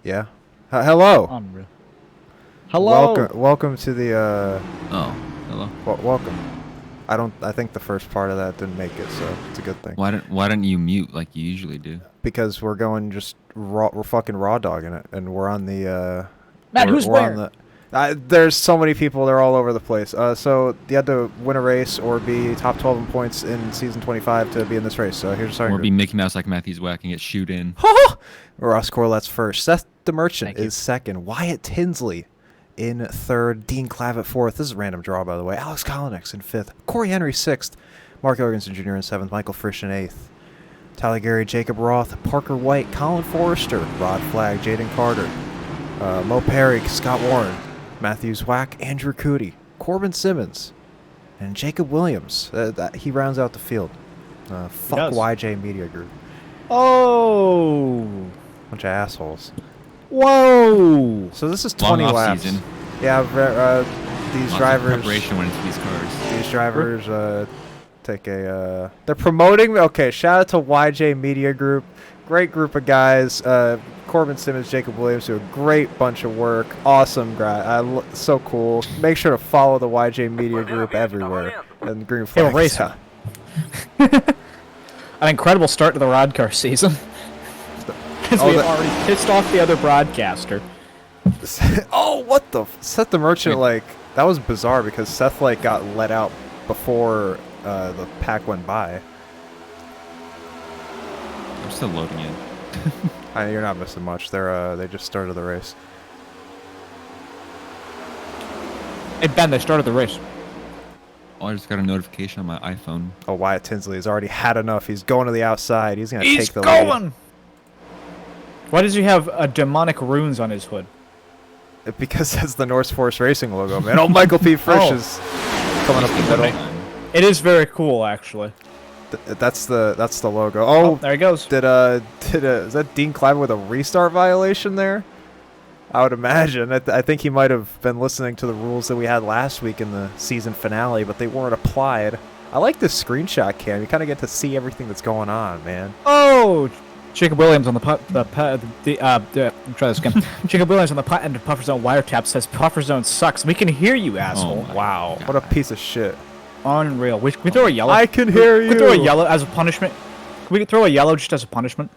Yeah. Hello. Unreal. Hello. Welcome to the. Oh, hello. Welcome. I think the first part of that didn't make it, so it's a good thing. Why don't you mute like you usually do? Because we're going just raw. We're fucking raw dogging it, and we're on the. Matt, who's where? There's so many people. They're all over the place. So you had to win a race or be top 12 in points in season 25 to be in this race. So here's starting. Or be Mickey Mouse like Matthew's whacking it, shoot in. Ross Corlett's first. Seth the Merchant Thank you. is second. Wyatt Tinsley in third. Dean Clavitt fourth. This is a random draw, by the way. Alex Kolonix in fifth. Corey Henry sixth. Mark Jorgensen Jr. in seventh. Michael Frisch in eighth. Tyler Gary, Jacob Roth, Parker White, Colin Forrester, Rod Flagg, Jaden Carter, Mo Perry, Scott Warren, Matthews Whack, Andrew Cootie, Corbin Simmons, and Jacob Williams. He rounds out the field. Fuck YJ Media Group. Oh. Bunch of assholes. Whoa. So this is Long 20 off laps. season. Yeah, these Lots of drivers. preparation went into these cars. These drivers take a. They're promoting. Okay, shout out to YJ Media Group. Great group of guys. Corbin Simmons, Jacob Williams do a great bunch of work. Awesome guy. So cool. Make sure to follow the YJ Media Group everywhere. And green flag. Hey, race. An incredible start to the Roddcar season. Because we have already pissed off the other broadcaster. Oh, what the? Seth the Merchant, that was bizarre because Seth, got let out before the pack went by. I'm still loading in. You're not missing much. They just started the race. Hey, Ben, they started the race. Oh, I just got a notification on my iPhone. Oh, Wyatt Tinsley has already had enough. He's going to the outside. He's going to take the going! lead. Why does he have demonic runes on his hood? Because that's the Norse Force Racing logo, man. Oh, Michael P. Frisch is coming up the middle. It is very cool, actually. That's the logo. Oh, there he goes. is that Dean Clavitt with a restart violation there? I would imagine. I think he might have been listening to the rules that we had last week in the season finale, but they weren't applied. I like this screenshot cam. You kind of get to see everything that's going on, man. Oh, Jacob Williams on try this again. Jacob Williams on the putt end of Puffer Zone wiretap says Puffer Zone sucks. We can hear you, asshole. Oh Wow, God. what a piece of shit. Unreal. We throw a yellow. I can hear you. We throw a yellow as a punishment. Can we throw a yellow just as a punishment?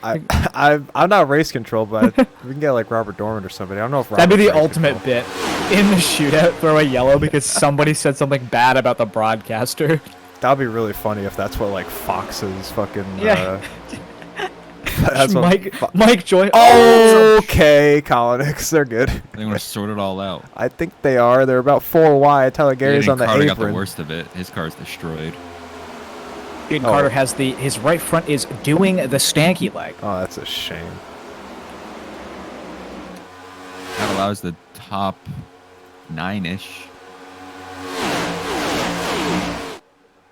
I'm not race control, but we can get Robert Dorman or somebody. I don't know if That'd be the Robert's race ultimate control. bit. In the shootout, throw a yellow because somebody said something bad about the broadcaster. That'd be really funny if that's what Fox's fucking. Yeah. That's Mike Joy. Okay, Kolonix, they're good. They want to sort it all out. I think they are. They're about 4 wide. Tyler Gary's on the Carter apron. got the worst of it. His car's destroyed. Jaden Carter has his right front is doing the stanky leg. Oh, that's a shame. That allows the top 9-ish.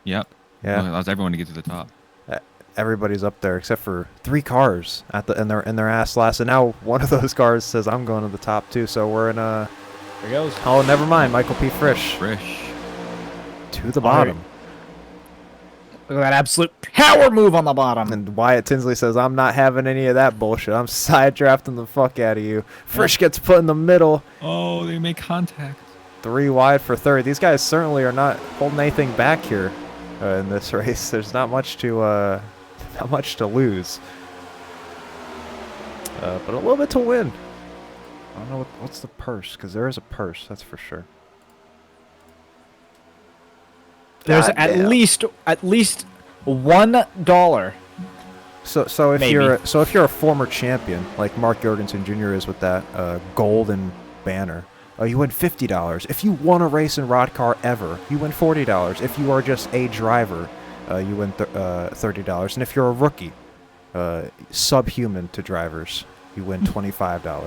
Yep. Yeah. Well, it allows everyone to get to the top. Everybody's up there except for 3 cars in their ass last, and now one of those cars says I'm going to the top too. So we're in a. There he goes. Oh, never mind. Michael P. Frisch Frisch. to the bottom. Look at that absolute power move on the bottom. And Wyatt Tinsley says, I'm not having any of that bullshit. I'm side drafting the fuck out of you. Frisch gets put in the middle. Oh, they make contact. 3 wide for third. These guys certainly are not holding anything back here in this race. There's not much to lose. But a little bit to win. I don't know what's the purse, because there is a purse, that's for sure. There's God at damn. least $1. So if Maybe. you're a former champion like Mark Jorgensen Jr. is with that golden banner, you win $50. If you won a race in Roddcar ever, you win $40. If you are just a driver, you win $30. And if you're a rookie, subhuman to drivers, you win $25. Wow.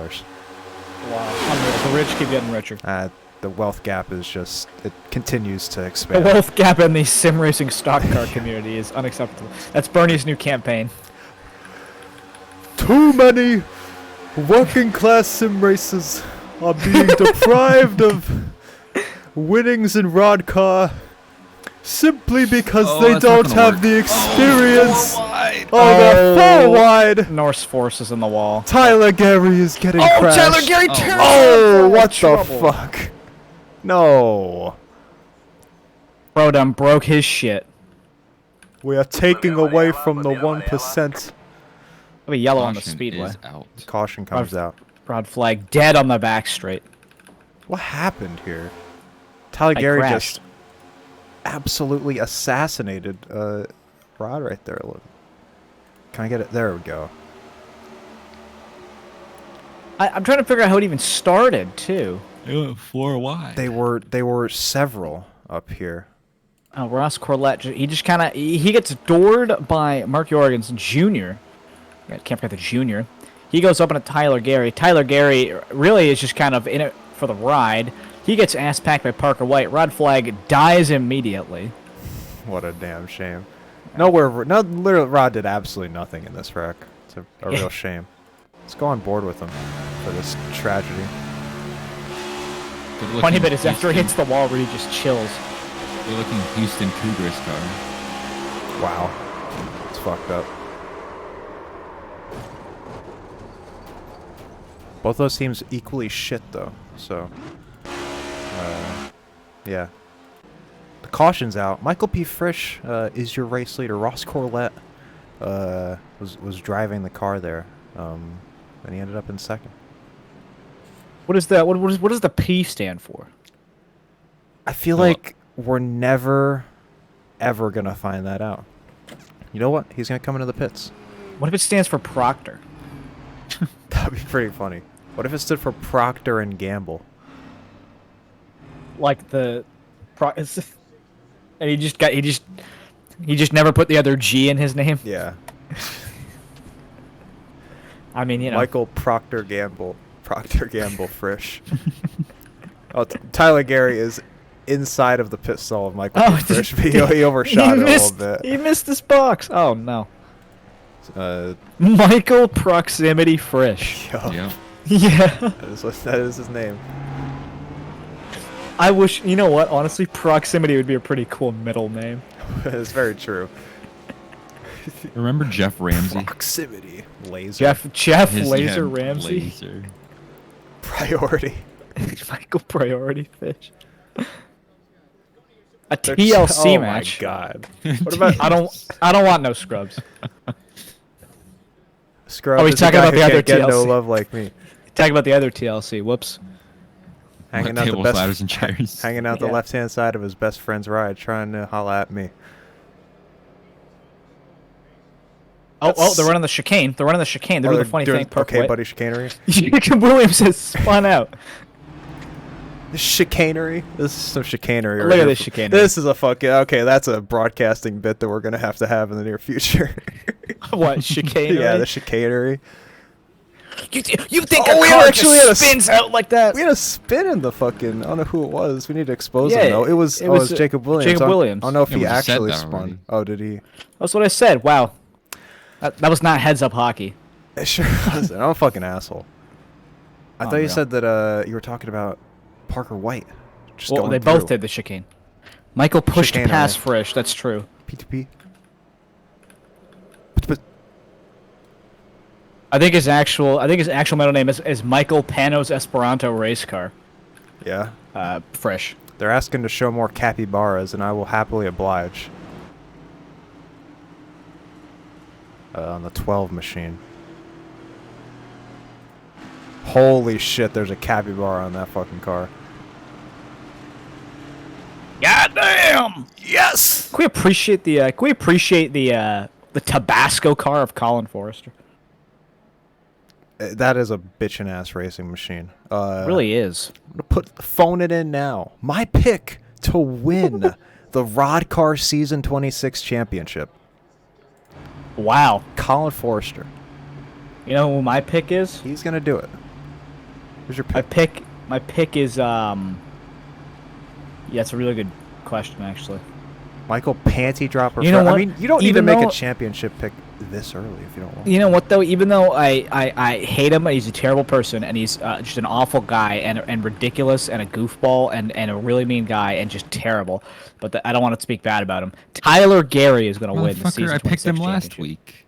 Unreal. The rich keep getting richer. The wealth gap is it continues to The expand. wealth gap in the sim racing stock car community is unacceptable. That's Bernie's new campaign. Too many working class sim races are being deprived of winnings in Roddcar. Simply because Oh, they that's not don't gonna have work. the experience. Wide. Oh, they're full wide. Norse forces in the wall. Tyler Gary is getting Oh, crashed. Tyler Gary Oh, turns Oh, around. what the Trouble. fuck? No. Bro done broke his shit. We are taking away from the 1%. I'll be yellow on the Caution speedway. is out. Caution comes out. Broad flag dead on the back straight. What happened here? Tyler I Gary crashed. just absolutely assassinated Rod right there. Look. Can I get it? There we go. I'm trying to figure out how it even started too. They went 4 wide. They were several up here. Ross Corlett, he just kind of he gets doored by Mark Jorgensen Jr. I can't forget the junior. He goes up into Tyler Gary. Tyler Gary really is just kind of in it for the ride. He gets ass packed by Parker White. Rod Flag dies immediately. What a damn shame. Literally, Rod did absolutely nothing in this wreck. It's a real shame. Let's go on board with him for this tragedy. Funny bit is after he hits the wall where he just chills. Good looking Houston Cougars car. Wow. It's fucked up. Both those teams equally shit, though. So, yeah. The caution's out. Michael P. Frisch is your race leader. Ross Corlett was driving the car there, and he ended up in second. What is that? What does the P stand for? I feel like we're never, ever gonna find that out. You know what? He's gonna come into the pits. What if it stands for Proctor? That'd be pretty funny. What if it stood for Procter and Gamble? Like the, and he just never put the other G in his name. Yeah. I mean, you know. Michael Procter Gamble Frisch. Tyler Gary is inside of the pit stall of Michael P. Frisch, but he overshot it a little bit. He missed his box. Oh no. Uh, Michael Proximity Frisch. Yeah. Yeah. that is his name. I wish, you know what? Honestly, Proximity would be a pretty cool middle name. It's very true. Remember Jeff Ramsey? Proximity. Laser. Jeff His Laser name, Ramsey. Laser. Priority. Michael Priority Fish. A TLC match. Oh my god. What about? I don't want no scrubs. Scrub Oh, he's is the talking guy about who the other can't get no TLC. love like me. Talking about the other TLC. Whoops. Hanging out Tables, the best, ladders, and chairs. hanging out the Yeah. left-hand side of his best friend's ride, trying to holla at me. Oh, they're running the chicane. They're running the chicane. They're doing the funny thing. Okay, buddy, chicanery. Jacob Williams has spun out. Chicanery. This is some chicanery. Look right at here. this chicanery. This is a fucking okay. That's a broadcasting bit that we're gonna have in the near future. What chicane? Yeah, the chicanery. You think Oh, a we car actually had a just spins out like that? We had a spin in the fucking. I don't know who it was. We need to expose Yeah, him though. It was Jacob Williams. Jacob Williams. I don't know if Yeah, he we just said actually that spun. already. Oh, did he? That's what I said. Wow. That was not heads up hockey. It sure was. I'm a fucking asshole. I thought you Unreal. said that you were talking about Parker White. Just Well, going they both through. did the chicane. Michael pushed Chicanery. past Frisch. That's true. P2P. I think his actual middle name is Michael Panos Esperanto Race Car. Yeah. Frisch. They're asking to show more capybaras, and I will happily oblige. On the 12 machine. Holy shit, there's a capybara on that fucking car. Goddamn! Yes! Can we appreciate the Tabasco car of Colin Forrester? That is a bitchin' ass racing machine. It really is. I'm gonna phone it in now. My pick to win the Roddcar Season 26 Championship. Wow. Colin Forrester. You know who my pick is? He's gonna do it. Who's your pick? My pick is yeah, it's a really good question actually. Michael Panty Dropper. You know what? I mean, you don't need to Even make a though- championship pick this early if you don't want. You know what though? Even though I hate him, he's a terrible person, and he's just an awful guy, and ridiculous, and a goofball, and a really mean guy, and just terrible. But I don't want to speak bad about him. Tyler Gary is going to win the Motherfucker, season I picked 26 him last championship. week.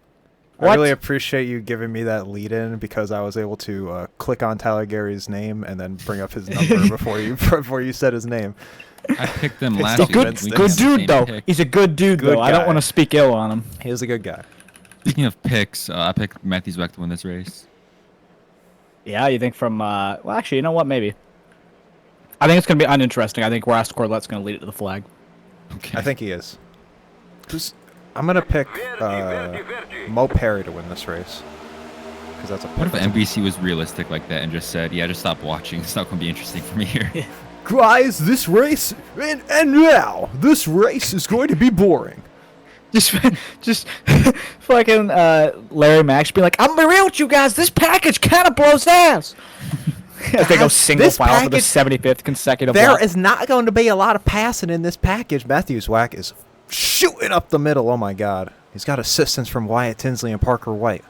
I What? really appreciate you giving me that lead in because I was able to click on Tyler Gary's name and then bring up his number before you said his name. I picked them It's last still week. good- We good had the Dude same though, pick. he's a good dude Good though. I don't guy. want to speak ill on him. He was a good guy. Speaking of picks, I picked Matthew Zweck to win this race. Yeah, you think from well, actually, you know what? Maybe. I think it's going to be uninteresting. I think Ross Corlette's going to lead it to the flag. Okay. I think he is. I'm gonna pick Mo Perry to win this race because that's a. What if NBC was realistic like that and just said, "Yeah, just stop watching. It's not going to be interesting for me here." Guys, this race and now this race is going to be boring. Just fucking Larry Max being like, I'm gonna be real with you guys. This package kind of blows ass. As they go Guys, single this file for the package- 75th consecutive. There lap. is not going to be a lot of passing in this package. Matthew Zwack is shooting up the middle. Oh my God, he's got assistance from Wyatt Tinsley and Parker White.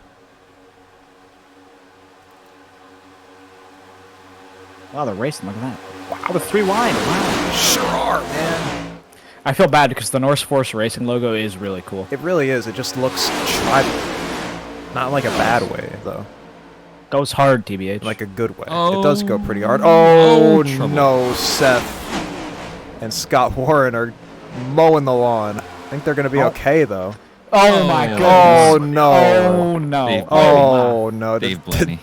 Wow, they're racing. Look at that. Wow, the 3 wide. Wow. Sure are, man. I feel bad because the Norse Force Racing logo is really cool. It really is. It just looks tribal. Not in like a bad way, though. Goes hard, TBH. Like a good way. Oh. It does go pretty hard. Oh, Oh, trouble. no, Seth and Scott Warren are mowing the lawn. I think they're going to be Oh. okay, though. oh my Oh. god. Oh, no. Oh no. Dave Oh, no. Dave Blaney.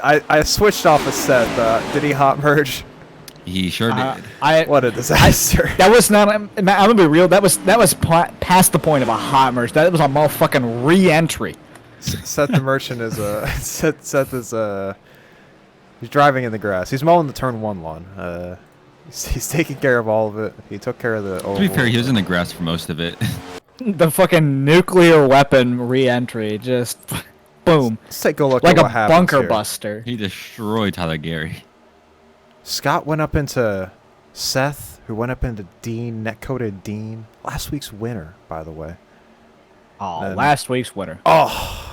I switched off of Seth. Did he hot merge? He sure did. What a disaster. That was not. I'm gonna be real. That was past the point of a hot merge. That was a motherfucking re-entry. Seth the Merchant is Seth is he's driving in the grass. He's mowing the turn 1 lawn. He's taking care of all of it. He took care of the To be fair, he was in the grass for most of it. The fucking nuclear weapon re-entry, just boom, Let's take a look like at a what happens bunker here. buster. He destroyed Tyler Gary. Scott went up into Seth, who went up into Dean, netcoded Dean. Last week's winner, by the way. Oh, Then- last week's winner. Oh.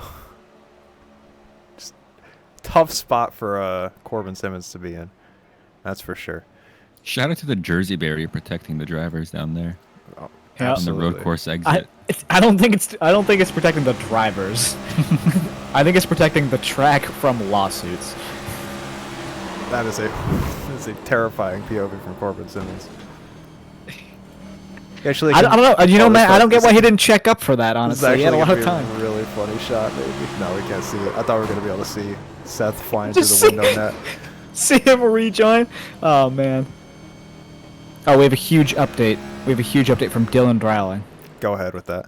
Just tough spot for Corbin Simmons to be in. That's for sure. Shout out to the Jersey barrier protecting the drivers down there Yeah. on the road Absolutely. course exit. I don't think it's protecting the drivers. I think it's protecting the track from lawsuits. That is a terrifying POV from Corbin Simmons. Actually, I don't know. You know, oh, this man, I don't might- get why he didn't check up for that. This is Honestly, he had a actually lot gonna of be time. a really funny shot, maybe. No, we can't see it. I thought we were gonna be able to see Seth flying Just through the see- window net. See him rejoin. Oh man. Oh, we have a huge update. We have a huge update from Dylan Dryling. Go ahead with that.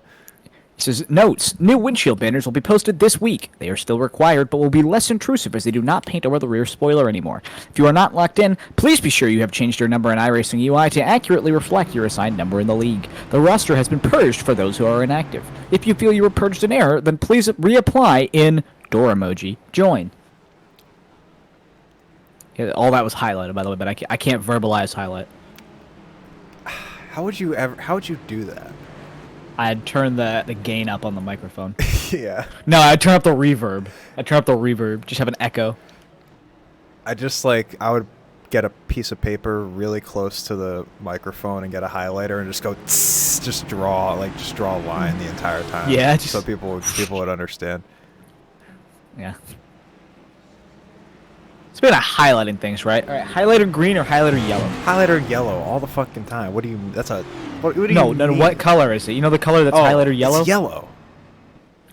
He says, notes, new windshield banners will be posted this week. They are still required, but will be less intrusive as they do not paint over the rear spoiler anymore. If you are not locked in, please be sure you have changed your number in iRacing UI to accurately reflect your assigned number in the league. The roster has been purged for those who are inactive. If you feel you were purged in error, then please reapply in door emoji. Join. Yeah, all that was highlighted, by the way, but I can't verbalize highlight. How would you do that? I'd turn the gain up on the microphone. Yeah. No, I'd turn up the reverb. Just have an echo. I would get a piece of paper really close to the microphone and get a highlighter and just go tss, just draw a line the entire time. Yeah, So people would understand. Yeah. Speaking of highlighting things, right? All right, highlighter green or highlighter yellow? Highlighter yellow all the fucking time. What do you? What do you No, mean? what color is it? You know the color that's Oh, highlighter yellow? It's yellow.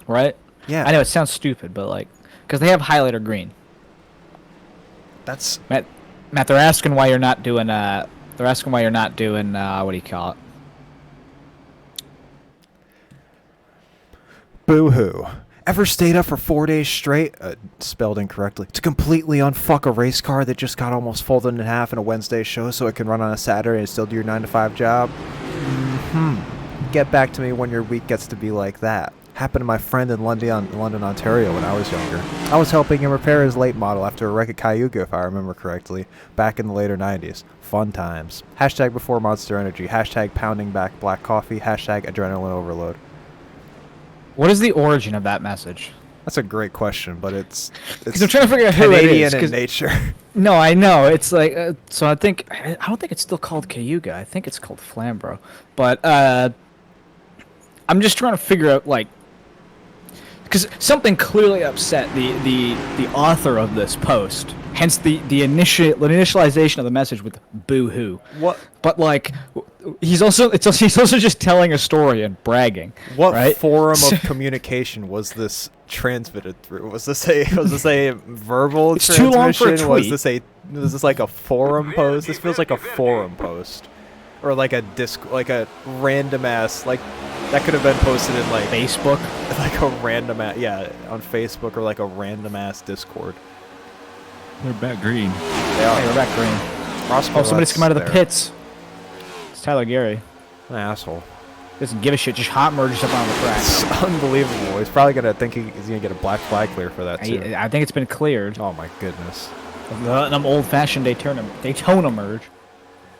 Right? Yeah. I know it sounds stupid, but like, because they have highlighter green. That's Matt, they're asking why you're not doing. They're asking why you're not doing. What do you call it? boo-hoo. Ever stayed up for 4 days straight, spelled incorrectly, to completely unfuck a race car that just got almost folded in half in a Wednesday show so it can run on a Saturday and still do your 9-to-5 job? Get back to me when your week gets to be like that. Happened to my friend in London, Ontario when I was younger. I was helping him repair his late model after a wreck at Cayuga, if I remember correctly, back in the later 90s. Fun times. Hashtag before Monster Energy. Hashtag pounding back black coffee. Hashtag adrenaline overload. What is the origin of that message? That's a great question, but it's Because I'm trying to figure out who it is. Canadian in 'cause- nature. No, I know. It's like so. I don't think it's still called Cayuga. I think it's called Flambro. But I'm just trying to figure out like because something clearly upset the author of this post. Hence the initialization of the message with "boo hoo." What But like he's also just telling a story and bragging. what right? forum of communication was this transmitted through? Was this a verbal It's transmission? too long for a tweet. Was this like a forum post? This feels like a forum post. Or like a random ass, like that could have been posted in like Facebook. like a random ass, on Facebook, or like a random ass Discord. They're back green. They are. Hey, we're back green. Roscoe Oh, somebody's come out of the there. pits. It's Tyler Gary. An asshole. Doesn't give a shit. Just hot merges up on the track. It's unbelievable. He's probably gonna think he's gonna get a black flag clear for that too. I think it's been cleared. Oh my goodness. Them old-fashioned Daytona merge.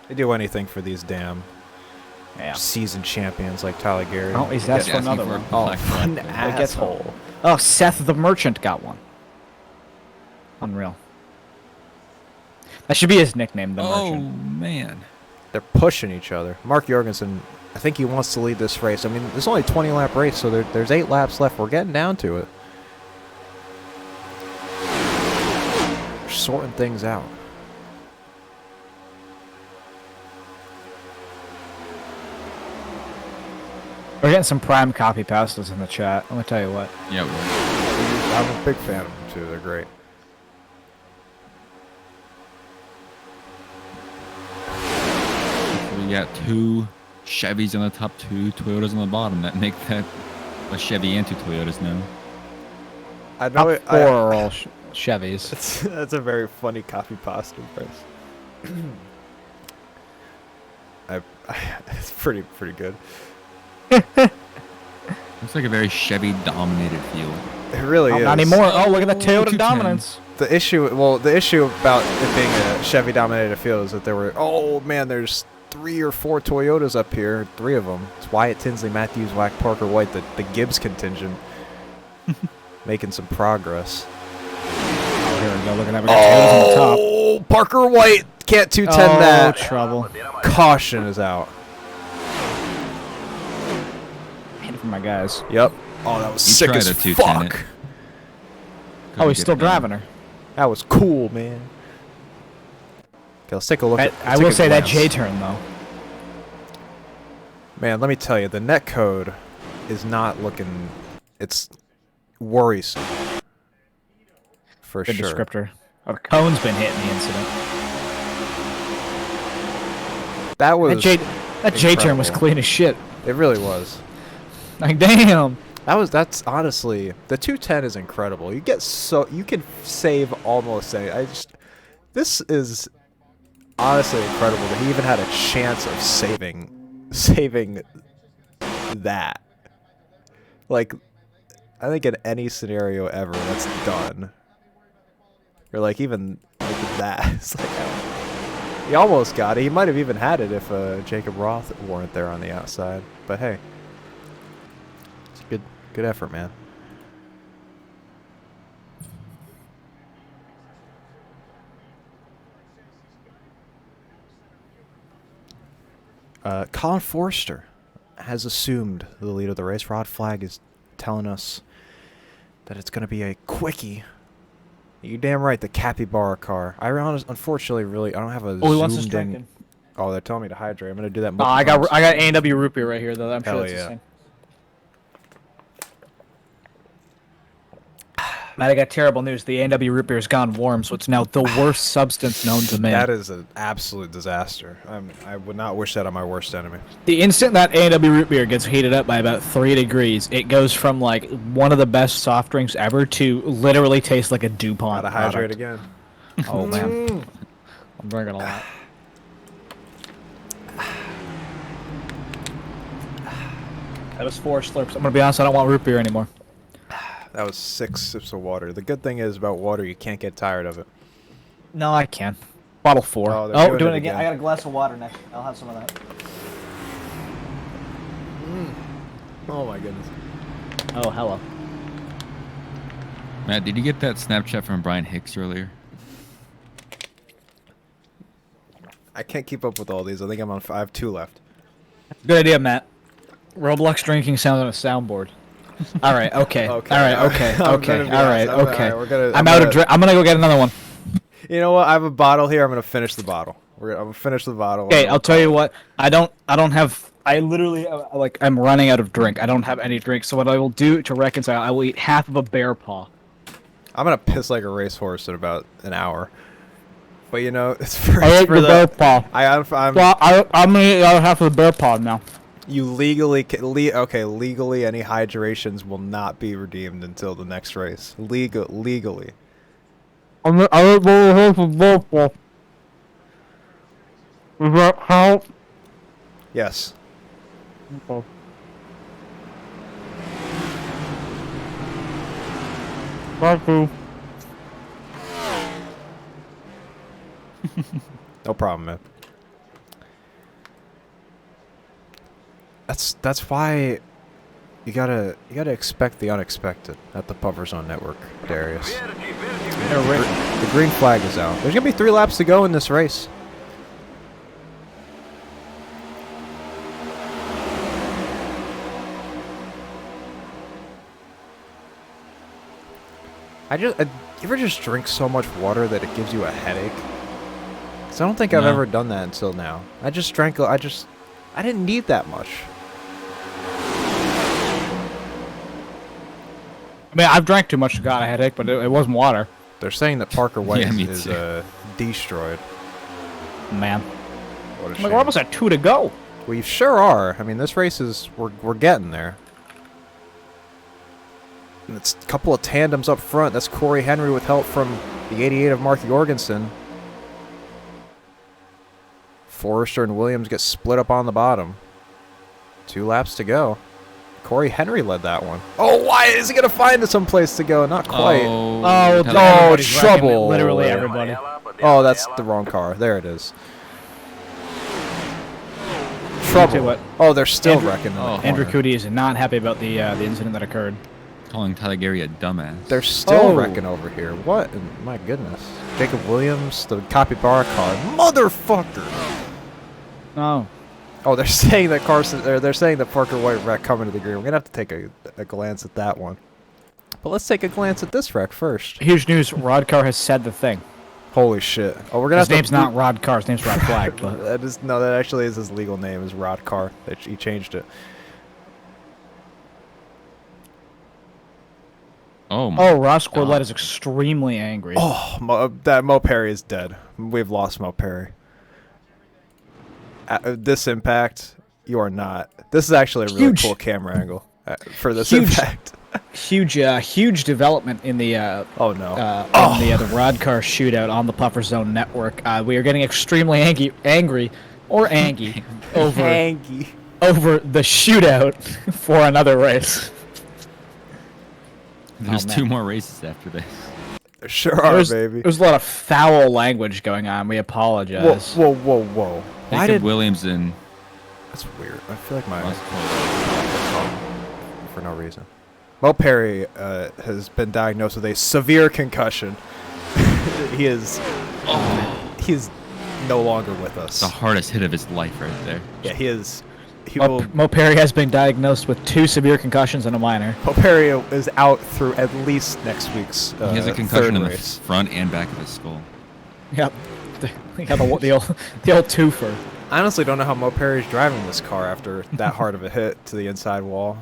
They do anything for these damn Yeah. seasoned champions like Tyler Gary. Oh, he's asked for Asking another for a one. Oh, black flag an clear. asshole. Oh, Seth the Merchant got one. Unreal. That should be his nickname, the Oh Merchant. man. They're pushing each other. Mark Jorgensen, I think he wants to lead this race. I mean, it's only a 20-lap race, so there's 8 laps left. We're getting down to it. We're sorting things out. We're getting some prime copy pastas in the chat. I'm gonna tell you what. Yeah. I'm a big fan of them, too. They're great. We got 2 Chevys on the top, 2 Toyotas on the bottom. That make that a Chevy and 2 Toyotas now. I know Top 4 are all Chevys. That's a very funny copy pasta price. It's pretty good. Looks like a very Chevy dominated field. It really is. Not anymore. Oh, look at the Toyota 210. dominance. The issue about it being a Chevy dominated field is that there's 3 or 4 Toyotas up here, 3 of them. It's Wyatt Tinsley, Matthews, Wack, Parker White, the Gibbs contingent, making some progress. Oh, here we go. Look at that. We got Toyotas on the top. Oh, Parker White can't 210 that. Trouble. Caution is out. Hit for my guys. Yep. Oh, that was He sick tried as a 210 fuck. it. Oh, he's Couldn't still get it done. driving her. That was cool, man. Okay, let's take a look. I will say that J turn though. Man, let me tell you, the net code is not looking. It's worrisome. For Good sure. descriptor. Oh, the cone's been hit in the incident. That was. That J turn was incredible. clean as shit. It really was. Like damn. That's honestly, the 210 is incredible. You can save almost this is honestly incredible that he even had a chance of saving that. Like, I think in any scenario ever that's done, or like even like that, it's like he almost got it. He might have even had it if Jacob Roth weren't there on the outside. But hey, it's a good effort, man. Colin Forster has assumed the lead of the race. Rod Flag is telling us that it's going to be a quickie. You damn right, the capybara car. Unfortunately, I don't have a Oh, he wants to zoomed strike in. in. Oh, they're telling me to hydrate. I'm going to do that. Oh, I got A&W root beer right here though. I'm sure Hell that's yeah. the same. Matt, I got terrible news. The A&W root beer has gone warm, so it's now the worst substance known to man. That is an absolute disaster. I would not wish that on my worst enemy. The instant that A&W root beer gets heated up by about 3 degrees, it goes from like one of the best soft drinks ever to literally taste like a DuPont Gotta hydrate product. again. Oh man, I'm drinking a lot. That was 4 slurps. I'm gonna be honest, I don't want root beer anymore. That was 6 sips of water. The good thing is about water, you can't get tired of it. No, I can. Bottle 4. Oh, they're Oh, doing doing it it again. again. I got a glass of water next. I'll have some of that. Oh my goodness. Oh, hello. Matt, did you get that Snapchat from Brian Hicks earlier? I can't keep up with all these. I think I have 2 left. Good idea, Matt. Roblox drinking sound on a soundboard. All right. Okay. Okay. All right. Okay. I'm Okay. gonna be All honest. right. Okay. I'm I'm out of drink. I'm gonna go get another one. You know what? I have a bottle here. I'm gonna finish the bottle. I'm gonna finish the bottle. Okay. I'll tell you what. I don't have. I literally like. I'm running out of drink. I don't have any drink. So what I will do to reconcile, I will eat half of a bear paw. I'm gonna piss like a racehorse in about an hour. But you know, it's for, I it's ate for the bear paw. I'm Well, I'm gonna eat the other half of the bear paw now. you legally legally any hydrations will not be redeemed until the next race. Legally. I ate the other half of the bear paw. Does that help? Yes. Okay. Thank you. No problem, man. That's why you gotta expect the unexpected at the Puffer Zone Network, Darius. The green flag is out. There's gonna be 3 laps to go in this race. You ever just drink so much water that it gives you a headache? 'Cause I don't think I've No. ever done that until now. I didn't need that much. I mean, I've drank too much to got a headache, but it wasn't water. They're saying that Parker White Yeah, me is too. destroyed. Man. What a Like, shame. we're almost at 2 to go. We sure are. I mean, this race is we're getting there. And it's a couple of tandems up front. That's Corey Henry with help from the 88 of Mark Jorgensen. Forrester and Williams get split up on the bottom. 2 laps to go. Corey Henry led that one. Oh, why is he gonna find some place to go? Not quite. Oh, Oh, tell everybody's me. wrecking it, trouble. Literally everybody. Oh, that's the wrong car. There it is. Tell you Trouble. what, Oh, they're still Andrew- wrecking in the Oh. Andrew corner. Cootie is not happy about the incident that occurred. Calling Tyler Gary a dumbass. They're still Oh. wrecking over here. What? My goodness. Jacob Williams, the capybara car. Motherfucker! Oh. Oh, they're saying that they're saying that Parker White wreck coming to the green. We're gonna have to take a glance at that one. But let's take a glance at this wreck first. Huge news, Roddcar has said the thing. Holy shit! Oh, we're gonna His have name's to. not Roddcar, his name's Rod Flag, but That actually is his legal name is Roddcar. He changed it. Oh my. Ross Corlett God. is extremely angry. Oh, that Mo Perry is dead. We've lost Mo Perry. This impact, you are not. This is actually a really Huge. cool camera angle for this Huge. impact. Huge development in the Oh no. the Roddcar shootout on the Puffer Zone network. We are getting extremely angry over Hangy. over the shootout for another race. There's man. 2 more races after this. There sure are, baby. There's a lot of foul language going on. We apologize. Whoa. Why Jacob did Williams and That's weird. I feel like my Ross Corlett. for no reason. Mo Perry has been diagnosed with a severe concussion. he is no longer with us. the hardest hit of his life right there. Yeah, he is. He will. Mo Perry has been diagnosed with 2 severe concussions and a minor. Mo Perry is out through at least next week's. He has a concussion in the race. front and back of his skull. Yep. The old twofer. I honestly don't know how Mo Perry's driving this car after that hard of a hit to the inside wall.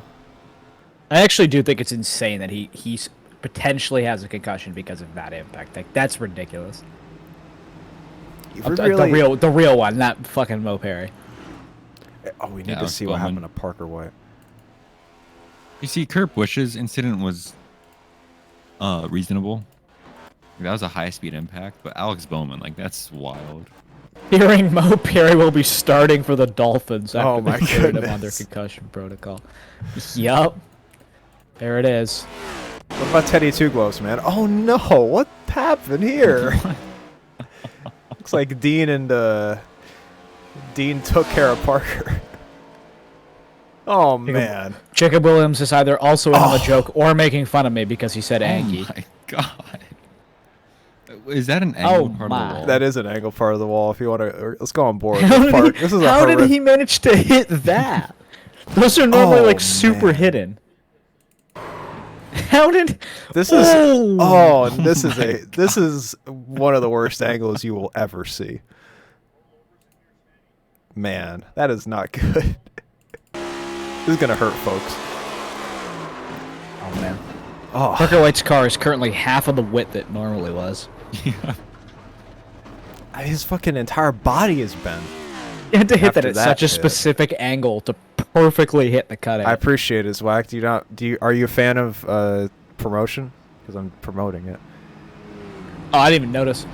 I actually do think it's insane that he potentially has a concussion because of that impact. Like, that's ridiculous. The real one, not fucking Mo Perry. Oh, we need Yeah, to Alex see what Bowman. happened to Parker White. You see, Kurt Busch's incident was reasonable. That was a high-speed impact, but Alex Bowman, like, that's wild. Hearing Mo Perry will be starting for the Dolphins after Oh my they cleared him under goodness. concussion protocol. Yup. There it is. What about Teddy Two Gloves, man? Oh no, what happened here? Looks like Dean took care of Parker. Oh, man. Jacob Williams is either also in on the joke or making fun of me because he said Oh Angie. my god. Is that an angle part my. of the wall? That is an angle part of the wall. If you want to, let's go on board. How This did, part. he, This is a how did horrific- he manage to hit that? Those are normally Oh, like super man. hidden. How did? This is Oh. this is one of the worst angles you will ever see. Man, that is not good. This is gonna hurt, folks. Oh man. Oh, Parker White's car is currently half of the width it normally was. Yeah. his fucking entire body is bent. You had to hit that After at that such a hit. specific angle to perfectly hit the cut. I appreciate his whack. Are you a fan of promotion? Because I'm promoting it. Oh, I didn't even notice.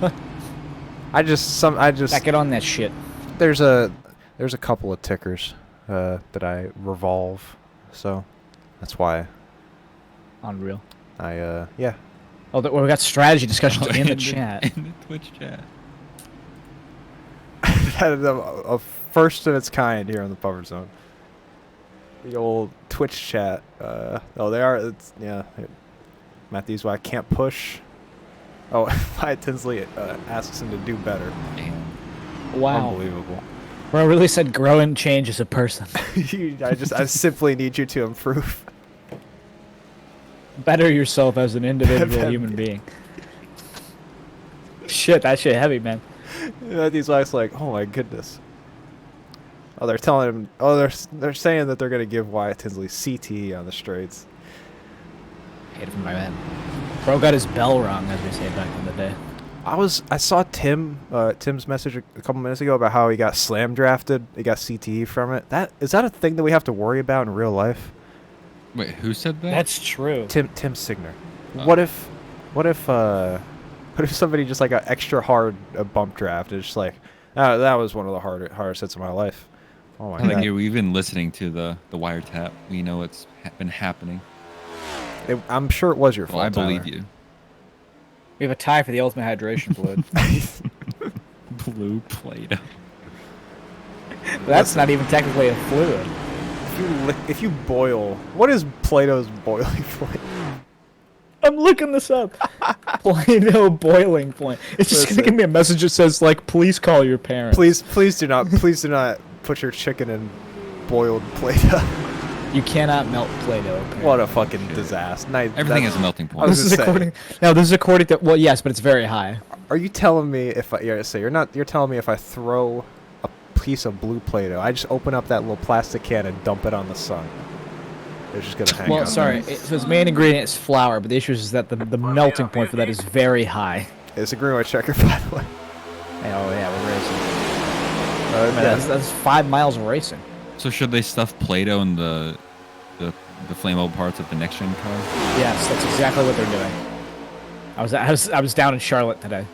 I just Back it on that shit. there's a couple of tickers that I revolve, so that's why Unreal. yeah. Oh, we got strategy discussions in the chat. In the Twitch chat. a first of its kind here in the Puffer Zone. The old Twitch chat. Yeah. Matthews, why I can't push. Oh, Wyatt Tinsley asks him to do better. Damn. Wow. Unbelievable. Bro really said grow and change as a person. I simply need you to improve. Better yourself as an individual Better- human being. Shit, that shit heavy, man. Matthews Wyatt's like, oh my goodness. Oh, they're telling him. Oh, they're saying that they're gonna give Wyatt Tinsley CTE on the straights. Hate it from my man. Bro got his bell rung, as we say back in the day. I saw Tim's message a couple minutes ago about how he got slam drafted. He got CTE from it. Is that a thing that we have to worry about in real life? Wait, who said that? That's true. Tim Signer. Oh. What if somebody just like got extra hard a bump draft? It's just like that was one of the hardest hits of my life. Oh my god! We've been listening to the wiretap. We know what's been happening. I'm sure it was your Well, fault. I believe Tyler. you. We have a tie for the ultimate hydration fluid. Blue Play-Doh. That's not even technically a fluid. If you boil, what is Play-Doh's boiling point? I'm looking this up. Play-Doh boiling point. It's just gonna Listen. give me a message that says like, please call your parents. Please do not put your chicken in boiled Play-Doh. You cannot melt Play-Doh. Apparently. What a fucking disaster. Everything has a melting I point. was This is just saying. according. No, this is according to. Well, yes, but it's very high. Are you telling me if you're telling me if I throw a piece of blue Play-Doh, I just open up that little plastic can and dump it on the sun? It's just gonna hang Well, out sorry. there. So its main ingredient is flour, but the issue is that the melting point for that is very high. It's a Greenway checker, by the way. Oh yeah, we're racing. Man, that's 5 miles of racing. So should they stuff Play-Doh in the flammable parts of the next gen car? Yes, that's exactly what they're doing. I was down in Charlotte today.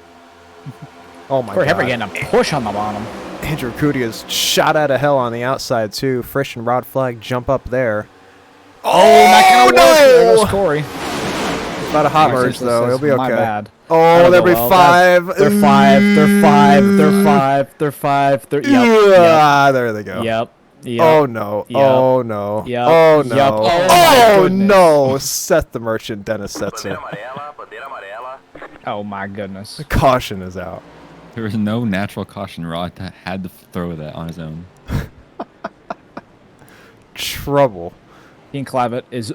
Oh my Corey god. Hepburn getting a push on the bottom. Andrew Kudia's shot out of hell on the outside too. Frisch and Rod Flag jump up there. Oh, not gonna work. There goes Corey. Not a hot Mark merge Simpson though. says, It'll be okay. My bad. Oh, there'll be well, five. They're five. They're five. They're five. They're five. They're Yeah, there they go. Yep. Yep. Oh no! Yep. Oh no! Yep. Oh no! Yep. Oh, my Oh goodness. no! Seth the Merchant, Dennis Setzer. Oh my goodness. Caution is out. There was no natural caution. Rod had to throw that on his own. Trouble. Ian Clavitt is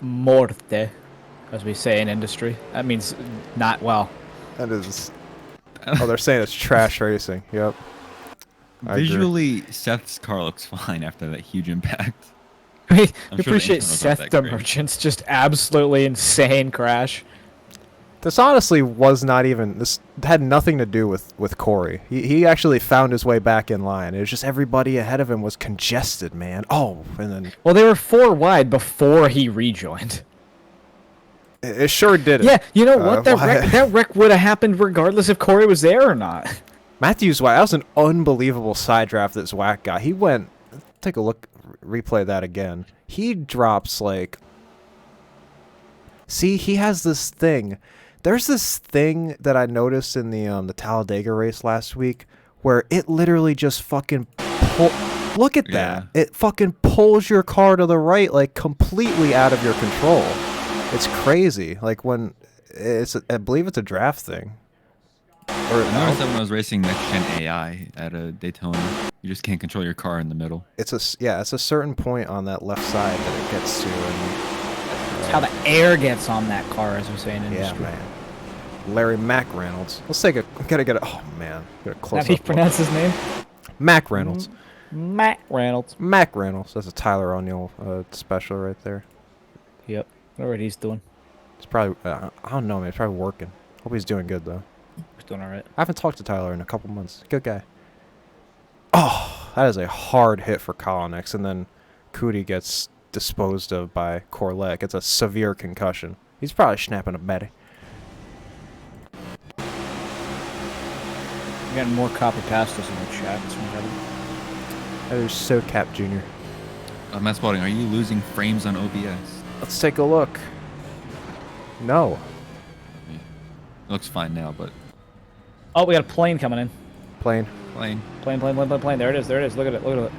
morte, as we say in industry. That means not well. That is. Oh, they're saying it's trash racing. Yep. I agree. Visually, Seth's car looks fine after that huge impact. We sure the appreciate internals aren't Seth that the great. Merchant's just absolutely insane crash. This honestly was not even. This had nothing to do with Corey. He actually found his way back in line. It was just everybody ahead of him was congested, man. Oh, and then Well, they were 4 wide before he rejoined. it sure did. Yeah, you know what? why- That wreck would have happened regardless if Corey was there or not. Matthews Zwack, that was an unbelievable side draft that Zwack got. He went. Take a look. Replay that again. He drops like. See, he has this thing. There's this thing that I noticed in the Talladega race last week where it literally just fucking Look at that. It fucking pulls your car to the right, like, completely out of your control. It's crazy. Like, when I believe it's a draft thing. I noticed that when I was racing Next Gen AI at a Daytona, you just can't control your car in the middle. It's a certain point on that left side that it gets to, and It's how the air gets on that car, as we say in industry. yeah, man. Larry Mack Reynolds. Let's take a gotta get a. Oh man, gotta close How do you up. pronounce his name? Mack Reynolds. Matt Reynolds. Mack Reynolds. That's a Tyler O'Neill special right there. Yep. I know what he's doing. It's probably I don't know, man. He's probably working. Hope he's doing good though. He's doing all right. I haven't talked to Tyler in a couple months. Good guy. Oh, that is a hard hit for Colonix, and then Cootie gets disposed of by Corlett. It's a severe concussion. He's probably snapping a Betty. We're getting more copy pastas in the chat. It's incredible. There's SoCap Jr. Matt Spalding, are you losing frames on OBS? Let's take a look. No. It looks fine now, but Oh, we got a plane coming in. Plane. plane. Plane. There it is. There it is. Look at it. Look at it.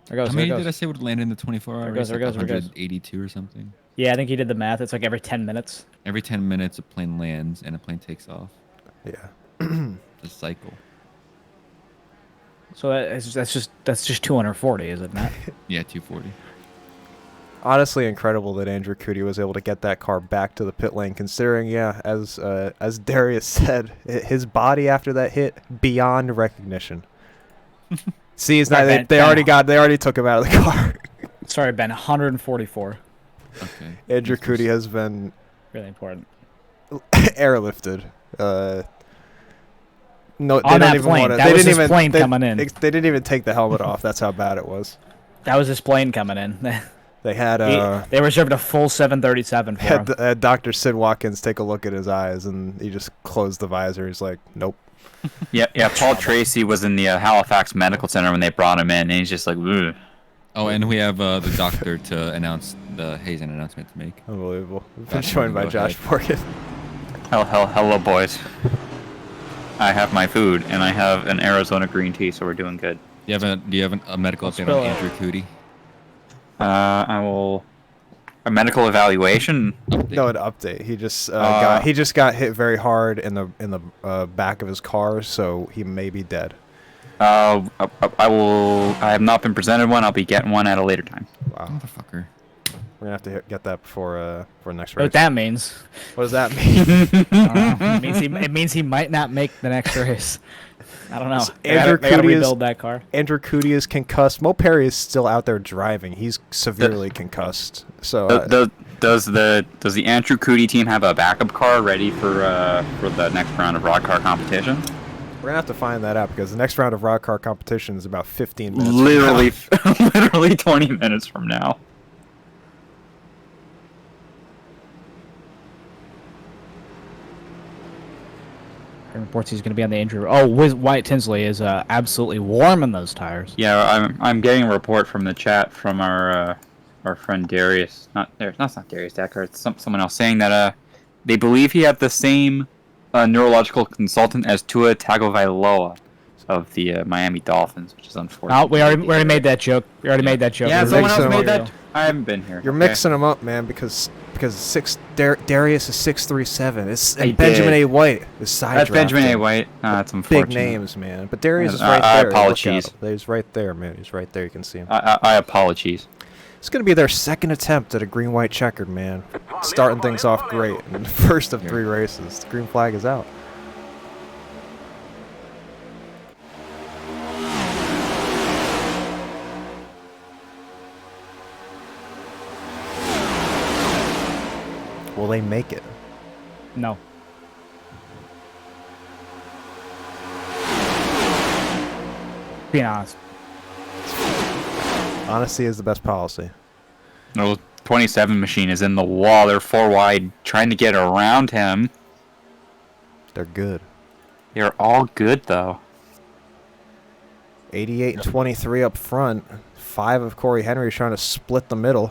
There it goes. How there many it did I goes. say would land in the 24-hour race? There it goes. 182 or something. Yeah, I think he did the math. It's like every 10 minutes. Every 10 minutes, a plane lands and a plane takes off. Yeah. The cycle. So that's just 240, is it not? Yeah, 240. Honestly, incredible that Andrew Cootie was able to get that car back to the pit lane. Considering, yeah, as Darius said, his body after that hit beyond recognition. See, it's not. Right, They Ben. already took him out of the car. Sorry, Ben. 144. Okay. Andrew Cootie has been Really important. airlifted. No, On that plane. That was his plane coming in. They didn't even take the helmet off. That's how bad it was. That was his plane coming in. They had They reserved a full 737 for him. had Dr. Sid Watkins take a look at his eyes, and he just closed the visor. He's like, nope. Yeah. Paul Tracy was in the Halifax Medical Center when they brought him in, and he's just like, ugh. Oh, and we have the doctor to announce the Hazen announcement to make. Unbelievable. We've been That's joined by go Josh ahead. Morgan. Hello, boys. I have my food, and I have an Arizona green tea, so we're doing good. Do you have a medical update spill on it. Andrew Cootie? I will. A medical evaluation. No, an update. He just got hit very hard in the back of his car, so he may be dead. I have not been presented one. I'll be getting one at a later time. Wow. Motherfucker. We're gonna have to get that before the next What race. that means? What does that mean? I don't know. It means he might not make the next race. I don't know. They Andrew gotta Cootie is- rebuild that car. Andrew Cootie is concussed. Mo Perry is still out there driving. He's severely concussed. So Does the Andrew Cootie team have a backup car ready for the next round of Roddcar competition? we're gonna have to find that out because the next round of Roddcar competition is about 15 minutes. Literally 20 minutes from now. Reports he's going to be on the injury. Oh, Wyatt Tinsley is absolutely warm in those tires. Yeah, I'm getting a report from the chat from our friend Darius. Not Darius Decker. It's someone else saying that they believe he had the same neurological consultant as Tua Tagovailoa of the Miami Dolphins, which is unfortunate. Oh, we already made that joke. We already made that joke. Yeah, You're someone mixing else them made up. that. I haven't been here. You're okay? mixing them up, man, because Darius is 6'3", I and Benjamin did. A. White is side That's Benjamin A. drafted. White. That's unfortunate. Big names, man. But Darius is I- right I there. Look at apologies. him. He's right there, man. He's right there. You can see him. I apologies. It's going to be their second attempt at a green-white checkered, man. Starting things off great. And the first of 3 races. The green flag is out. Will they make it? No. Being honest. Honesty is the best policy. No, 27 machine is in the wall. They're 4 wide, trying to get around him. They're good. They're all good though. 88 and 23 up front. 5 of Corey Henry trying to split the middle.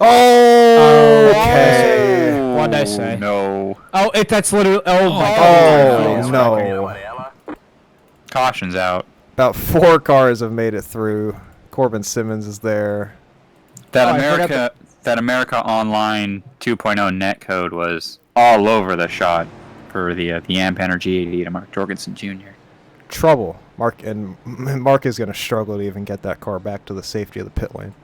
Oh, okay. What'd I say? No. Oh, that's literally. Oh my Oh, god. no. Caution's out. About 4 cars have made it through Corbin Simmons is there. That America Online 2.0 netcode was all over the shot for the Amp Energy 80 to Mark Jorgensen Jr. Trouble. Mark is going to struggle to even get that car back to the safety of the pit lane.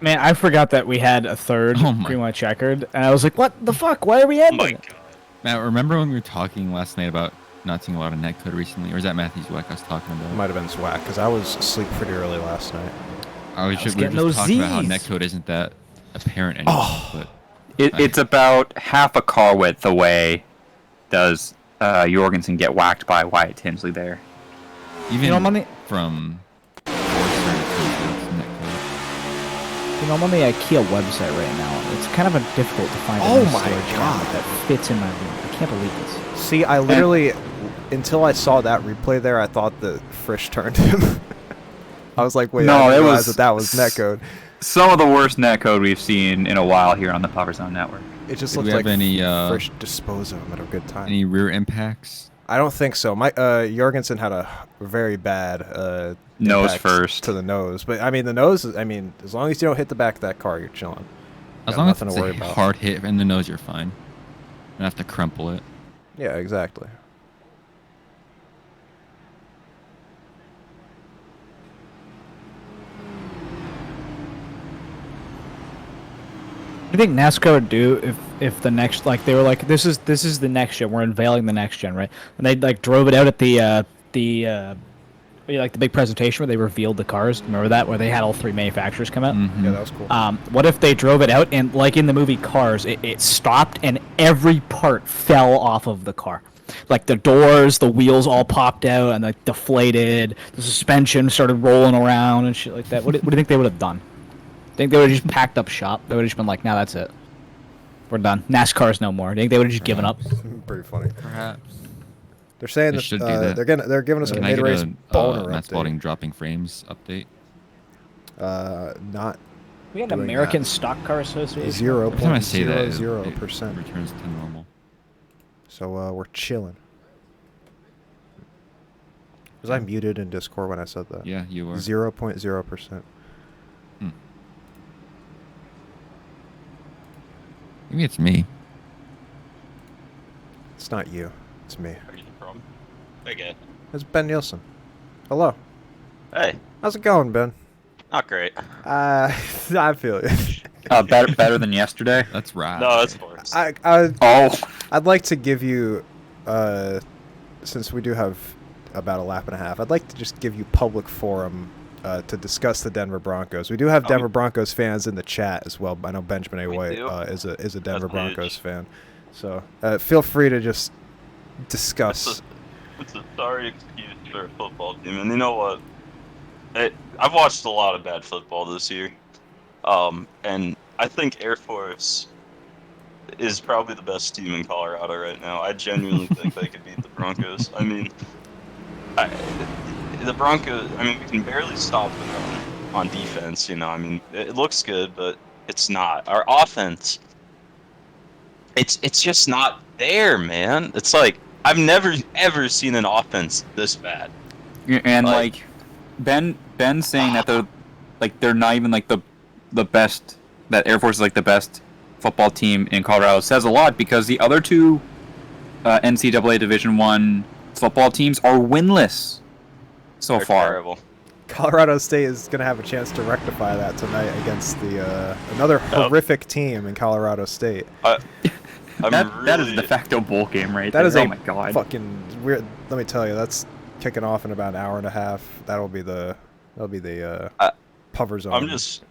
Man, I forgot that we had a third green white checkered, and I was like, "What the fuck? Why are we Oh ending?" my it?" god. Matt, remember when we were talking last night about not seeing a lot of netcode recently? Or is that Matthew Zweck I was talking about? Might have been Zwack, because I was asleep pretty early last night. We were getting just those talking about how Zs. netcode isn't that apparent anymore. But It's about half a car width away. Does Jorgensen get whacked by Wyatt Tinsley there? even You know, I'm on the from Forster to netcode. you know I'm on the IKEA website right now. It's kind of difficult to find Oh a nice my storage God. cabinet that fits in my room. I can't believe this. See, I literally, until I saw that replay there, I thought that Frisch turned him. I was like, wait, No, I didn't it realize was- that was netcode. Some of the worst netcode we've seen in a while here on the Power Zone Network. It just Did looked we have like any, Frisch disposed of him at a good time. Any rear impacts? I don't think so. Jorgensen had a very bad Nose impact first. to the nose, but I mean the nose. I mean, as long as you don't hit the back of that car, you're chilling. As Got long as nothing it's to worry a about. hard hit in the nose, you're fine. You don't have to crumple it. Yeah, exactly. What do you think NASCAR would do if the next, like, they were like, this is the next gen, we're unveiling the next gen, right? And they like drove it out at the like the big presentation where they revealed the cars. Remember that, where they had all three manufacturers come out? Mhm. Yeah, that was cool. What if they drove it out and, like in the movie Cars, it stopped and every part fell off of the car? Like the doors, the wheels all popped out and like deflated. The suspension started rolling around and shit like that. What do you think they would have done? Think they would have just packed up shop? They would have just been like, "Nah, that's it. We're done. NASCAR's no more." Do you think they would have just given up? Pretty funny. Perhaps. They're saying They that should do that. they're giving us a Can I get mid-race a boner Matt update. Spalding dropping frames update? Not We had Doing American that. Stock Car Association. 0.00%. Returns to normal. So we're chilling. Was I muted in Discord when I said that? Yeah, you were. 0.0%. Maybe it's me. It's not you. It's me. Are you the problem? Okay. It's Ben Nielsen. Hello. Hey, How's it going, Ben? not great. I feel it. Better than yesterday. That's right. No, that's worse. Oh, I'd like to give you, since we do have about a lap and a half, I'd like to just give you public forum to discuss the Denver Broncos. We do have Denver Broncos fans in the chat as well. I know Benjamin A. We White do? is a Denver That's Broncos huge. fan. So feel free to just discuss. It's a sorry excuse for a football team, and you know what? I've watched a lot of bad football this year, and I think Air Force is probably the best team in Colorado right now. I genuinely think they could beat the Broncos. I mean, the Broncos. I mean, we can barely stop them on defense. You know, I mean, it looks good, but it's not. Our offense, it's just not there, man. It's like I've never ever seen an offense this bad. and Like- like Ben saying that they're not even like the best. That Air Force is like the best football team in Colorado says a lot, because the other two NCAA Division I football teams are winless so They're far. terrible. Colorado State is going to have a chance to rectify that tonight against the another horrific team in Colorado State. I'm That is really- a de facto bowl game right That there. is Oh a my god. fucking weird. Let me tell you, that's kicking off in about an hour and a half. That'll be the Puver Zone. I'm just.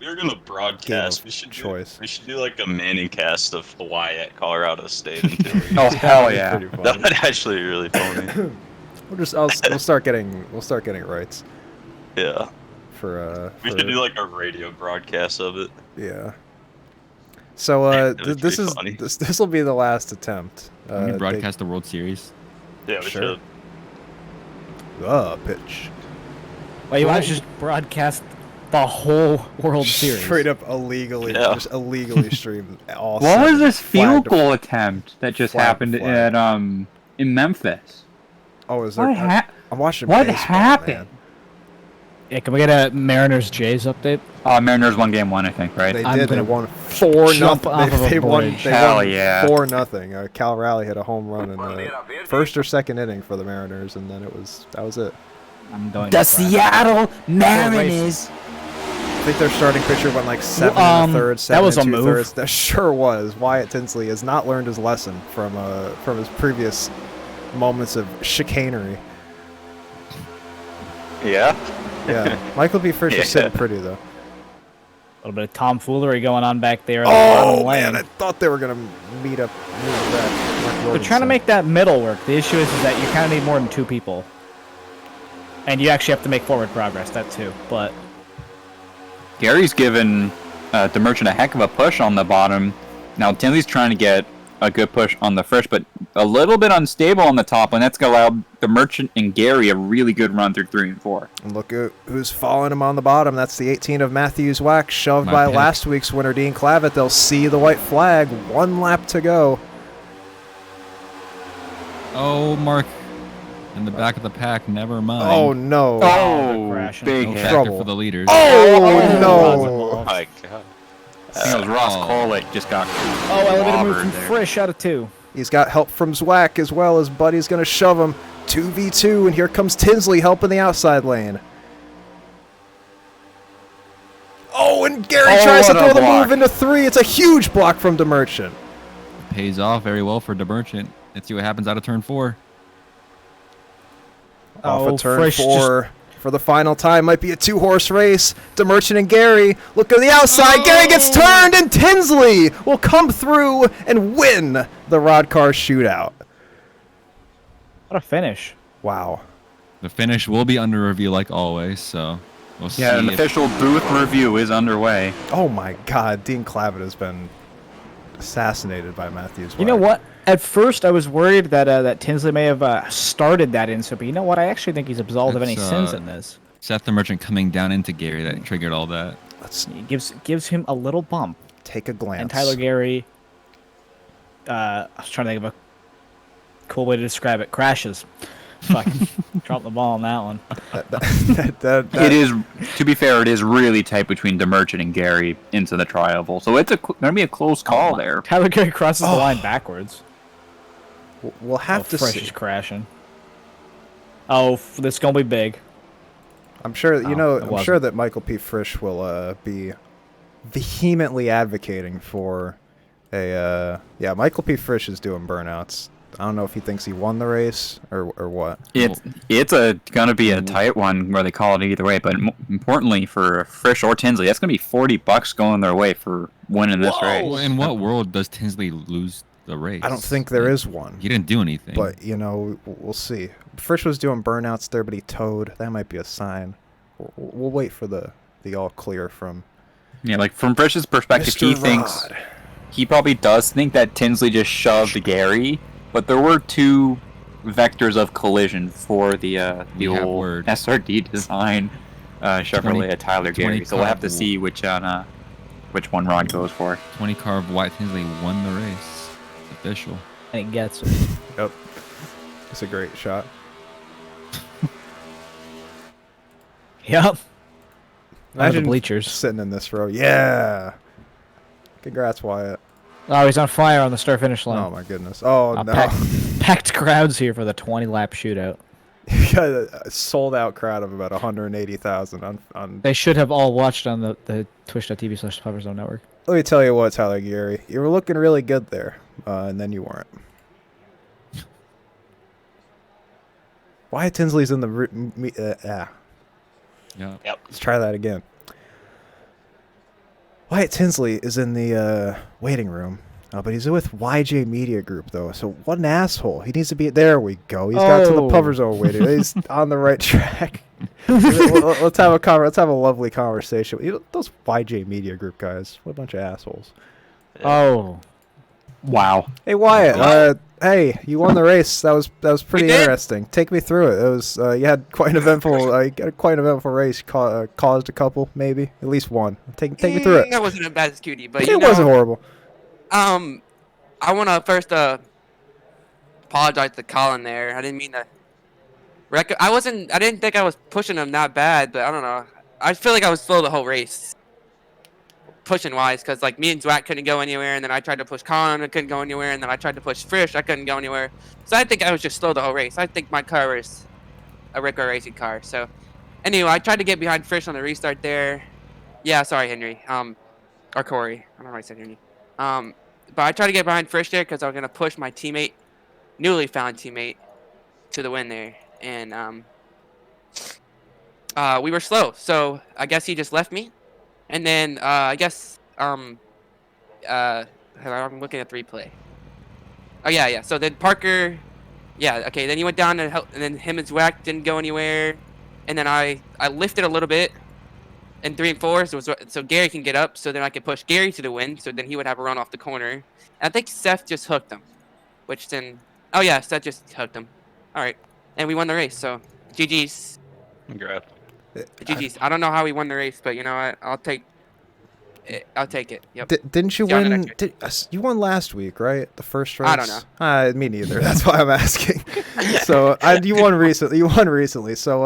We're gonna broadcast. Game We of should choice. we should do like a Manning cast of Hawaii at Colorado State. Until we Oh hell yeah. Pretty that funny. would actually be really funny. We'll start getting rights Yeah, for we should do like a radio broadcast of it. yeah. So That would be this is funny. this will be the last attempt. Can we they- broadcast the World Series? Yeah, we Sure. should. the pitch. Well, you want to just broadcast the whole World Series? Straight up illegally, Yeah. just illegally streamed all. What was seven this field flag- goal attempt that just flag to happened flag. at in Memphis? Oh, is there? What I'm watching. What baseball, happened? man. Yeah, can we get a Mariners Jays update? Mariners won game 1, I think, right? They I'm did. They gonna won 4-0. jump off of a They won. bridge. They Hell won yeah. 4-0. Cal Raleigh hit a home run in the first or second inning for the Mariners, and then that was it. I'm going The to crash. Seattle Mariners. I think their starting pitcher went like 7 Well, and a third, that 7 was and a 2 move. thirds. That sure was. Wyatt Tinsley has not learned his lesson from his previous moments of chicanery. Yeah. Yeah, Michael B. Frisch Yeah. is sitting pretty though. A little bit of tomfoolery going on back there. in the Oh bottom lane. man, I thought they were gonna meet up. They're trying to make that middle work. The issue is that you kind of need more than 2 people. And you actually have to make forward progress, that too. But Gary's given DeMerchant a heck of a push on the bottom. Now Tinsley's trying to get a good push on the Frisch, but a little bit unstable on the top, and that's going to allow DeMerchant and Gary a really good run through 3 and 4. And look at who's following him on the bottom. That's the 18 of Matthews Wax, shoved My by pick. last week's winner, Dean Clavitt. They'll see the white flag. 1 lap to go. Oh, Mark. In the back of the pack, never mind. Oh no. Oh, crashing. big No hit. factor trouble. for the leaders. Oh no. Oh my god. I think it was Ross Oh. Kolek just got elevator move clobbered from there. Frisch out of 2. He's got help from Zwack as well as Buddy's going to shove him. 2v2, and here comes Tinsley helping the outside lane. Oh, and Gary Oh, tries to what a throw the block. move into 3. It's a huge block from DeMerchant. Pays off very well for DeMerchant. Let's see what happens out of turn 4. Off Oh, of turn Frisch 4 for the final time. Might be a 2-horse race. DeMerchant and Gary look on the outside. Oh. Gary gets turned, and Tinsley will come through and win the Roddcar shootout. What a finish. Wow. The finish will be under review like always, so we'll see. Yeah, an if- official booth review is underway. Oh my God, Dean Clavitt has been assassinated by Matthews. You know what? At first, I was worried that that Tinsley may have started that incident, but you know what? I actually think he's absolved of any That's, sins in this. Seth the Merchant coming down into Gary that triggered all that. Let's He gives him a little bump. take a glance. And Tyler Gary, I was trying to think of a cool way to describe it. Crashes. Fucking dropped the ball on that one. It is, to be fair, it is really tight between DeMerchant and Gary into the tri-oval, so it's going to be a close call there. Tyler Gary crosses the line backwards. We'll have to Fresh see. is crashing. Oh, this is gonna be big. I'm sure Oh, you know. it I'm wasn't. sure that Michael P. Frisch will be vehemently advocating for a. Yeah, Michael P. Frisch is doing burnouts. I don't know if he thinks he won the race or what. It's going to be a tight one where they call it either way, but importantly for Frisch or Tinsley, that's going to be $40 going their way for winning this Well, race. in what world does Tinsley lose the race? I don't think there is one. He didn't do anything. But you know, we'll see. Frisch was doing burnouts there, but he towed. That might be a sign. We'll wait for the all clear from Yeah, like from Frisch's perspective, Mr. he thinks Rod. he probably does think that Tinsley just shoved Gary, but there were 2 vectors of collision for the We have old word. SRD design Chevrolet at Tyler 20 Gary. So we'll have to car- see which one Rod goes for. 20 car of White Tinsley won the race. It's official. And he gets it. Yep. It's a great shot. Yep. Under the Imagine bleachers. sitting in this row. Yeah. Congrats, Wyatt. Oh, he's on fire on the start finish line. Oh my goodness. Oh no. Packed crowds here for the 20-lap shootout. You got a sold out crowd of about 180,000 on. They should have all watched on the twitch.tv/PowerZone Network. Let me tell you what, Tyler Gary, you were looking really good there, and then you weren't. Wyatt Tinsley's in the. Yeah. Let's try that again. Wyatt Tinsley is in the waiting room, but he's with YJ Media Group, though. So what an asshole. He needs to be... There we go. He's got to the Oh. Power Zone waiting. He's on the right track. let's have a lovely conversation. You know, those YJ Media Group guys, what a bunch of assholes. Oh. Wow. Hey, Wyatt. Hey, you won the race. That was pretty did. interesting. Take me through it. It was you had quite an eventful race. Caused a couple, maybe at least one. Take me through it. That wasn't as bad as Cutie, but It you know, wasn't horrible. I want to first apologize to Colin there. I didn't mean to I didn't think I was pushing him that bad, but I don't know. I feel like I was slow the whole race. Pushing wise, because like me and Zwack couldn't go anywhere, and then I tried to push Colin, I couldn't go anywhere, and then I tried to push Frisch, I couldn't go anywhere. So I think I was just slow the whole race. I think my car was a Rico racing car. So anyway, I tried to get behind Frisch on the restart there. Yeah, sorry, Henry. Or Corey. I don't know why I said Henry. But I tried to get behind Frisch there because I was gonna push my teammate, newly found teammate, to the win there, and we were slow. So I guess he just left me. And then I guess I'm looking at the replay. Oh yeah. So then Parker, yeah, okay. Then he went down and help, and then him and Zwack didn't go anywhere. And then I lifted a little bit in 3 and 4, so Gary can get up. So then I could push Gary to the win. So then he would have a run off the corner. And I think Seth just hooked him, which then Seth just hooked him. All right, and we won the race. So GG's. Congrats. GG's. I don't know how we won the race, but you know what? I'll take it. Yep. Didn't you See you on the win? next You won last week, right? The first race. I don't know. Me neither. That's why I'm asking. So you won recently. You won recently. So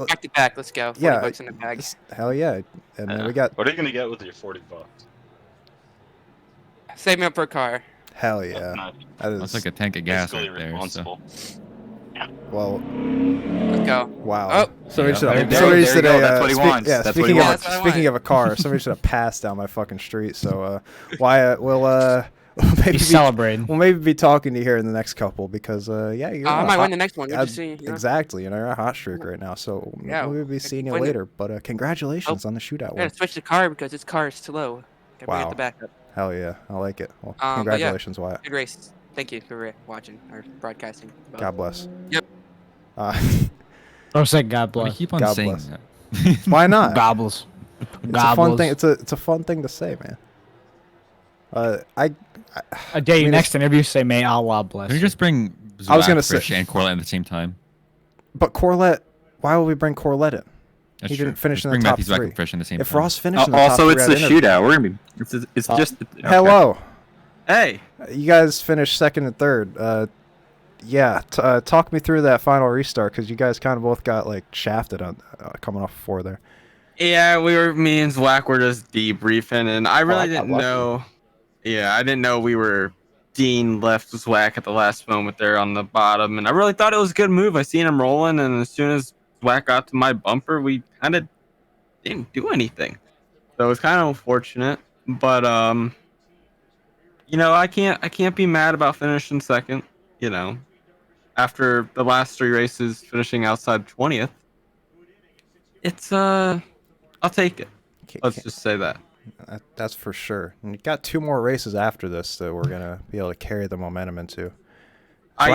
Back to back. Let's go. 40 bucks in the bag. hell yeah. And then we got What are you gonna get with your $40? Save me up for a car. hell yeah. Not That is That's like a tank of gas fiscally right there. So. responsible. well. Let's go. Wow. Oh. Somebody Yeah. should have. There Somebody you should go. have. That's what he wants. Yeah. That's Speaking what of he wants. That's what I speaking want. of a car, somebody should have passed down my fucking street. So Wyatt will maybe He's celebrating. we'll maybe be talking to you here in the next couple because yeah, you're I on a might hot- win the next one. We'll just see. You know? Exactly, you know, you're on a hot streak right now, so Yeah, we'll be seeing you win it. later. But congratulations on the shootout I win. gotta switch the car because this car is slow. Gotta bring Wow. it the backup. Hell yeah, I like it. Well, But yeah. congratulations, Wyatt. Good race. Thank you for watching or broadcasting. both. God bless. Yep. Don't say God Why do you bless. keep on God saying bless. that? Why not? Gobbles. It's a fun thing. It's a fun thing to say, man. I dare you mean, next interview say may Allah bless. Can we you." just bring I was gonna Zwack, Frisch, say- and Corlett at the same time? but Corlett, why would we bring Corlett in? That's He true. didn't finish Just in the bring top Matthew Zwack three. and Frisch in the same If time. Ross finished in the top Also, three, it's I'd the interview. shootout. We're gonna be. It's just. Okay. Hello. Hey. You guys finished second and third. Yeah, talk me through that final restart because you guys kind of both got like shafted on coming off 4 there. Yeah, me and Zwack were just debriefing, and I really I got didn't lucky. know. Yeah, I didn't know we were. Dean left Zwack at the last moment there on the bottom, and I really thought it was a good move. I seen him rolling, and as soon as Zwack got to my bumper, we kind of didn't do anything. So it was kind of unfortunate, but you know, I can't be mad about finishing second. You know, after the last 3 races finishing outside 20th, it's I'll take it. Let's just say that. That's for sure. And you got 2 more races after this that we're gonna be able to carry the momentum into.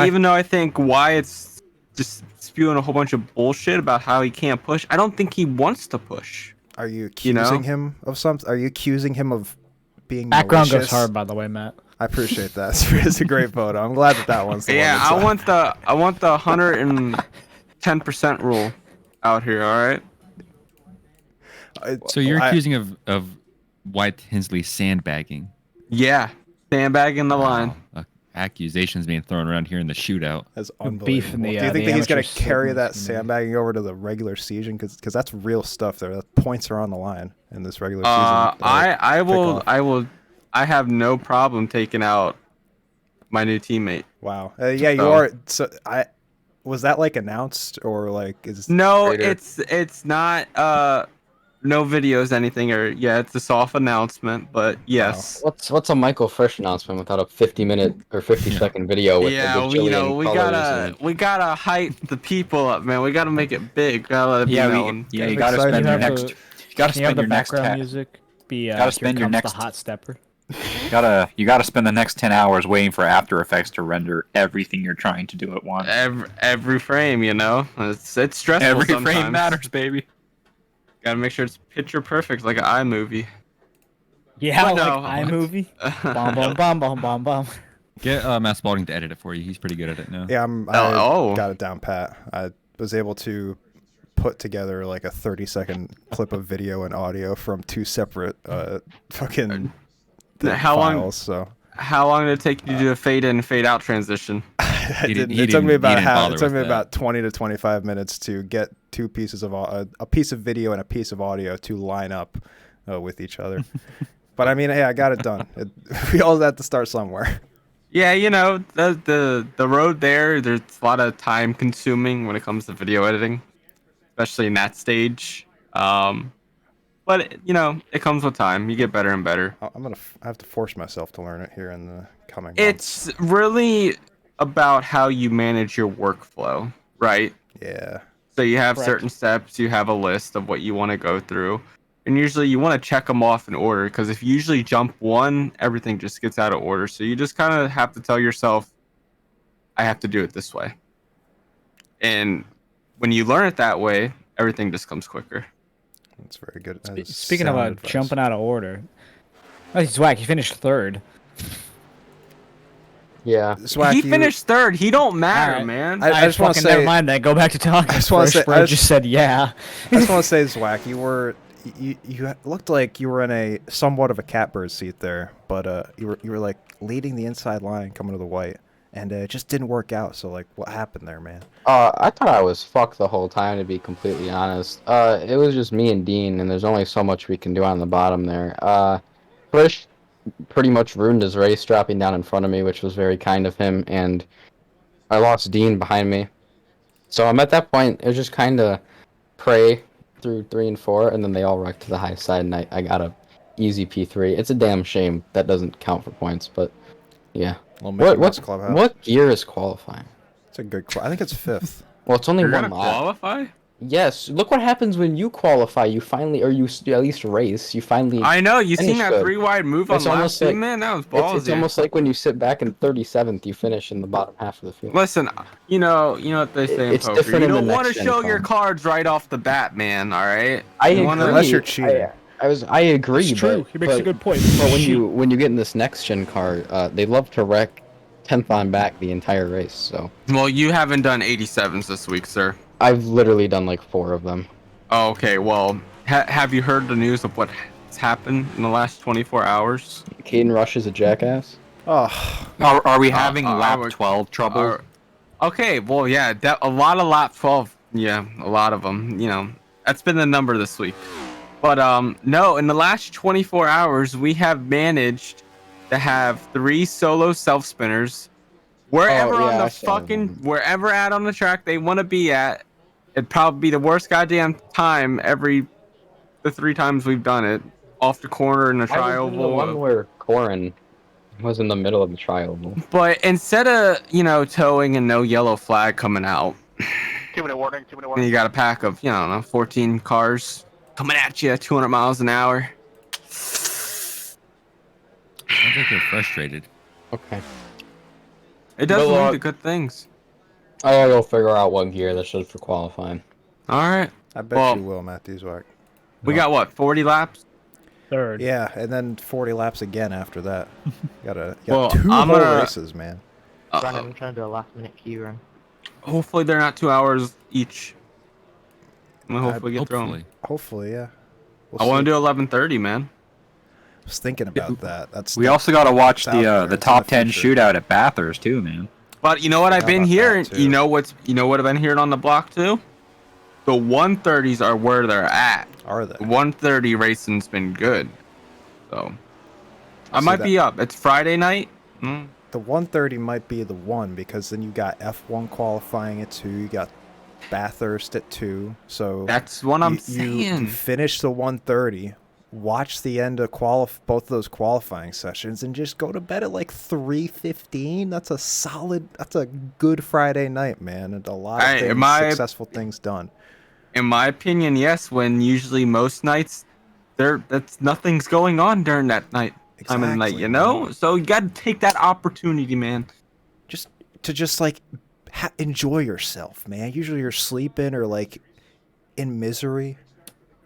Even though I think Wyatt's just spewing a whole bunch of bullshit about how he can't push, I don't think he wants to push. Are you accusing him of something? Are you accusing him of being Background malicious? goes hard, by the way, Matt. I appreciate that. It's a great photo. I'm glad that one's the Yeah, one that's I want the 110% rule out here. All right. So you're accusing of White Hensley sandbagging. Yeah, sandbagging the line. Accusations being thrown around here in the shootout. That's Beef unbelievable. in the, Do you the think that he's gonna amateur carry that segments, sandbagging over to the regular season? Because that's real stuff there. The points are on the line in this regular season. I have no problem taking out my new teammate. Wow. Yeah, you So- are. So was that like announced or like is No, Later. it's not no videos anything, or it's a soft announcement, but yes. What's a Michael Fresh announcement without a 50-minute or 50-second video with Yeah, the we bajillion colors we gotta hype the people up, man. We gotta make it big. Gotta let it be Yeah, known. you I'm gotta excited. spend your You have next. to- You gotta Can you have spend the your next. background music be gotta Here spend your Comes next- the hot stepper? You gotta spend the next 10 hours waiting for After Effects to render everything you're trying to do at once. Every frame, you know, it's stressful. Every sometimes. frame matters, baby. Gotta make sure it's picture perfect, like an iMovie. Yeah, But like no. iMovie. Bomb, bomb, bomb, bomb, bomb, bomb. Get Matt Spalding to edit it for you. He's pretty good at it now. Yeah, I Oh. got it down pat. I was able to put together like a 30-second clip of video and audio from 2 separate fucking How long- files. So How long did it take you to do a fade in, fade out transition? It took me about bother it took with me that. about 20 to 25 minutes to get two pieces of a piece of video and a piece of audio to line up with each other. But I mean, hey, I got it done. We all have to start somewhere. Yeah, you know, the road there's a lot of time consuming when it comes to video editing, especially in that stage. But you know, it comes with time. You get better and better. I have to force myself to learn it here in the coming months. It's really about how you manage your workflow, right? Yeah. So you have Correct. certain steps, you have a list of what you want to go through. And usually you want to check them off in order, because if you usually jump one, everything just gets out of order. So you just kind of have to tell yourself, I have to do it this way. And when you learn it that way, everything just comes quicker. That's very good. That is Speaking sound about advice. jumping out of order, oh, Zwack, you finished third. Yeah. Zwack, He finished third. He don't matter, Alright. man. I just want to never say, mind that. Go back to talking. I just wanna first, say- where I I just- just said yeah. I just want to say, Zwack, you looked like you were in a somewhat of a catbird seat there, but you were like leading the inside line coming to the white, and it just didn't work out. So like, what happened there, man? I thought I was fucked the whole time, to be completely honest. It was just me and Dean, and there's only so much we can do on the bottom there. Frisch pretty much ruined his race, dropping down in front of me, which was very kind of him, and I lost Dean behind me. So I'm at that point, it was just kind of pray through 3 and 4, and then they all wrecked to the high side, and I got a easy P3. It's a damn shame that doesn't count for points, but yeah. Little Mickey Mouse What Clubhouse. what gear is qualifying? It's a good. I think it's fifth. Well, it's only You're one gonna lap. qualify? Yes, look what happens when you qualify. You finally, or you at least race. You finally. I know. You seen Finish that good. 3-wide move on It's lap almost 2, like- man? That was ballsy. It's almost like when you sit back in 37th, you finish in the bottom half of the field. Listen, you know what they say in It's poker. different You in the don't want to next-gen show your car. cards right off the bat, man. All right. I You agree. wanna- Unless you're cheating. I agree. It's true. But, He makes a but- good point. But when you get in this next gen car, they love to wreck 10th on back the entire race. So Well, you haven't done 87s this week, sir. I've literally done like 4 of them. Oh, okay. Well, have you heard the news of what's happened in the last 24 hours? Caden Rush is a jackass. Oh, Are we having I lap would- 12 trouble? Okay. Well, yeah. A lot of lap 12. Yeah, a lot of them. You know, that's been the number this week. But no, in the last 24 hours, we have managed to have 3 solo self spinners wherever Oh, on yeah, the I saw fucking them. wherever at on the track they want to be at. It'd probably be the worst goddamn time the 3 times we've done it. Off the corner in the I was in the one tri-oval. where Corin was in the middle of the tri-oval. But instead of, towing and no yellow flag coming out, 2-minute warning, 2-minute and warning. you got a pack of, 14 cars coming at you at 200 miles an hour. Sounds like they're frustrated. Okay. It does Good lead luck. to good things. I gotta go figure out what gear this is for qualifying. All right. I bet Well, you will, Matthew Zwack. We got what, 40 laps? Third. Yeah, and then 40 laps again after that. You got Well, 2 I'm whole gonna- races, man. Brandon, I'm trying to do a last minute queue run. Hopefully they're not 2 hours each. I'm gonna hopefully get through 'em. Hopefully. Hopefully, yeah. I want to do 11:30, man. I was thinking about that. That's We also got to watch It's out there. the It's in top the 10 future. shootout at Bathurst too, man. But you know what I've How been about hearing? that, too? You know what I've been hearing on the block too? The 130s are where they're at. Are they? The 130 racing's been good. So I See might that- be up. It's Friday night. Mm. The 130 might be the one because then you got F1 qualifying at 2, you got Bathurst at 2. So That's what I'm you saying. finish the 130, watch the end of both of those qualifying sessions, and just go to bed at like 3:15. That's a good Friday night, man, and a lot of Hey, successful things done. In my opinion, yes. When usually most nights, that's nothing's going on during that night. Time of the night, Exactly, you know. man. So you got to take that opportunity, man. Just like enjoy yourself, man. Usually you're sleeping or like in misery.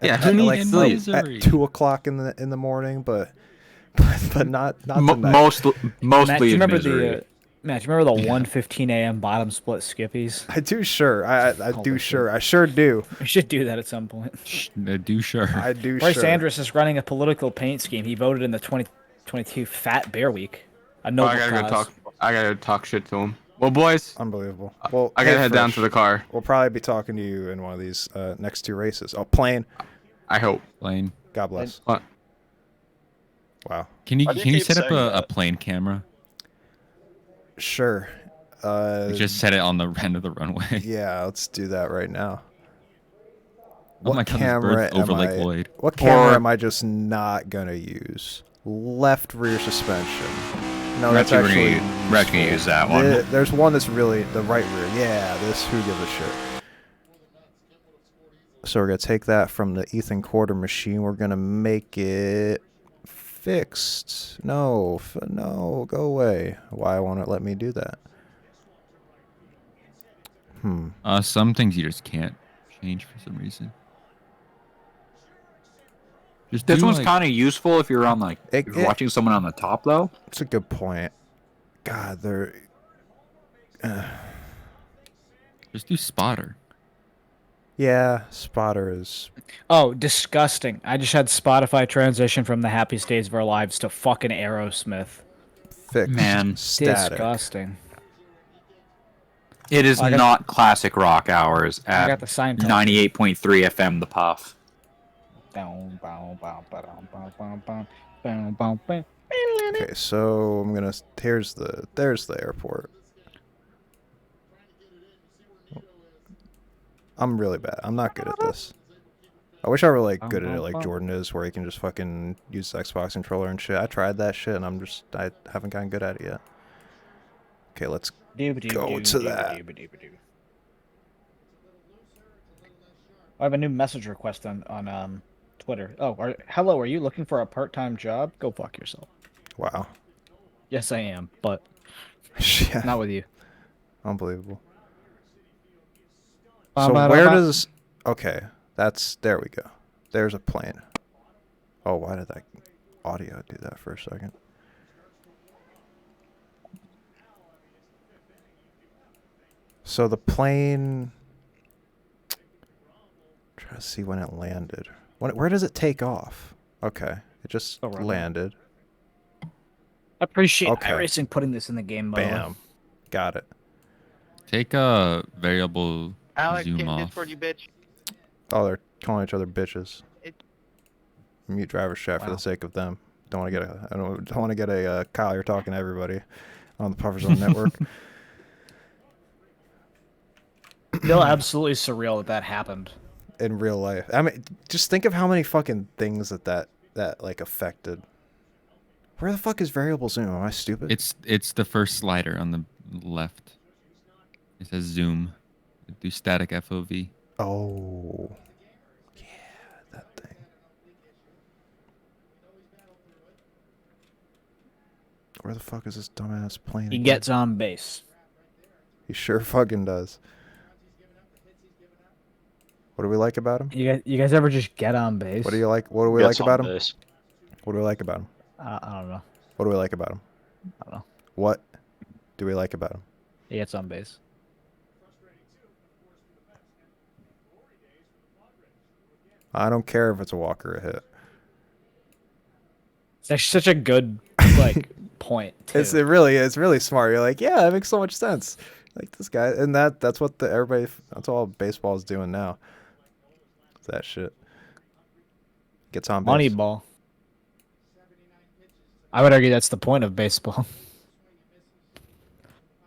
Yeah, who needs like sleep? Misery. at 2:00 in the morning, but not tonight. Mostly Matt, do you remember misery. Matt, do you remember the 1:15 a.m. bottom split skippies? I do sure. I do Holy sure. I sure do. We should do that at some point. Do sure. I do Bryce sure. Andrus is running a political paint scheme. He voted in the 2022 Fat Bear Week. A Oh, noble I gotta go cause. talk. I gotta talk shit to him. Well, boys, Unbelievable. Well, I gotta hey, head down Frisch, to the car. We'll probably be talking to you in one of these next 2 races. Oh, plane. I hope. Plane. God bless. What? Wow. Can you Why do you can you keep set up saying a that? plane camera? Sure. Just set it on the end of the runway. Yeah, let's do that right now. Oh my God, there's birds over Lake Lloyd. What camera Or- am I just not gonna use? Left rear suspension. No, We're that's actually actually. gonna we're actually gonna use that one. There's one that's really the right rear. Yeah, this. Who gives a shit? So we're gonna take that from the Ethan Quarter machine. We're gonna make it fixed. No, no, go away. Why won't it let me do that? Some things you just can't change for some reason. Just This do, one's like- kind of useful if you're on like It- if you're watching someone on the top though. It's a good point. God, they're. Just do spotter. Yeah, spotter is Oh, disgusting. I just had Spotify transition from the happiest days of our lives to fucking Aerosmith. fixed. Man. Static. Disgusting. It is I got- not classic rock hours I at got the Scientology. 98.3 FM The Puff. Okay, so I'm gonna. There's the airport. I'm really bad. I'm not good at this. I wish I were like good at it like Jordan is, where he can just fucking use the Xbox controller and shit. I tried that shit, and I haven't gotten good at it yet. Okay, let's go to that. I have a new message request on Twitter. Oh, hello. Are you looking for a part-time job? Go fuck yourself. Wow. Yes, I am, but Yeah. not with you. Unbelievable. So where does? Okay, there we go. There's a plane. Oh, why did that audio do that for a second? So the plane. Try to see when it landed. Where does it take off? Okay, it just Oh, right. landed. I appreciate Okay. iRacing putting this in the game. By the way. Bam, got it. Take a variable Alex, zoom get in off. Discord, you bitch. Oh, they're calling each other bitches. Mute driver's chat for Wow. the sake of them. Don't want to get a. I don't want to get a Kyle. You're talking to everybody on the Puffer Zone network. Still absolutely surreal that happened. In real life. I mean, just think of how many fucking things that like affected. Where the fuck is variable zoom? Am I stupid? It's the first slider on the left. It says zoom. Do static FOV. Oh, yeah, that thing. Where the fuck is this dumbass plane? He again? gets on base. He sure fucking does. What do we like about him? You guys ever just get on base? What do you like? What do we Gets like about on him? base. What do we like about him? I don't know. What do we like about him? I don't know. What do we like about him? He gets on base. I don't care if it's a walk or a hit. It's actually such a good like point. Too. It's really smart. You're like, yeah, that makes so much sense. Like this guy, and that's what that's all baseball is doing now. It's that shit. Gets on base. Moneyball. I would argue that's the point of baseball.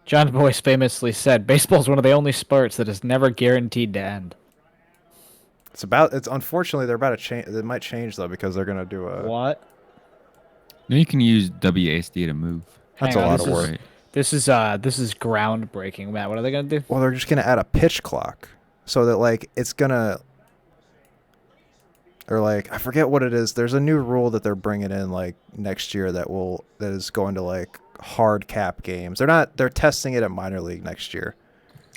John Boyce famously said, "Baseball is one of the only sports that is never guaranteed to end." It's unfortunately they're about to change. It might change though because they're gonna do a. What? Now you can use WASD to move. That's Hang a on, lot this of is- work. This is groundbreaking, Matt. What are they gonna do? Well, they're just gonna add a pitch clock, so that like it's gonna. Or like I forget what it is. There's a new rule that they're bringing in like next year that is going to like hard cap games. They're testing it at minor league next year.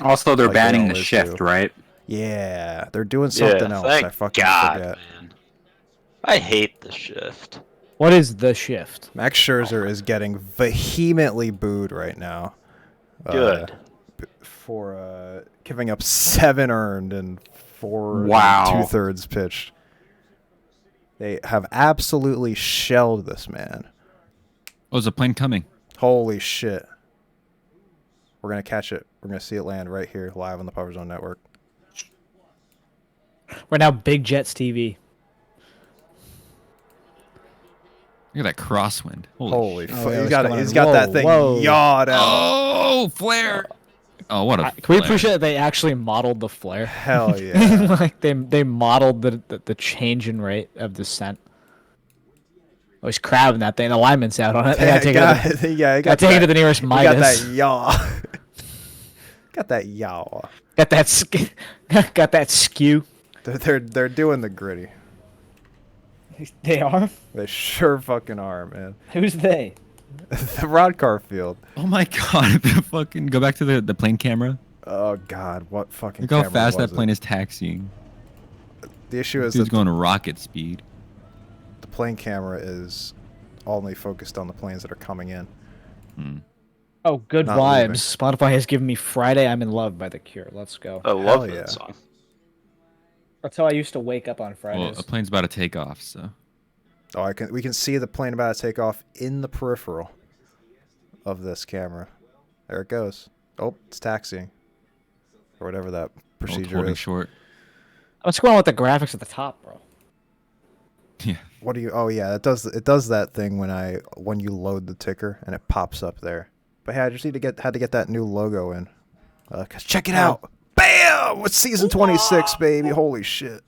Also, they're Like they banning the always shift, do. right? Yeah, they're doing something else. Thank I fucking God, forget. man. I hate the shift. What is the shift? Max Scherzer is getting vehemently booed right now. Good. For giving up 7 earned and 4 Wow. 2/3 pitched. They have absolutely shelled this man. Oh, there's a plane coming. Holy shit. We're going to catch it. We're going to see it land right here live on the Power Zone Network. We're now Big Jets TV. Look at that crosswind. Holy shit. fuck. yeah, He's it's got, coming he's in. got Whoa, that thing whoa. yawed out. Oh, flare. Oh, what a Can we flare. appreciate that they actually modeled the flare? Hell yeah. Like they modeled the change in rate of descent. Oh, he's crabbing that thing. The lineman's out on it. They gotta take it to the, yeah, he gotta take it to the nearest he got Midas. that yaw. Got that yaw. Got that got that skew. They're doing the gritty. They are? They sure fucking are, man. Who's they? The Roddcar field. Oh my god. The fucking go back to the plane camera. Oh god, what fucking Look how camera fast was that plane it? is taxiing. The issue is Dude's that going to rocket speed. the plane camera is only focused on the planes that are coming in. Hmm. Oh, good Not vibes. leaving. Spotify has given me Friday I'm in Love by The Cure. Let's go. I love Hell that yeah. song. That's how I used to wake up on Well, Fridays. a plane's about to take off, so. Oh, we can see the plane about to take off in the peripheral of this camera. There it goes. Oh, it's taxiing. Or whatever that procedure holding is. short. What's going on with the graphics at the top, bro? Yeah. What do you? Oh yeah, it does that thing when you load the ticker and it pops up there. But hey, I just had to get that new logo in. 'Cause check it out. Bam! It's season 26, baby. Holy shit.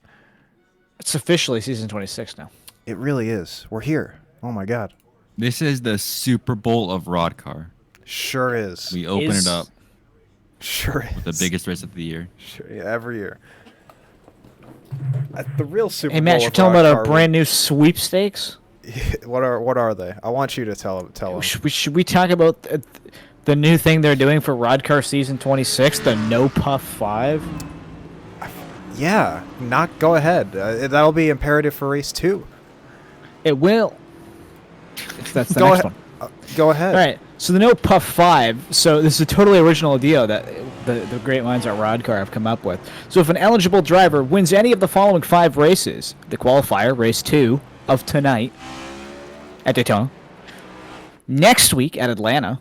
It's officially season 26 now. It really is. We're here. Oh my god. This is the Super Bowl of Roddcar. Sure is. We open Is- it up Sure is. with the biggest race of the year. Sure, yeah, every year. The real Super Hey, Bowl Matt, you're of telling about Roddcar a brand new sweepstakes? What are they? I want you to tell them. Should we talk about the new thing they're doing for Roddcar season 26, the No Puff 5? Yeah, go ahead. That'll be imperative for race 2. It will. That's the Go next ahead. one. Go ahead. All right. So the No Puff 5. So this is a totally original idea that the great minds at Roddcar have come up with. So if an eligible driver wins any of the following 5 races, the qualifier, race 2 of tonight at Daytona, next week at Atlanta,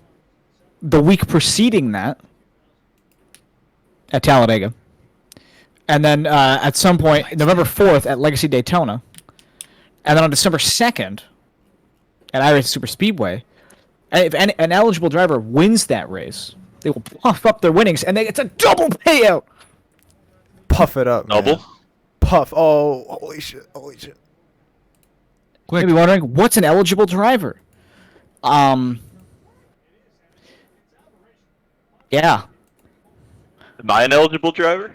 the week preceding that at Talladega, and then at some point November 4th at Legacy Daytona, and then on December 2nd at iRacing Super Speedway, if an eligible driver wins that race, they will puff up their winnings, and it's a double payout. Puff it up, man. Double? Puff. Oh, holy shit. Holy shit. Quick. Maybe wondering what's an eligible driver? Yeah. Am I an eligible driver?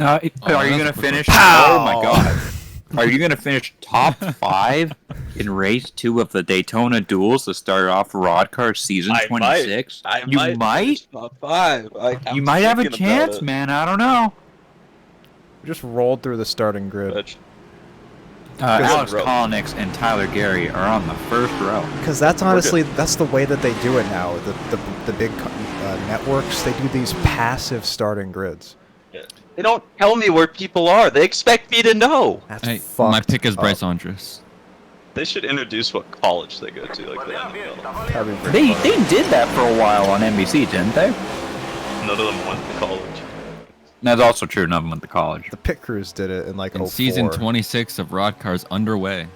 Are you that's gonna a quick finish? one. Oh my god! Are you gonna finish top 5 in race 2 of the Daytona Duels to start off Roddcar season 26? You might. Top 5. You might have a chance, man. I don't know. We just rolled through the starting grid. Alex Kolnick and Tyler Gary are on the first row. Because that's honestly, that's the way that they do it now. The big networks, they do these passive starting grids. They don't tell me where people are. They expect me to know. That's Hey, fucked my pick is up. Bryce Andrus. They should introduce what college they go to, like the NFL. That'd be pretty funny. They did that for a while on NBC, didn't they? None of them went to college. That's also true. None of them went to college. The pit crews did it in like And 04. season 26 of Roddcar's underway.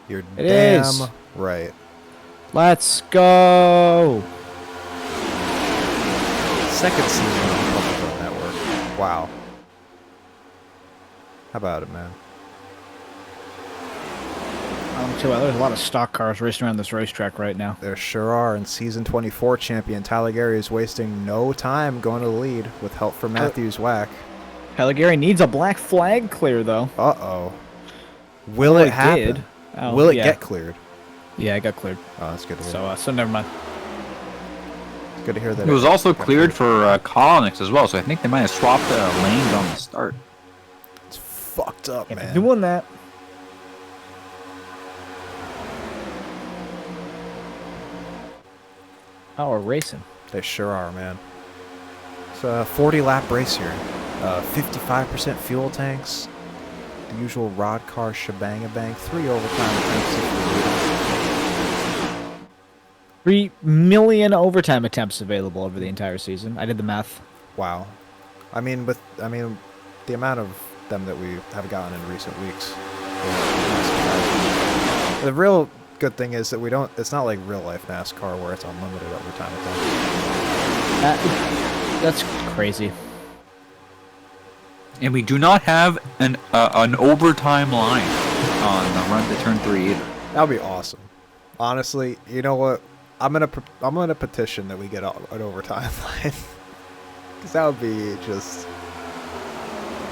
You're It damn is. right. Let's go. Second season on the Public Network. Wow. How about it, man? There's a lot of stock cars racing around this racetrack right now. There sure are. And season 24 champion Tyler Gary is wasting no time going to the lead with help from Matthews Whack. Tyler Gary needs a black flag clear, though. Uh-oh. Will Well, it it happen? did. Oh, Will it yeah. get cleared? Yeah, it got cleared. Oh, that's good to hear. So never mind. It's good to hear that. It was also cleared for Kolnick as well, so I think they might have swapped lanes on the start. It's fucked up, Can't be man. doing that. Oh, we're racing. They sure are, man. It's a 40-lap race here. 55% fuel tanks. The usual Roddcar shebang-a-bang. 3 overtime attempts. 3 million overtime attempts available over the entire season. I did the math. Wow. I mean, the amount of them that we have gotten in recent weeks. The real good thing is that we don't. It's not like real life NASCAR where it's unlimited overtime attempts. That's crazy. And we do not have an overtime line on the run to turn 3 either. That would be awesome. Honestly, you know what? I'm gonna petition that we get an overtime line. Because that would be just.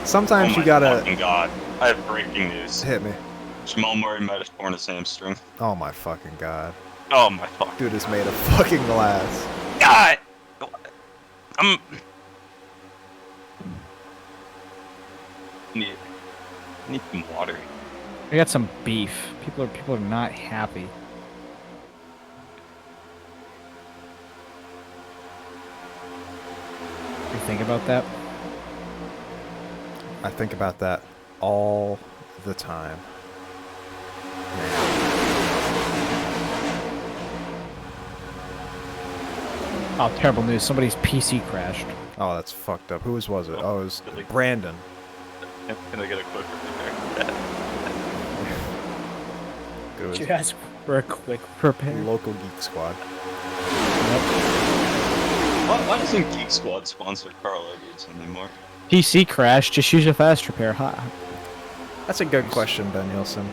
Sometimes Oh you gotta fucking God, I have breaking news. hit me. Jamal Murray might have torn his hamstring. Oh my fucking god. Oh my fuck. Dude is made of fucking glass. God! I'm... Need some water. I got some beef. People are not happy. You think about that? I think about that all the time. Oh, terrible news. Somebody's PC crashed. Oh, that's fucked up. Whose was it? Oh, it was Brandon. Can I get a quick repair? It was Did you ask for a quick repair? local Geek Squad. Why doesn't Geek Squad sponsor Carl Edwards anymore? PC crashed. Just use a fast repair. That's a good question, Ben Nielsen.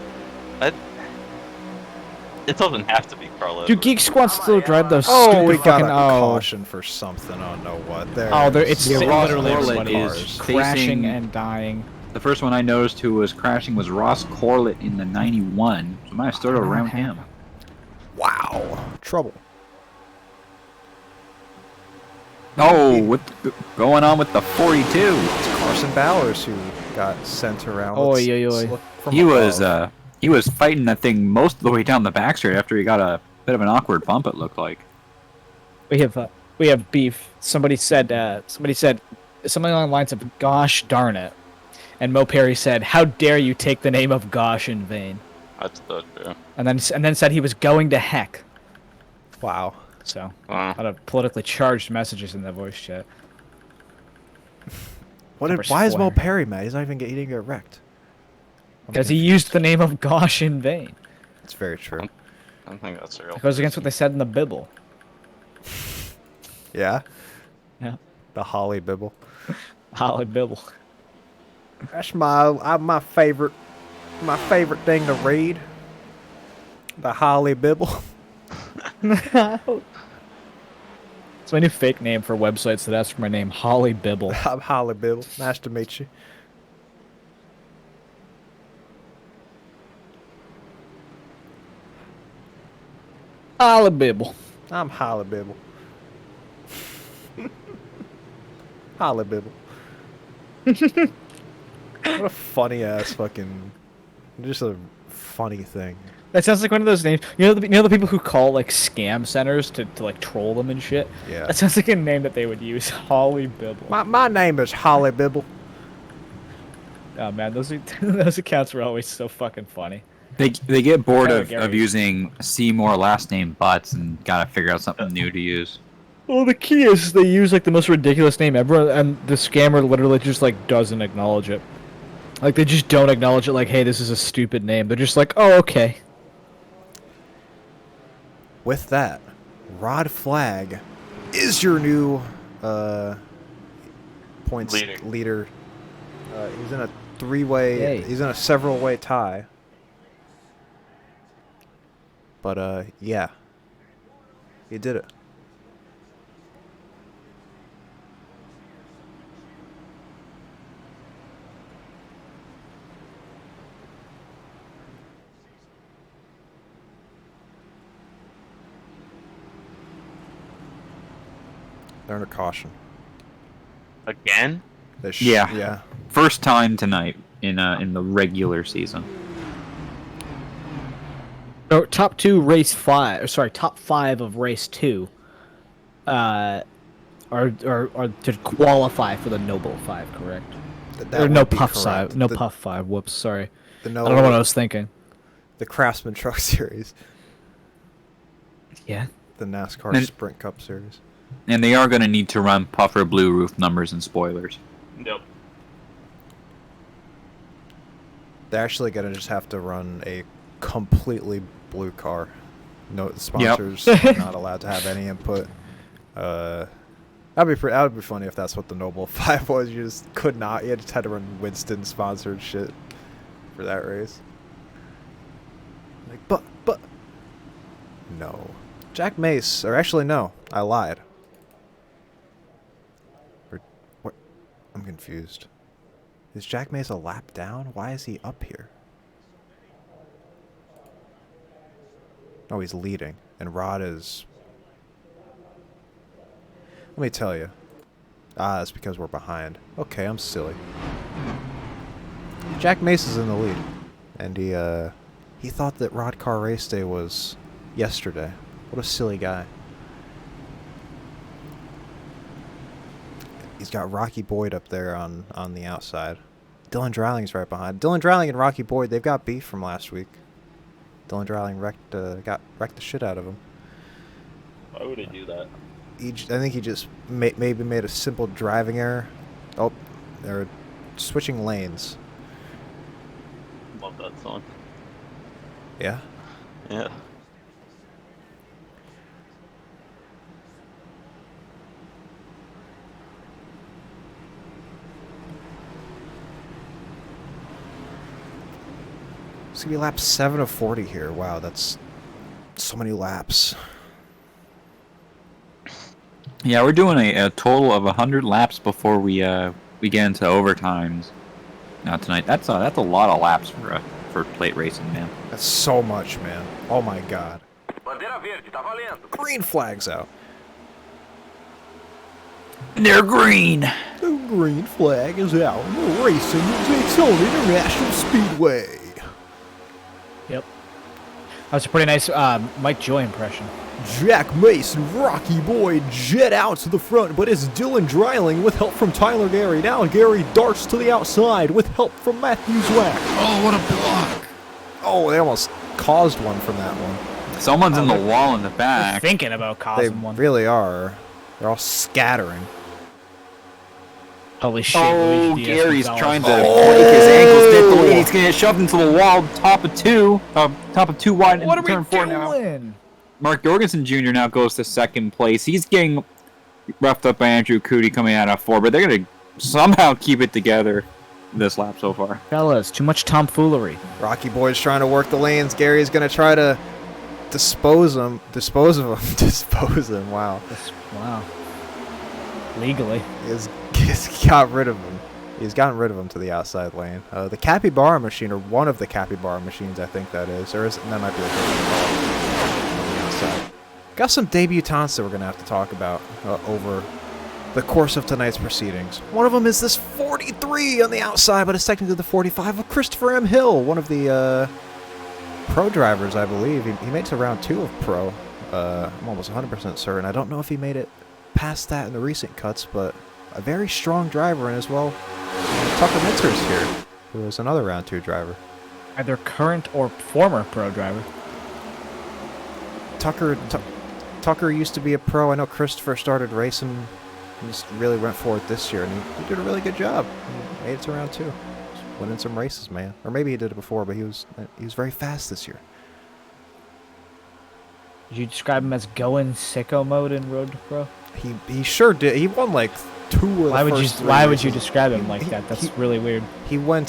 It doesn't have to be Carl Edwards. Do Geek Squad still drive those Oh, stupid we got fucking... a Oh, caution for something. Oh, no, what? There. it's Yeah, Ross literally Corlett somebody is crashing facing- and dying. The first one I noticed who was crashing was Ross Corlett in the 91. So I might have started around him. Wow. Trouble. Oh, what's going on with the 42? It's Carson Bowers who got sent around. Oy, Let's- oy, let's oy. look from He above. was fighting that thing most of the way down the backstretch after he got a bit of an awkward bump. It looked like. We have beef. Somebody said something along the lines of "Gosh darn it," and Mo Perry said, "How dare you take the name of Gosh in vain?" That's the true. And then said he was going to heck. Wow. So Wow. a lot of politically charged messages in that voice chat. Why is Mo Four. Perry mad? He didn't get wrecked. Because he used the name of Gosh in vain. It's very true. I don't think that's real. It goes against what they said in the Bible. Yeah. Yeah. The Holly Bibble. Holly Bible. That's my favorite thing to read. The Holly Bibble. It's my new fake name for websites that ask for my name, Holly Bibble. I'm Holly Bibble. Nice to meet you. Holly Bibble. I'm Holly Bibble. Holly Bibble. What a funny ass fucking. Just a funny thing. That sounds like one of those names. You know the people who call like scam centers to like troll them and shit. Yeah. That sounds like a name that they would use. Holly Bibble. My name is Holly Bibble. Oh man, those accounts were always so fucking funny. They get bored Tyler of Gary. using Seymour last name butts and gotta figure out something new to use. Well, the key is they use like the most ridiculous name ever, and the scammer literally just like doesn't acknowledge it. Like they just don't acknowledge it. Like, hey, this is a stupid name. They're just like, oh, okay. With that, Rod Flag is your new points leader. He's in a three-way. Yay. He's in a several-way tie. But yeah, he did it. They're under caution. Again? Yeah. First time tonight in the regular season. So, top five of race 2 are to qualify for the Noble 5, correct? That Or no would be Puff correct. 5. No Puff 5. Whoops, sorry. The I don't know what I was thinking. The Craftsman Truck Series. Yeah. the NASCAR And- Sprint Cup Series. And they are going to need to run puffer blue roof numbers and spoilers. Yep. They're actually going to just have to run a completely blue car. No sponsors are not allowed to have any input. That would be funny if that's what the Noble 5 was. You just could not. You just had to run Winston sponsored shit for that race. Like, but no. Jack Mace, or actually no, I lied. Or what? I'm confused. Is Jack Mace a lap down? Why is he up here? Oh, he's leading, and Rod is... Let me tell you. That's because we're behind. Okay, I'm silly. Jack Mace is in the lead, and he thought that Roddcar race day was yesterday. What a silly guy. He's got Rocky Boyd up there on the outside. Dylan Drowling's right behind. Dylan Drowling and Rocky Boyd, they've got beef from last week. Dylan Drowling wrecked the shit out of him. Why would he do that? I think he just maybe made a simple driving error. Oh, they're switching lanes. Love that song. Yeah. Yeah. It's gonna be lap 7 of 40 here. Wow, that's so many laps. Yeah, we're doing a total of 100 laps before we get into overtimes. Now tonight, that's a lot of laps for plate racing, man. That's so much, man. Oh my god. Green flag's out. They're green. The green flag is out. We're racing at Daytona International Speedway. Yep. That was a pretty nice Mike Joy impression. Jack Mace and Rocky Boyd jet out to the front, but it's Dylan Dreiling with help from Tyler Gary. Now Gary darts to the outside with help from Matthew Zwack. Oh, what a block! Oh, they almost caused one from that one. Someone's in the wall in the They're back. thinking about They causing one. really are. They're all scattering. Holy shit. Oh, Luis Diaz Gary's Gonzalez. trying to break his ankles. Did the lead. He's gonna get shoved into the wall. Top of two wide. What are into we turn 4 now. doing? Mark Jorgensen Jr. now goes to second place. He's getting roughed up by Andrew Cootie coming out of 4, but they're going to somehow keep it together this lap so far. Fellas, too much tomfoolery. Rocky Boyd's trying to work the lanes. Gary's going to try to dispose of him. Dispose him. Wow. Wow. Legally. He's got rid of him. He's gotten rid of him to the outside lane. The Capybara machine, or one of the Capybara machines, I think that is. Or that might be a different one. Got some debutantes that we're going to have to talk about over the course of tonight's proceedings. One of them is this 43 on the outside, but it's technically the 45 of Christopher M. Hill, one of the pro drivers, I believe. He made it to round 2 of pro. I'm almost 100% certain. I don't know if he made it past that in the recent cuts, but a very strong driver, and as well, Tucker Mitzer's here, who is another round 2 driver. Either current or former pro driver. Tucker used to be a pro. I know Christopher started racing. He just really went for it this year, and he did a really good job. He made it to round 2. Just winning some races, man. Or maybe he did it before, but he was very fast this year. Did you describe him as going sicko mode in Road to Pro? He sure did. He won like 2 of the first 3 Why would you races. describe him like that? That's really weird. He won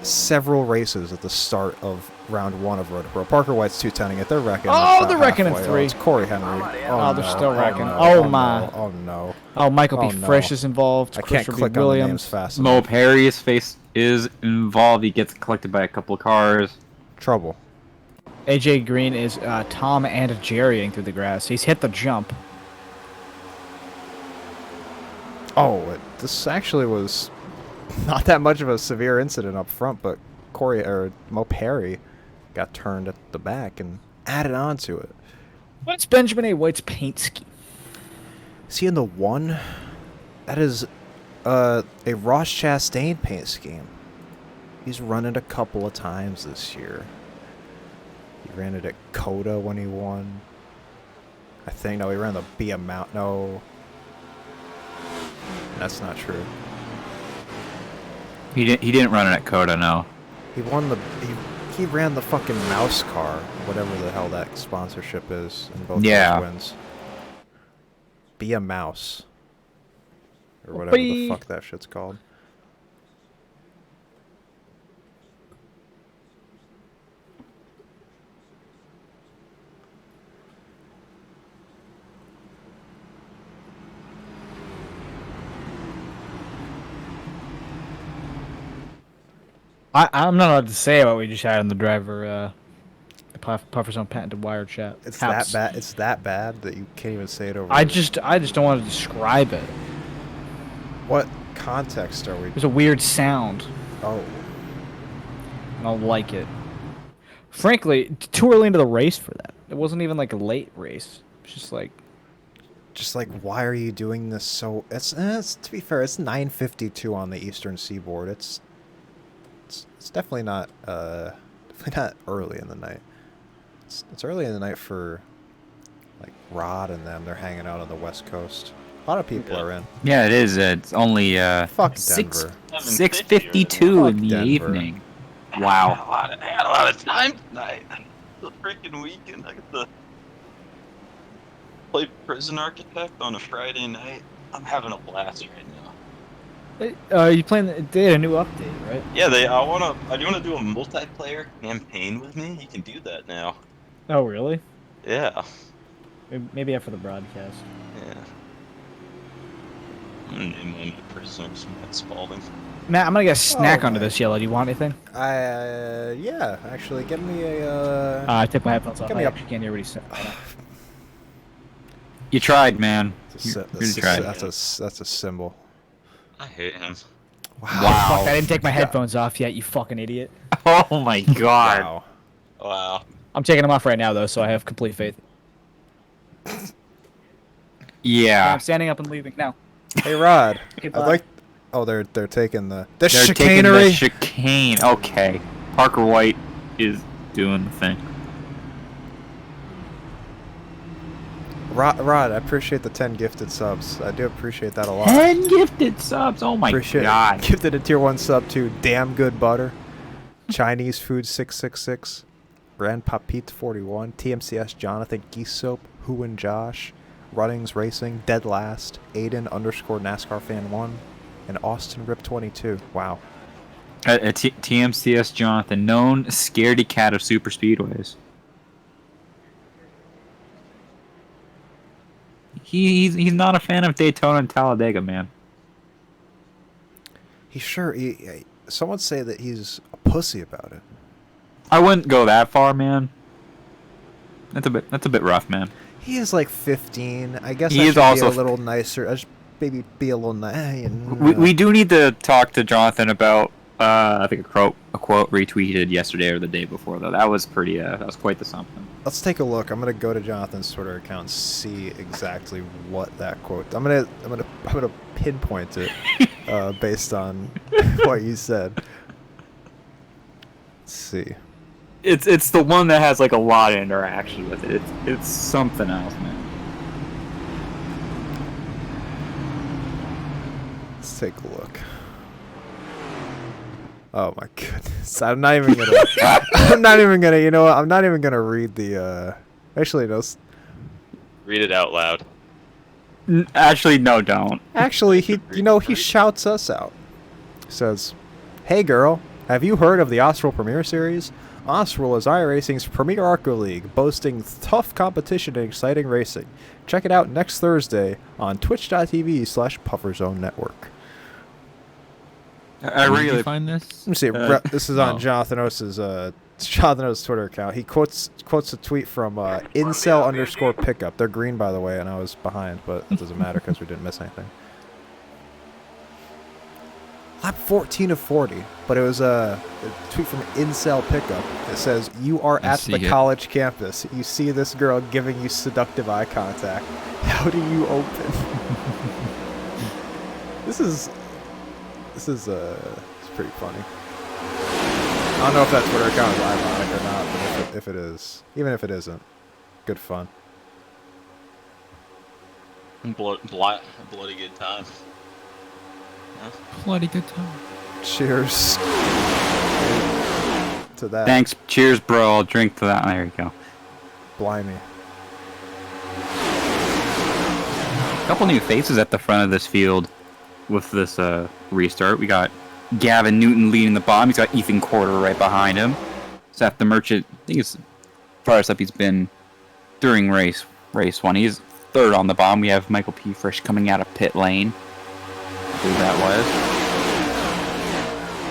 several races at the start of round 1 of Road to Pro. Parker White's 210ing it. They're wrecking. Oh, about they're wrecking in halfway. 3. Oh, it's Corey Henry. Oh, they're still wrecking. no, Oh, my. No, oh no. Oh, Michael B. Oh, no. Frisch is involved. I can't Christopher B. click on the names Williams. fast Mo enough. Perry's face is involved. He gets collected by a couple of cars. Trouble. AJ Green is Tom and Jerrying through the grass. He's hit the jump. Oh, this actually was not that much of a severe incident up front, but Mo Perry got turned at the back and added on to it. What's Benjamin A. White's paint scheme? Is he in the 1? That is a Ross Chastain paint scheme. He's run it a couple of times this year. He ran it at Coda when he won. I think. No, he ran the B amount. No. That's not true. He didn't run it at Coda, no. He won the... He ran the fucking mouse car, whatever the hell that sponsorship is, in both those wins. Be a mouse. Or whatever the fuck that shit's called. I'm not allowed to say what we just had in the driver, the Puffer's own patented wire chat. It's that bad. It's that bad that you can't even say it over. I just don't want to describe it. What context are we? There's a weird sound. Oh. I don't like it. Frankly, too early into the race for that. It wasn't even like a late race. It's just like. Why are you doing this so? It's to be fair, it's 9:52 on the Eastern Seaboard. It's definitely not early in the night. It's early in the night for like Rod and them. They're hanging out on the West Coast. A lot of people are in. Yeah, it is. It's only Fuck Denver. 6:52 in the Denver. evening. I Wow. had a lot of time tonight. The freaking weekend. I get to play Prison Architect on a Friday night. I'm having a blast right now. You playing? They had a new update, right? Yeah, do you wanna do a multiplayer campaign with me? You can do that now. Oh, really? Yeah. Maybe after the broadcast. Yeah. I'm gonna name one of the prisoners Matt Spalding. Matt, I'm gonna get a snack onto this yellow. Do you want anything? Yeah, actually, get me a. I take my headphones off. Get I me a- actually can't hear what he's saying. You tried, man. You really tried. That's a symbol. I hate him. Wow. Fuck, I didn't take my headphones off yet, you fucking idiot. Oh my god. Wow. Wow. I'm taking them off right now, though, so I have complete faith. Yeah. I'm standing up and leaving now. Hey Rod, Okay, I'd bye. like. Oh, they're taking the They're taking chicanery. the chicane. Okay. Parker White is doing the thing. Rod, I appreciate the 10 gifted subs. I do appreciate that a lot. 10 gifted subs. Oh my Appreciate god. it. Gifted a tier 1 sub to Damn Good Butter, Chinese Food 666, Brand Papit 41, TMCS Jonathan Geese Soap, Who and Josh, Runnings Racing, Dead Last, Aiden _ NASCAR Fan 1, and Austin Rip 22. Wow. TMCS Jonathan, known scaredy cat of super speedways. He's not a fan of Daytona and Talladega, man. Some would say that he's a pussy about it. I wouldn't go that far, man. That's a bit rough, man. He is like 15. I guess He I is should also be a little nicer. I should maybe be a little nice. We do need to talk to Jonathan about I think a quote retweeted yesterday or the day before, though. That was pretty that was quite the something. Let's take a look. I'm gonna go to Jonathan's Twitter account and see exactly what that quote. I'm gonna pinpoint it based on what you said. Let's see. It's the one that has like a lot of interaction with it. It's something else, man. Let's take a look. Oh my goodness! I'm not even gonna. I'm not even gonna. You know what? I'm not even gonna read the. Actually, no. Read it out loud. Actually, no, don't. Actually, he shouts us out. He says, "Hey girl, have you heard of the Austral Premier Series? Austral is iRacing's premier ARCO league, boasting tough competition and exciting racing. Check it out next Thursday on twitch.tv/PufferZone Network." I Where did you really find this. Let me see. This is on Jonathan O's Twitter account. He quotes a tweet from incel_pickup. They're green, by the way, and I was behind, but it doesn't matter because we didn't miss anything. Lap 14 of 40, but it was a tweet from Incel Pickup. It says, "You are at the college campus. You see this girl giving you seductive eye contact. How do you open?" This is it's pretty funny. I don't know if that Twitter account is ironic or not, but if it is, even if it isn't, good fun. Bloody good time. Bloody good time. Cheers to that. Thanks. Cheers, bro. I'll drink to that. There you go. Blimey. A couple new faces at the front of this field with this restart. We got Gavin Newton leading the bottom. He's got Ethan Corder right behind him. Seth the Merchant, I think it's the farthest up he's been during race one. He's third on the bottom. We have Michael P. Frisch coming out of pit lane. I believe that was.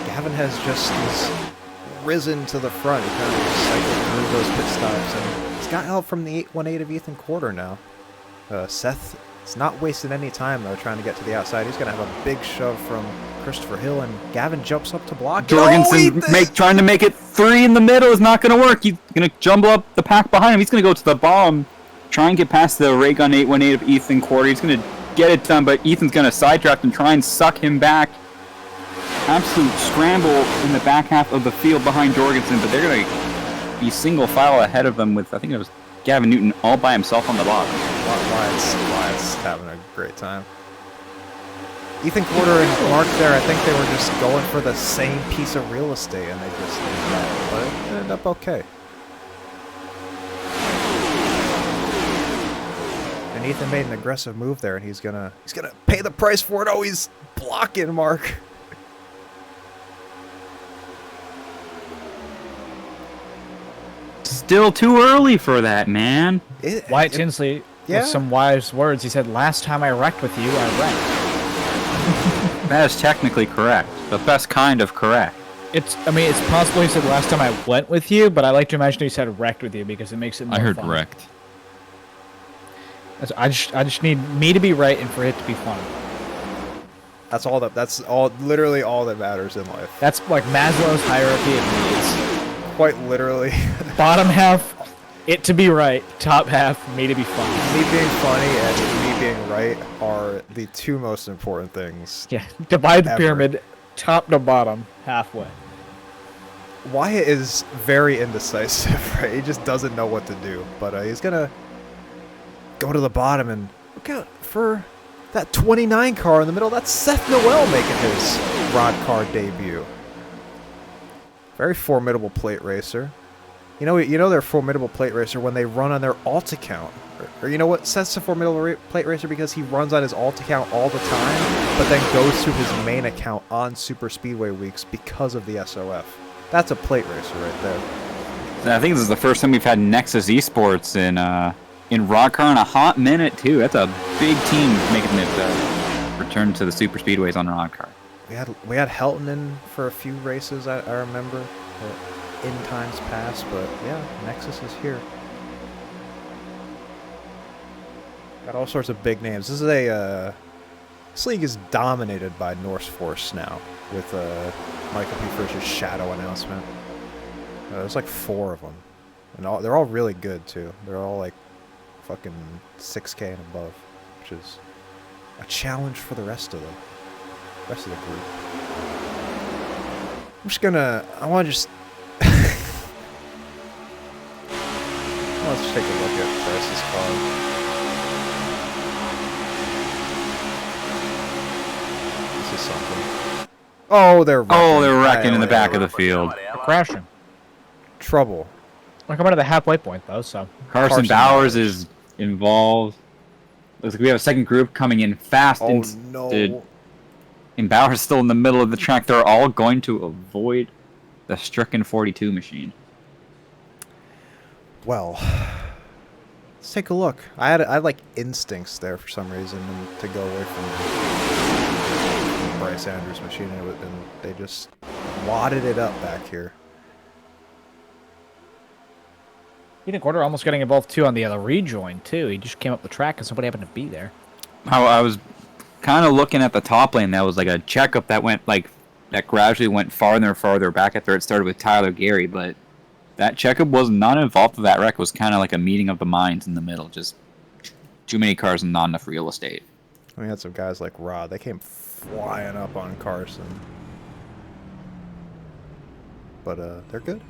Gavin has just risen to the front. He kind of just cycled through those pit stops, and he's got help from the 818 of Ethan Corder now. Seth is not wasting any time, though, trying to get to the outside. He's going to have a big shove from Christopher Hill, and Gavin jumps up to block. Jorgensen trying to make it 3 in the middle is not going to work. He's going to jumble up the pack behind him. He's going to go to the bottom, try and get past the ray gun 818 of Ethan Corder. He's going to get it done, but Ethan's going to side draft and try and suck him back. Absolute scramble in the back half of the field behind Jorgensen, but they're going to be single file ahead of them with, I think it was Gavin Newton all by himself on the bottom. Wyatt's having a great time. Ethan Corder and Mark there, I think they were just going for the same piece of real estate, and they just did that, but it ended up okay. And Ethan made an aggressive move there, and he's gonna pay the price for it. Oh, he's blocking Mark. Still too early for that, man. Wyatt Tinsley, yeah. with some wise words, he said, "Last time I wrecked with you, I wrecked." That is technically correct. The best kind of correct. It's possible he said last time I went with you, but I like to imagine he said wrecked with you because it makes it more I heard fun. wrecked. I just need me to be right and for it to be fun. That's all. Literally all that matters in life. That's like Maslow's hierarchy of needs. Quite literally. Bottom half, it to be right. Top half, me to be funny. Me being funny and me being right are the two most important things. Yeah, divide the ever. pyramid, top to bottom, halfway. Wyatt is very indecisive, right? He just doesn't know what to do. But he's gonna go to the bottom and look out for that 29 car in the middle. That's Seth Noel making his Roddcar debut. Very formidable plate racer. You know they're a formidable plate racer when they run on their alt account. Or you know what? Seth's a formidable plate racer because he runs on his alt account all the time, but then goes to his main account on Super Speedway weeks because of the SOF. That's a plate racer right there. I think this is the first time we've had Nexus Esports in Roddcar in a hot minute too. That's a big team making it return to the Super Speedways on Roddcar. We had Helton in for a few races, I remember, in times past, but yeah, Nexus is here. Got all sorts of big names. This is this league is dominated by Norse Force now, with Michael P. Frisch's shadow announcement. There's like 4 of them, and they're all really good too. They're all like fucking 6K and above, which is a challenge for the rest of the group. I'm just gonna. I want to just. Let's take a look at Price's car. This is something. Oh, they're wrecking. Oh, they're wrecking in the back of the field. They're crashing. Trouble. We're coming to the halfway point though, so. Carson Bowers is involved. Looks like we have a second group coming in fast. Oh no. And Bowers still in the middle of the track. They're all going to avoid the stricken 42 machine. Well, let's take a look. I had like instincts there for some reason to go away from Bryce Andrews' machine, and they just wadded it up back here. Ethan Corder almost getting involved too on the other rejoin too. He just came up the track and somebody happened to be there. I was kind of looking at the top lane. That was like a checkup that went that gradually went farther and farther back after it started with Tyler Gary, but that checkup was not involved with that wreck. It was kind of like a meeting of the minds in the middle. Just too many cars and not enough real estate. We had some guys like Rod. They came flying up on Carson. But they're good.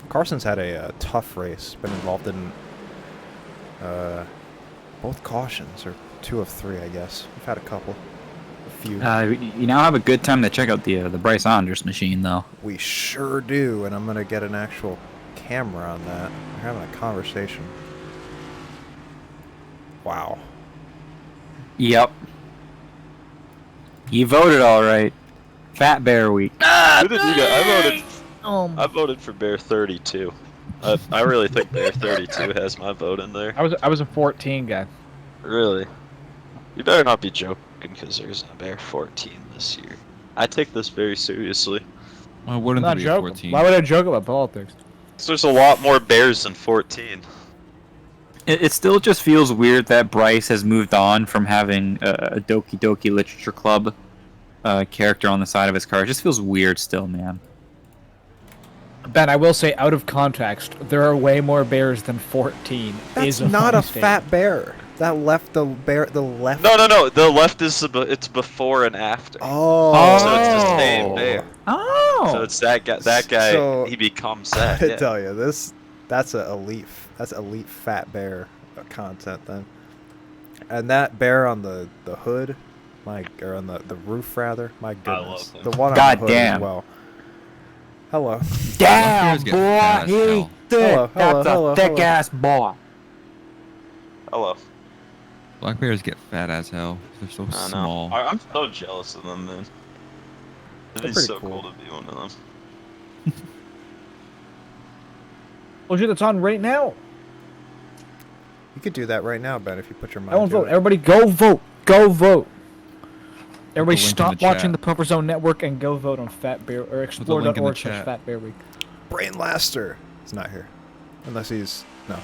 Carson's had a tough race. Been involved in a Both cautions, or 2 of 3, I guess. We've had a couple. A few. You now have a good time to check out the Bryce Saunders machine, though. We sure do, and I'm going to get an actual camera on that. We're having a conversation. Wow. Yep. You voted all right. Fat Bear Week. Who did you get? I voted for Bear 32. I really think Bear 32 has my vote in there. I was a 14 guy. Really? You better not be joking, because there's a Bear 14 this year. I take this very seriously. Why I'm wouldn't not there be a joking. 14? Why would I joke about politics? So there's a lot more Bears than 14. It still just feels weird that Bryce has moved on from having a Doki Doki Literature Club character on the side of his car. It just feels weird still, man. Ben, I will say, out of context, there are way more bears than 14. That's is a not funny a statement. fat bear. That left the bear. The left. No. The left is it's before and after. Oh. So it's the same bear. Oh. So it's that guy. That guy. So- He becomes that. I Yeah. tell you, that's a elite. That's elite fat bear content then. And that bear on the hood, or on the roof rather. My goodness. love The him. one on God the hood damn. as well. Hello. Black bears get fat as hell. Hello. ass boy. Hello. Black bears get fat as hell. They're so I know. small. I'm so jealous of them, man. It'd They're be pretty so cool. cool to be one of them. Oh shit, that's on right now. You could do that right now, Ben, if you put your mind I won't to vote. it. Everybody go vote. Go vote. Everybody link in stop the watching chat. the Puffer Zone Network and go vote on Fat Bear or link in the explore.org/Fat chat. Bear Week. Brain Laster. He's not here. Unless he's... No.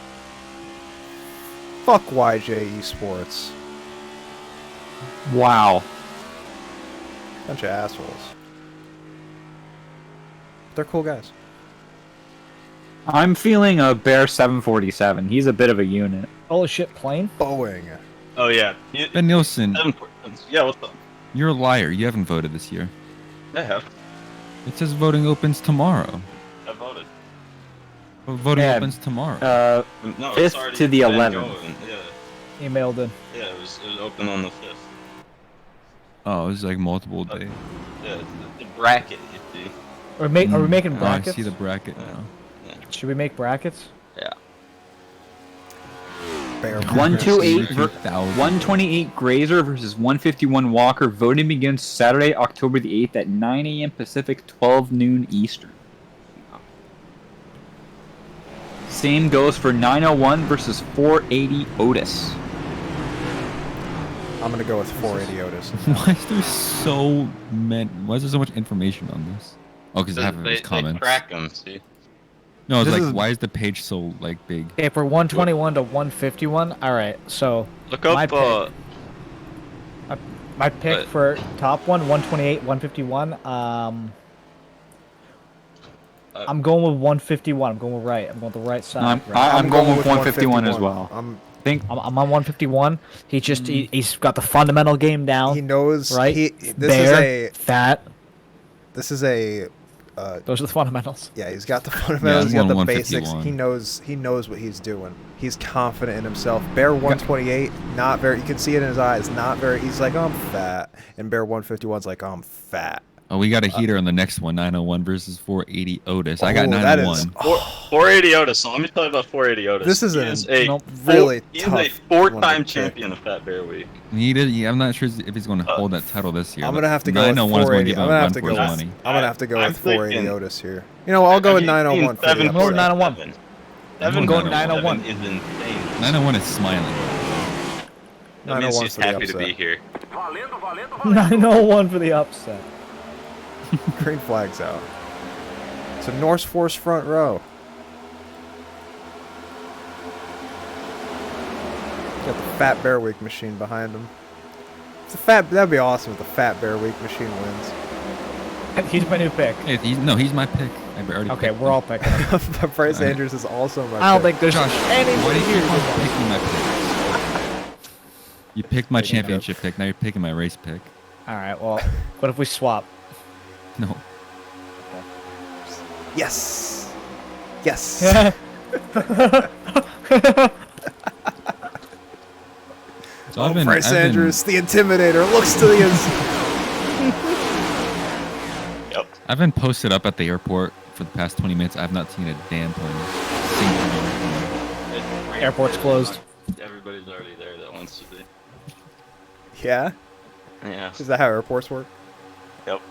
Fuck YJ Esports. Wow. Bunch of assholes. They're cool guys. I'm feeling a Bear 747. He's a bit of a unit. Holy shit, plane? Boeing. Oh yeah. Ben Nielsen, Yeah. What's up? you're a liar. You haven't voted this year. I have. It says voting opens tomorrow. I voted. Well, voting Yeah, opens tomorrow. No, 5th it's already to the been 11th. going. Yeah. Emailed in. Yeah. It was open on the 5th. Oh, it's like multiple days. Yeah. The bracket. You see. Are we making Oh, brackets? I see the bracket now. Should we make brackets? Yeah. Bear 128 1,000. 128 Grazer versus 151 Walker. Voting begins Saturday, October the 8th at 9 a.m. Pacific, 12 noon Eastern. Same goes for 901 versus 480 Otis. I'm gonna go with 480 Otis. Why is there so Why is there so much information on this? Oh, because half of it was They comments. track them. See. No, it's This like, is- why is the page so like big? Okay, for 121 to 151. All right, so Look My up. pick. my pick But- for top one, 128, 151. I'm going with 151. I'm going with right. I'm going with the right side. right. I'm going with 151 as well. I'm Think I'm on 151. He's got the fundamental game down. He knows. right? This Bear, fat. is a. Those are the fundamentals. Yeah, he's got the fundamentals. He's I'm got the going basics. 151. He knows what he's doing. He's confident in himself. Bear 128, not very. You can see it in his eyes. Not very. He's like, oh, I'm fat. And Bear 151's like, oh, I'm fat. Oh, we got a heater on the next one. 901 versus 480 Otis. I got Oh, that is- 901. 480 Otis. So let me tell you about 480 Otis. This is He a Nope. really He is tough a one four-time to pick. champion of Fat Bear Week. I'm not sure if he's going to hold that title this year. I'm but gonna have to go with 901 is going 480. to give I'm him gonna a have run to for go his with. money. I'm gonna have to go I'm with 480 thinking- Otis here. You know, I'll go with He's 901 for the seven- I'm going with 901. 7 I'm going 901. is insane. 901 is smiling. That means 901 he's for the happy to upset. be here. 901 for the upset. Green flag's out. It's a Norse Force front row. Got the Fat Bear Week machine behind him. That'd be awesome if the Fat Bear Week machine wins. He's my new pick. Hey, he's my pick. I already Okay, picked we're him. all picking him. Bryce Alright. Andrews is also my I don't pick. think there's Josh, anybody why do you here. keep on picking my picks? You picked my Picking it up. championship pick. Now you're picking my race pick. All right, well, what if we swap? No. Yes. Yes. So I've been, Bryce I've been- Andrews, the Intimidator, looks to the Yep. I've been posted up at the airport for the past 20 minutes. I've not seen a damn plane. Airport's closed. Everybody's already there that wants to be. Yeah? Yeah. Is that how airports work? Yep.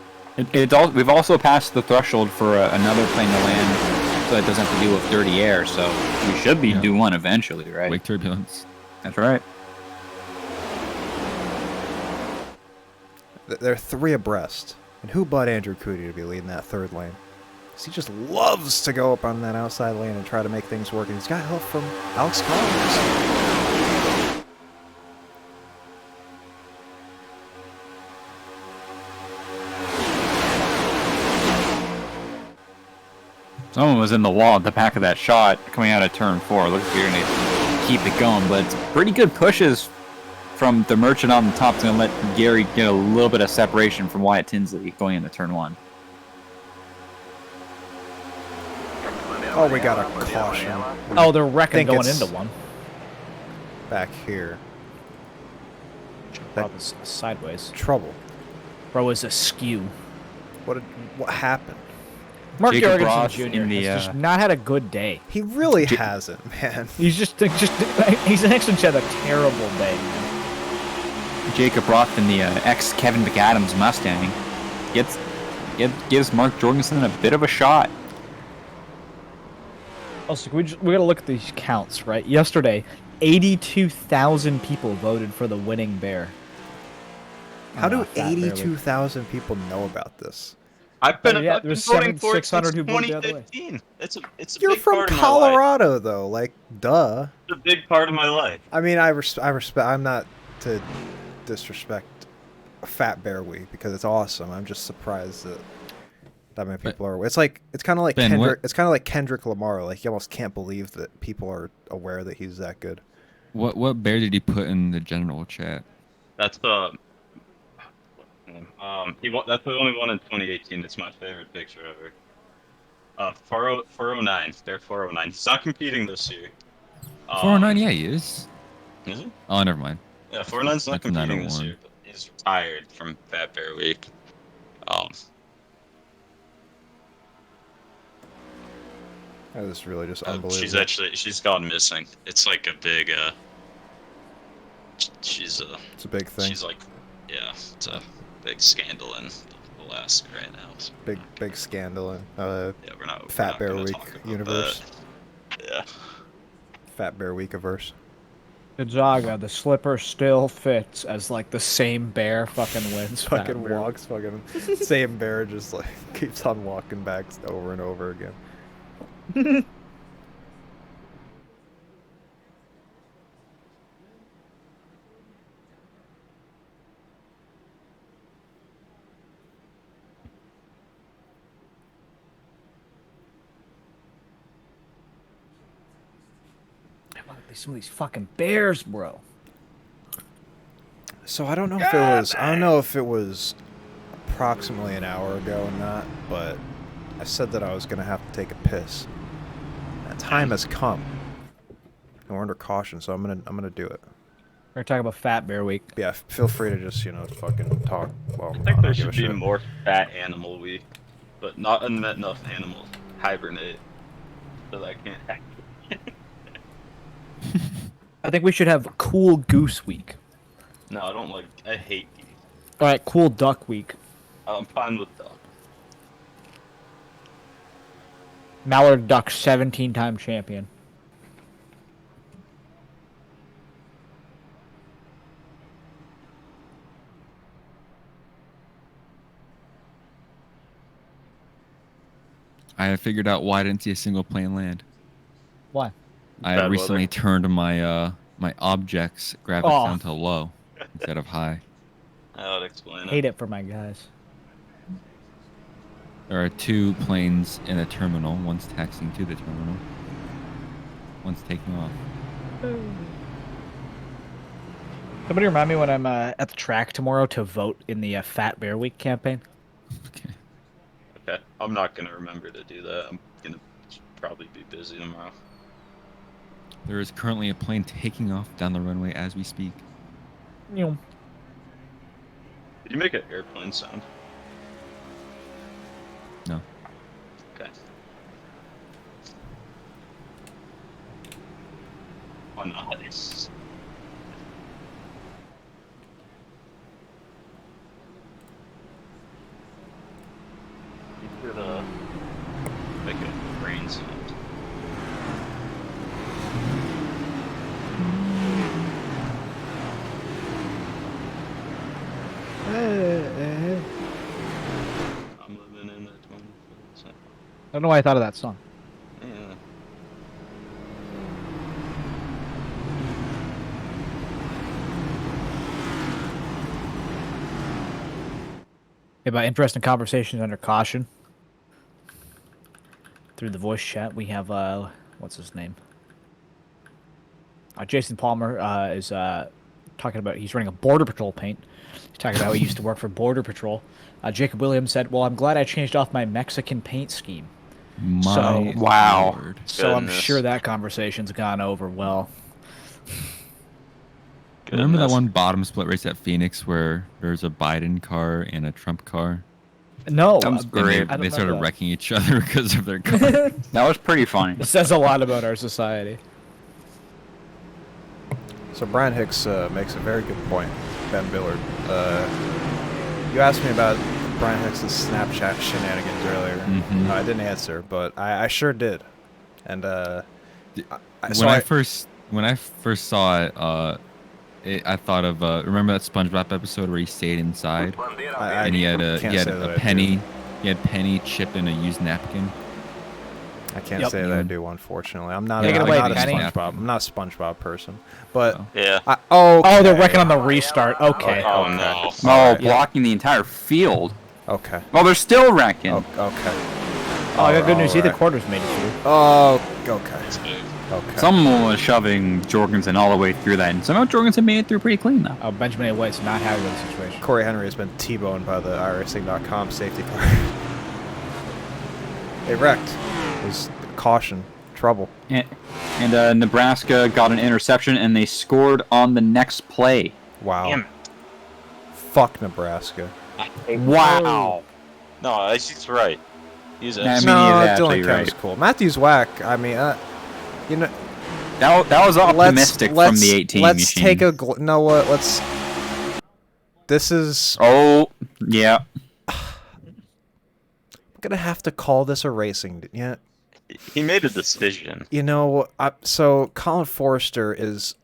We've also passed the threshold for another plane to land, so it doesn't have to deal with dirty air. So we should be do one eventually, right? Wake turbulence. That's right. They're 3 abreast. And who but Andrew Cootie to be leading that 3rd lane? 'Cause he just loves to go up on that outside lane and try to make things work. And he's got help from Alex Collins. Someone was in the wall at the back of that shot coming out of turn 4. Looks like you're going to keep it going, but it's pretty good pushes from the Merchant on the top to let Gary get a little bit of separation from Wyatt Tinsley going into turn 1. Oh, we got a caution. Oh, they're wrecking Think going it's- into one. Back here. That was sideways. Trouble. Bro is askew. What happened? Mark Jacob Jorgensen Ross Jr. in the, has just not had a good day. He really hasn't, man. He's he's actually had a terrible day. Man. Jacob Roth in the ex-Kevin McAdams Mustang gives Mark Jorgensen a bit of a shot. Also, we gotta look at these counts, right? Yesterday, 82,000 people voted for the winning bear. How do Fat Bear Week. 82,000 people know about this? I've been, Yeah, I've been there's voting for it 600 since who voted the other way. 2015. It's a You're big from part of my life. Colorado, though. Like, duh. It's a big part of my life. I mean, I respect. I'm not to disrespect Fat Bear Week because it's awesome. I'm just surprised that many people are. It's kind of like Ben, Kendrick. It's kind of like Kendrick Lamar. Like you almost can't believe that people are aware that he's that good. What bear did he put in the general chat? That's that's the only one in 2018. It's my favorite picture ever. 409. They're 409. He's not competing this year. 409, yeah, he is. Is he? Oh, never mind. Yeah, 409's not That's competing this 901. year, but he's retired from Fat Bear Week. That is really just unbelievable. She's gone missing. It's like a big It's a big thing. she's like, yeah, it's a big scandal in Alaska right now. So, Big scandal in yeah, we're not Fat Bear gonna Week talk about universe. that. Yeah. Fat Bear Week-averse. Gonzaga, the slipper still fits as like the same bear fucking wins. Fat Fucking Bear. walks, fucking same bear just like keeps on walking back over and over again. Some of these fucking bears, bro. So I don't know if it was approximately an hour ago or not, but I said that I was gonna have to take a piss. That time has come, and we're under caution, so I'm gonna do it. We're talking about Fat Bear Week. Yeah, feel free to just fucking talk. Well, I think there should be more Fat Animal Week, but not enough animals hibernate, so that can't happen. I think we should have Cool Goose Week. No, I don't like. I hate geese. All right, Cool Duck Week. I'm fine with duck. Mallard Duck, 17-time champion. I have figured out why I didn't see a single plane land. Why? I Bad recently weather. turned my my objects graphics Oh. down to low instead of high. I would explain Hate it for my guys. There are 2 planes in a terminal. One's taxiing to the terminal. One's taking off. Somebody remind me when I'm at the track tomorrow to vote in the Fat Bear Week campaign. Okay. Okay, I'm not gonna remember to do that. I'm gonna probably be busy tomorrow. There is currently a plane taking off down the runway as we speak. You Did you make an airplane sound? No. Okay. Oh, nice. You could make a brain sound. I'm living in the 21st century. I don't know why I thought of that song. Yeah. About interesting conversations under caution. Through the voice chat, we have what's his name? Jason Palmer is talking about he's running a border patrol paint. He's talking about how he used to work for Border Patrol. Jacob Williams said, "Well, I'm glad I changed off my Mexican paint scheme." My wow. Lord. So I'm Goodness. sure that conversation's gone over well. Remember that Goodness. one bottom split race at Phoenix where there's a Biden car and a Trump car? No, That was And great. I don't they started remember that. wrecking each other because of their car. That was pretty funny. It says a lot about our society. So Brian Hicks makes a very good point, Ben Billard. You asked me about Brian Hicks' Snapchat shenanigans earlier. Mhm. I didn't answer, but I sure did. And When I first saw it, I thought of remember that SpongeBob episode where he stayed inside and he had can't say that I a do. penny, he had penny chipped in a used napkin. I can't Yep. say that I do, unfortunately. I'm not. Take it I'm away, not a Penny. SpongeBob. I'm not a SpongeBob person. But Oh. Yeah. Oh, they're wrecking on the restart. Okay. Oh no. Oh, Alright. blocking the entire field. Okay. Oh, they're still wrecking. Okay. Oh, I got good news. Either Alright. quarters made it through. Oh, okay. Okay. Someone was shoving Jorgensen all the way through that, and somehow Jorgensen made it through pretty clean, though. Oh, Benjamin A. White's not happy with the situation. Corey Henry has been T-boned by the iRacing.com safety car. They wrecked. It was caution, trouble. And Nebraska got an interception, and they scored on the next play. Wow. Damn. Fuck Nebraska. Wow. No, he's right. He's I mean, absolutely he's No, actually Dylan right. Kemp's cool. Matthews whack. I mean, you know, That was optimistic from the 18 let's machine. take a no. What? Let's. This is. Oh, yeah. I'm gonna have to call this a racing. Yeah. He made a decision. You know, so Colin Forrester is.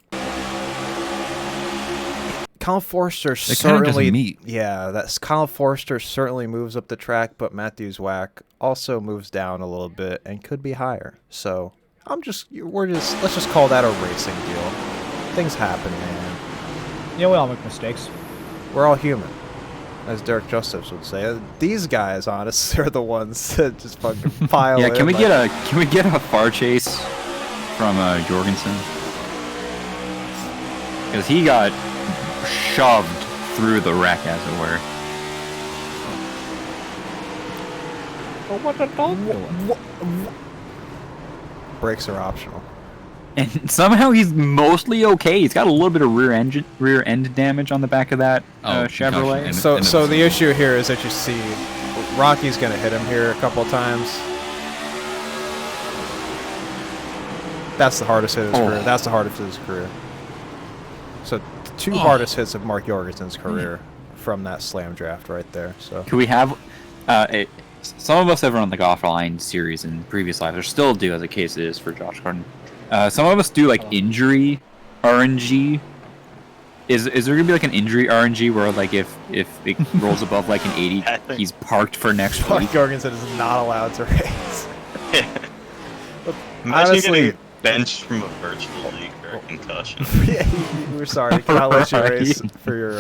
Colin Forrester They kinda just certainly. meet. Yeah, that's Colin Forrester certainly moves up the track, but Matthews whack also moves down a little bit and could be higher. So let's just call that a racing deal. Things happen, man. You know, we all make mistakes. We're all human, as Derek Josephs would say. These guys, honestly, are the ones that just fucking pile Yeah, in. can we get a far chase from Jorgensen? Because he got shoved through the wreck, as it were. Brakes are optional. And somehow he's mostly okay. He's got a little bit of rear end damage on the back of that Chevrolet. concussion. So, And so the issue here is that you see Rocky's gonna hit him here a couple of times. That's the hardest hit of his career. That's the hardest hit of his career. So, the two hardest hits of Mark Jorgensen's career from that slam draft right there. So, Could we have some of us have run the offline series in previous lives, or still do, as the case is for Josh Gordon. Some of us do like injury RNG. Is there gonna be like an injury RNG where like if it rolls above like an 80, he's parked for next week? Mark Jorgensen is not allowed to race. Imagine Honestly- getting benched from a virtual league for a concussion. Yeah, we're sorry. Can I let you Right. race for your?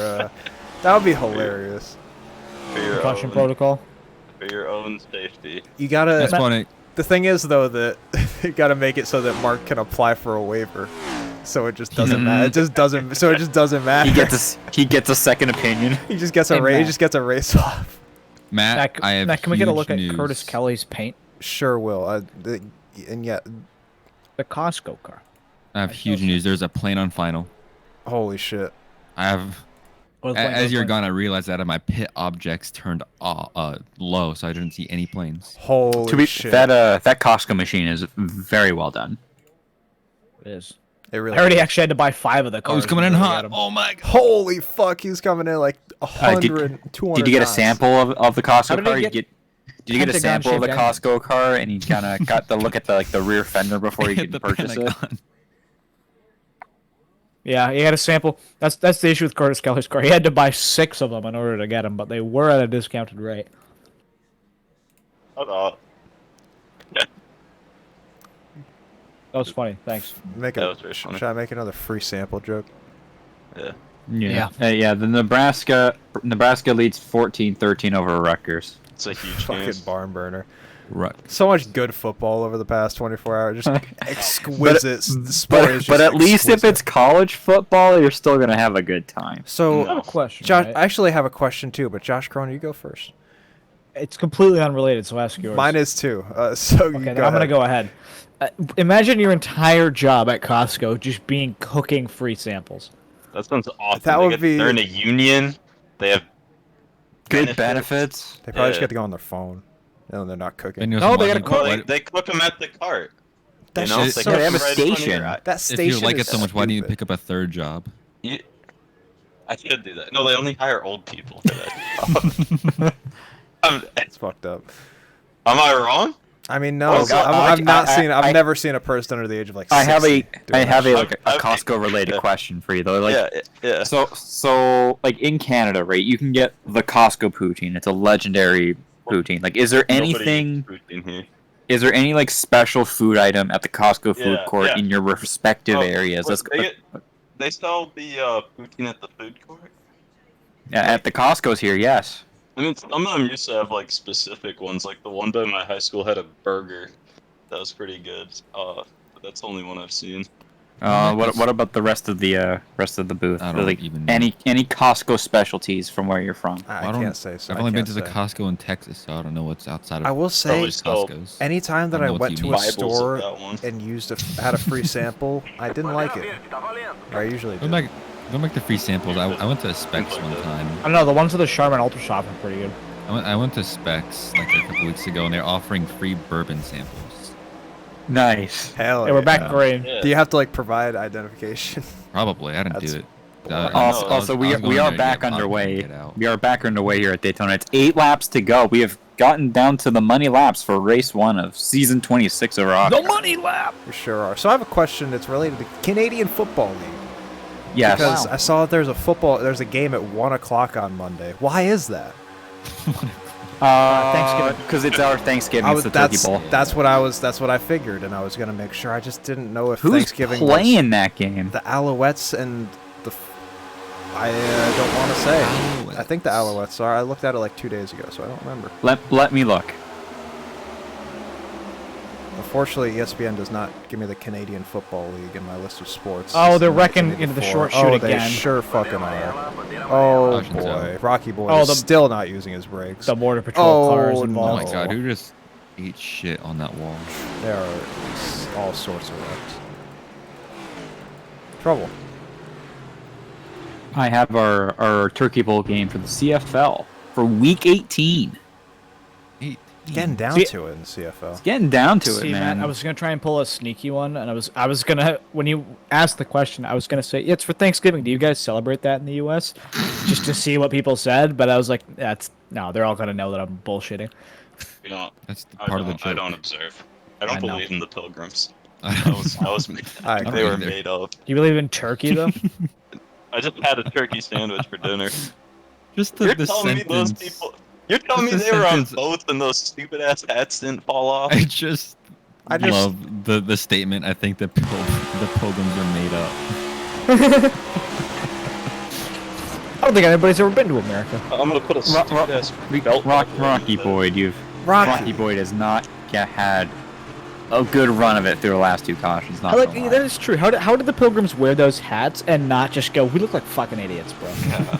That would be hilarious. For your Concussion own, protocol. for your own safety. You gotta. That's one. The thing is, though, that you gotta make it so that Mark can apply for a waiver, so it just doesn't matter. It just doesn't. So it just doesn't matter. He gets a second opinion. He just gets a Hey, race. He Matt. just gets a race off. Matt, I have Matt, can we get a huge look news. at Curtis Kelly's paint? Sure will. And yet, The Costco car. I have huge news. There's a plane on final. holy shit. I have. As you're gone, I realized that my pit objects turned low, so I didn't see any planes. Holy shit! That Costco machine is very well done. It is. It really I already is. actually had to buy 5 of the cars. Oh, he's coming in before I hot. got 'em. Oh my god. Holy fuck! He's coming in like 100, 200. Did you get a knots. sample of the How Costco did car? he get Did you get a sample of the Pentagon-shaped Costco car, and you kind of got to look at the rear fender before you Hit could the purchase it? Pentagon. Yeah, he had a sample. That's the issue with Curtis Keller's car. He had to buy 6 of them in order to get them, but they were at a discounted rate. Hold on. That was funny. Thanks. Make That was very funny. Should I make another free sample joke? Yeah. Yeah. The Nebraska leads 14-13 over Rutgers. It's a huge Fucking game. barn burner. Right. So much good football over the past 24 hours. Just exquisite. The sport is just But at least if exquisite. it's college football, you're still gonna have a good time. So, I have a question. Josh, right? I actually have a question too, but Josh Cronin, you go first. It's completely unrelated, so ask yours. Mine is too. So Okay, you then go I'm gonna ahead. go ahead. Imagine your entire job at Costco just being cooking free samples. That sounds awesome. That would be- They're in a union. They have Good benefits. They probably just Yeah. get to go on their phone, and they're not cooking. And you know, No, some they gotta logic- cook. Well, what- they cook them at the cart. That's You know, just they so- cook They have a them right in front of station. your eye. That If station you like it is so much, why didn't you stupid. pick up a third job? I should do that. No, they only hire old people for that. Am It's fucked up. I wrong? I mean, no, Oh, God, I've never seen a person under the age of like 60 I have a doing that shit. Costco related yeah. question for you though. Like, Yeah. So like in Canada, right? You can get the Costco poutine. It's a legendary poutine. Like, is there Nobody anything? eats poutine here. Is there any like special food item at the Costco food Yeah, court yeah. in your respective Oh, areas? look, That's they sell the poutine at the food court. yeah, at the Costco's here. Yes. I mean, some of them used to have like specific ones. Like the one by my high school had a burger that was pretty good. But that's the only one I've seen. What about the rest of the booth? I don't Like even know. any Costco specialties from where you're from? I don't- can't say so. I've I only been can't to the say. Costco in Texas, so I don't know what's outside of. I will say, Probably still- Costco's. anytime that I I know what's went to a unique. Bibles store of that one. and had a free sample, I didn't like it. Or I usually do. Don't make the free samples. I went to Specs one time. I don't know. The ones at the Charmin Ultra Shop are pretty good. I went to Specs like a couple weeks ago, and they're offering free bourbon samples. Nice. Hell Hey, we're back yeah. green. Yeah. Do you have to like provide identification? Probably, I didn't That's do it. boring. Also, we I was going are there to back get popcorn and underway. get out. We are back underway here at Daytona. It's 8 laps to go. We have gotten down to the money laps for race 1 of season 26 of Roddcar. The money lap. We sure are. So I have a question that's related to Canadian Football League. Yes. Because I saw that there's a game at 1 o'clock on Monday. Why is that? Thanksgiving. Because it's our Thanksgiving. It's the Turkey Bowl. That's what I figured, and I was gonna make sure. I just didn't know if Who's Thanksgiving playing that game? was the Alouettes and the. I don't want to say. I think the Alouettes are. I looked at it like 2 days ago, so I don't remember. Let me look. Unfortunately, ESPN does not give me the Canadian Football League in my list of sports. Oh, It's they're not wrecking given me into the before. short shoot Oh, they again. sure fucking are. Oh Caution's boy, out. Rocky Boy Oh, is the- still not using his brakes. The Border Patrol cars Oh, Oh involved. my no. god, who just ate shit on that wall? There are all sorts of wrecks. Trouble. I have our Turkey Bowl game for the CFL for Week 18. Getting down See- to it in CFL. Getting down to See, it, man. Matt, I was gonna try and pull a sneaky one, and I was gonna when you asked the question, I was gonna say yeah, it's for Thanksgiving. Do you guys celebrate that in the U.S.? Just to see what people said, but I was like, they're all gonna know that I'm bullshitting. You know, That's the I part of the don't, joke. I don't observe. I don't I know. believe in the pilgrims. I That was made. I They were agree. made of. Do you believe in turkey though? I just had a turkey sandwich for dinner. Just You're the telling me those sentence. people. You're telling me Just the they were on sentence- boats and those stupid ass hats didn't fall off. I just I just- love the statement. I think the pilgrims are made up. I don't think anybody's ever been to America. I'm gonna put a stupid ass belt. Rocky Boyd, Rocky Boyd has not had a good run of it through the last 2 cautions. Not I like gonna lie. that is true. How did the pilgrims wear those hats and not just go? We look like fucking idiots, bro.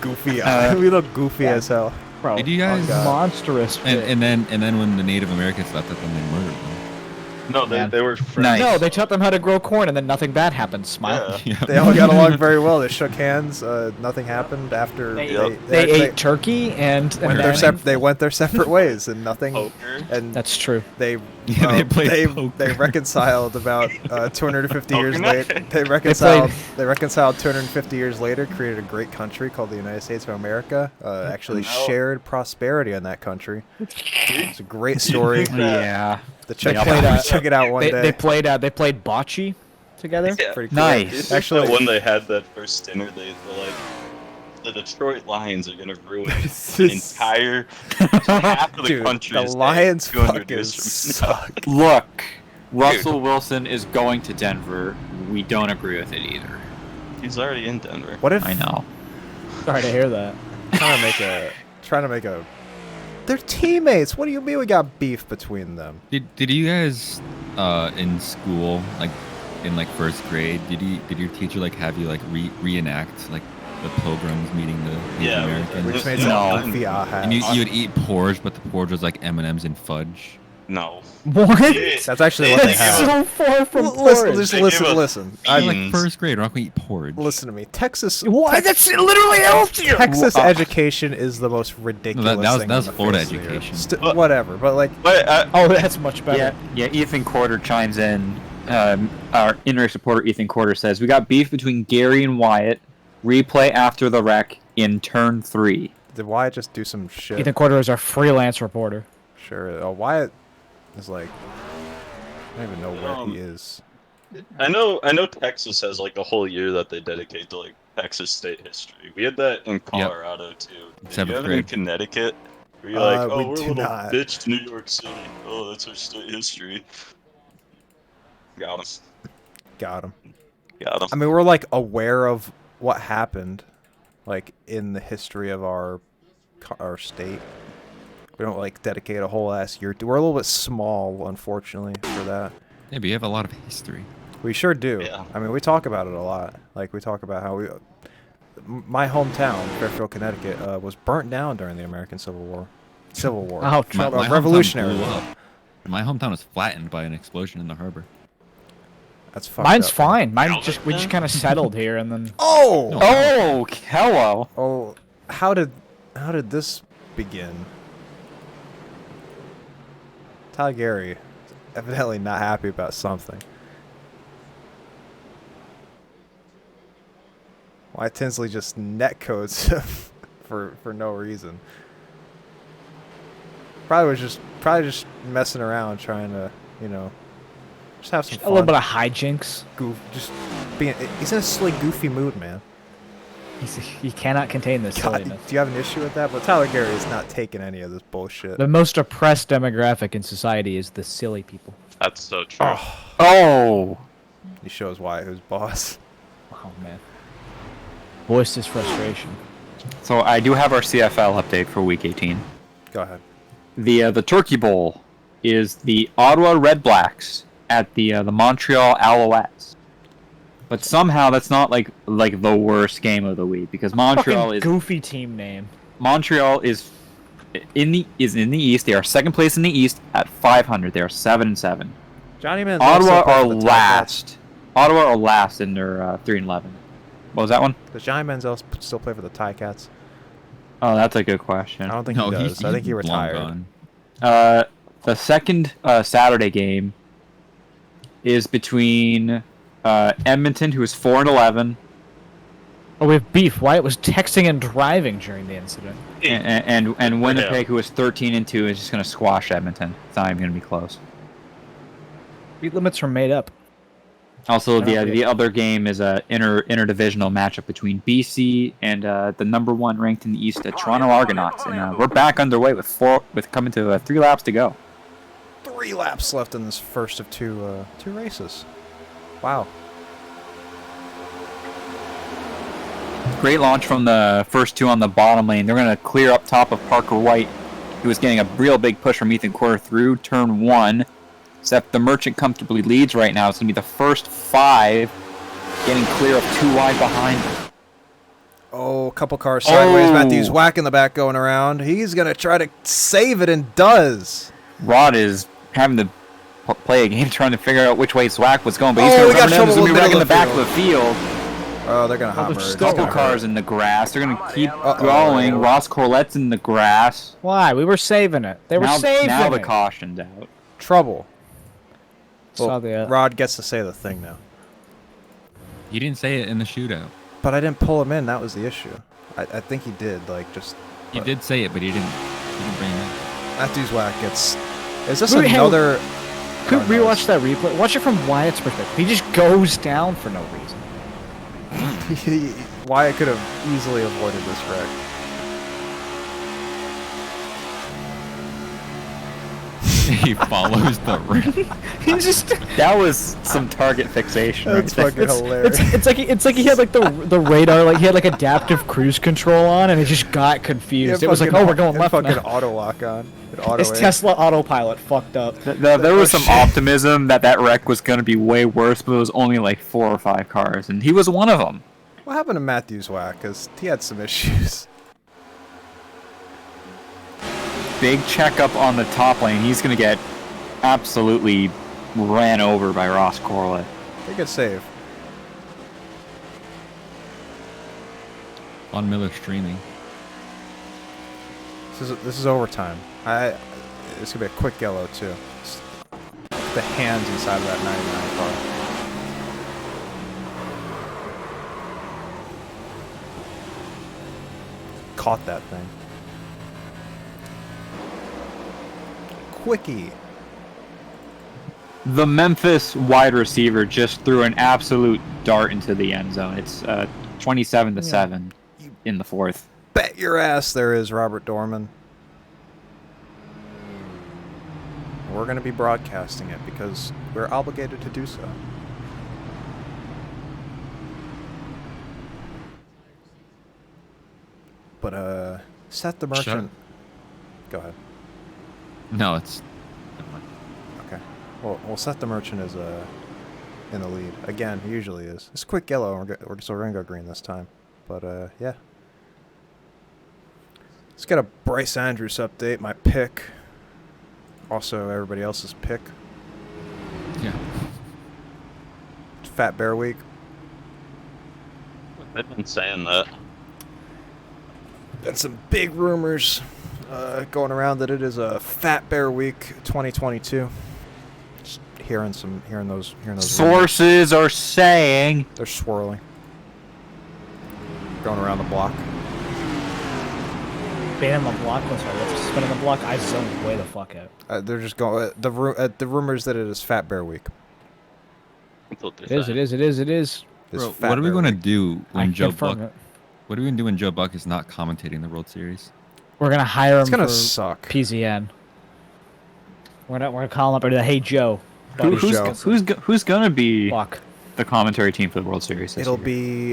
Goofy. We look goofy as hell. Bro, Did you guys? God. monstrous. And then when the Native Americans left, then they murdered them. No, Man. they were friends. Nice. No, they taught them how to grow corn, and then nothing bad happened. Smile. Yeah. They all got along very well. They shook hands. Nothing happened after They ate turkey and they went their separate ways, and nothing. Poker. And That's true. they Yeah, they played poker. they reconciled about 250 years Poker later. night. They reconciled 250 years later. Created a great country called the United States of America. Actually shared prosperity in that country. It's a great story. Yeah. The check it out one day. They played bocce together. Yeah. Pretty cool. Nice. Actually, when they had that first dinner, they were like, the Detroit Lions are gonna ruin an entire half of the Dude, country. the is Lions 200 fucking years from now. suck. Look, Russell Wilson is going to Denver. We don't agree with it either. He's already in Denver. What if I know. Sorry to hear that. trying to make a they're teammates. What do you mean we got beef between them? Did you guys in school, like in like first grade, did your teacher like have you like reenact like the Pilgrims meeting the Native Americans? We just made No. some goofy hats. And you would eat porridge, but the porridge was like M&Ms and fudge. No. What? That's actually what they have. So far from Listen, porridge. listen. I'm Beans. like first grade. We're not gonna eat porridge. Listen to me. Texas. What? That's literally healthier. Texas education is the most ridiculous that was thing. that was on the Florida face of the earth. education. Whatever, but like, But Oh, that's much better. Yeah, Ethan Quarter chimes in. Our in-race supporter Ethan Quarter says, "We got beef between Gary and Wyatt. Replay after the wreck in turn 3." did Wyatt just do some shit? Ethan Quarter is our freelance reporter. Sure. Wyatt is like, I don't even know where he is. I know Texas has like a whole year that they dedicate to like Texas state history. We had that in Colorado too. Did Seventh you have it in grade. Connecticut? Where you're like, we oh, we're a do little not. bitch to New York City. Oh, that's our state history. Got him. Got him. Got him. I mean, we're like aware of what happened, like in the history of our state. We don't like dedicate a whole ass year. We're a little bit small, unfortunately, for that. Yeah, but you have a lot of history. We sure do. Yeah. I mean, we talk about it a lot. Like we talk about how my hometown, Fairfield, Connecticut, was burnt down during the American Civil War. Ouch. My hometown Revolutionary blew War. up. My hometown was flattened by an explosion in the harbor. That's fucked Mine's up. fine. We just kind of settled here and then. Oh! Oh, hello. Oh, how did this begin? Tyler Gary, evidently not happy about something. Why Tinsley just netcodes for no reason? Probably just messing around, trying to, just have some fun. A little bit of hijinks. Just being. He's in a silly, goofy mood, man. He cannot contain this God, silliness. do you have an issue with that? But Tyler Gary is not taking any of this bullshit. The most oppressed demographic in society is the silly people. That's so true. Oh. He shows why who's boss. Oh man. Voiced his frustration. So I do have our CFL update for Week 18. Go ahead. The Turkey Bowl is the Ottawa Red Blacks at the Montreal Alouettes. But somehow that's not like the worst game of the week because Montreal Fucking is goofy team name. Montreal is in the East. They are second place in the East at 500. They are 7-7. Johnny Manziel Ottawa still play are for the Ticats? last. Ottawa are last in their 3-11. What was that one? Does Johnny Manziel still play for the Ticats? Oh, that's a good question. I don't think he does. I think he long retired. gone. The second Saturday game is between Edmonton, who is 4-11, Oh, we have beef. Wyatt was texting and driving during the incident. and Winnipeg, who is 13-2, is just going to squash Edmonton. It's not even going to be close. Speed limits are made up. Also, the other game is a interdivisional matchup between BC and the number 1 ranked in the East, Toronto Argonauts, and we're back underway with coming to 3 laps to go. 3 laps left in this first of two races. Wow. Great launch from the first 2 on the bottom lane. They're going to clear up top of Parker White, who was getting a real big push from Ethan Quarter through turn 1. Except the Merchant comfortably leads right now. It's going to be the first 5 getting clear of 2 wide behind him. Oh, a couple cars sideways. Oh. Matthews whack in the back going around. He's going to try to save it and does. Rod is having the play a game trying to figure out which way Zwack was going, but he's Oh, going we got to trouble be in the wrecking middle the of the back of the field. Oh, they're gonna hot they're merge. still It's Couple gonna cars hurt. in the grass. They're going to keep Uh-oh. going. Ross Corlette's in the grass. Why? We were saving it. They were saving now the it. caution's out. Trouble. Saw Well, the, Rod gets to say the thing now. You didn't say it in the shootout. But I didn't pull him in. That was the issue. I think he did. Like, just... You did say it, but you didn't bring it up. Matthews Whack gets... Is this Wait, hang on. another... Could Oh, rewatch that replay. Watch it from Wyatt's perspective. He just goes down for no reason. Wyatt could have easily avoided this wreck. He follows the rim. He just. That was some target fixation. That's right there. fucking hilarious. It's like he had like the radar, like he had like adaptive cruise control on, and it just got confused. It was like, oh, we're going left fucking now. auto lock on. Auto His aim. Tesla autopilot fucked up. There was some optimism that wreck was going to be way worse, but it was only like 4 or 5 cars, and he was one of them. What happened to Matthews Whack? Because he had some issues. Big checkup on the top lane. He's going to get absolutely ran over by Ross Corlett. Pretty good save. On Miller streaming. This is overtime. It's gonna be a quick yellow too. Just the hands inside of that 99 car. Caught that thing. Quickie. The Memphis wide receiver just threw an absolute dart into the end zone. It's 27-7 in the 4th. Bet your ass there is Robert Dorman. We're going to be broadcasting it because we're obligated to do so. But, Seth the Merchant... Go ahead. No, it's... Okay. Well, Seth the Merchant is in the lead. Again, he usually is. It's a quick yellow, and we're going to go green this time. But, yeah. Let's get a Bryce Andrews update, my pick. Also, everybody else's pick. Yeah. It's Fat Bear Week. They've been saying that. Been some big rumors going around that it is a Fat Bear Week 2022. Just hearing those Sources are saying. rumors. They're swirling. Going around the block. Spinning the block. I'm sorry, what's spinning the block? I zoned way the fuck out. They're just going the rumors that it is Fat Bear Week. It is. This Bro, Fat what are we Bear going to Week. do I when Joe confirm Buck... it. What are we going to do when Joe Buck is not commentating the World Series? We're gonna hire him It's gonna for suck. PZN. We're gonna call him up and be like, hey Joe. buddy, Who's gonna be Fuck. the commentary team for the World Series this It'll year?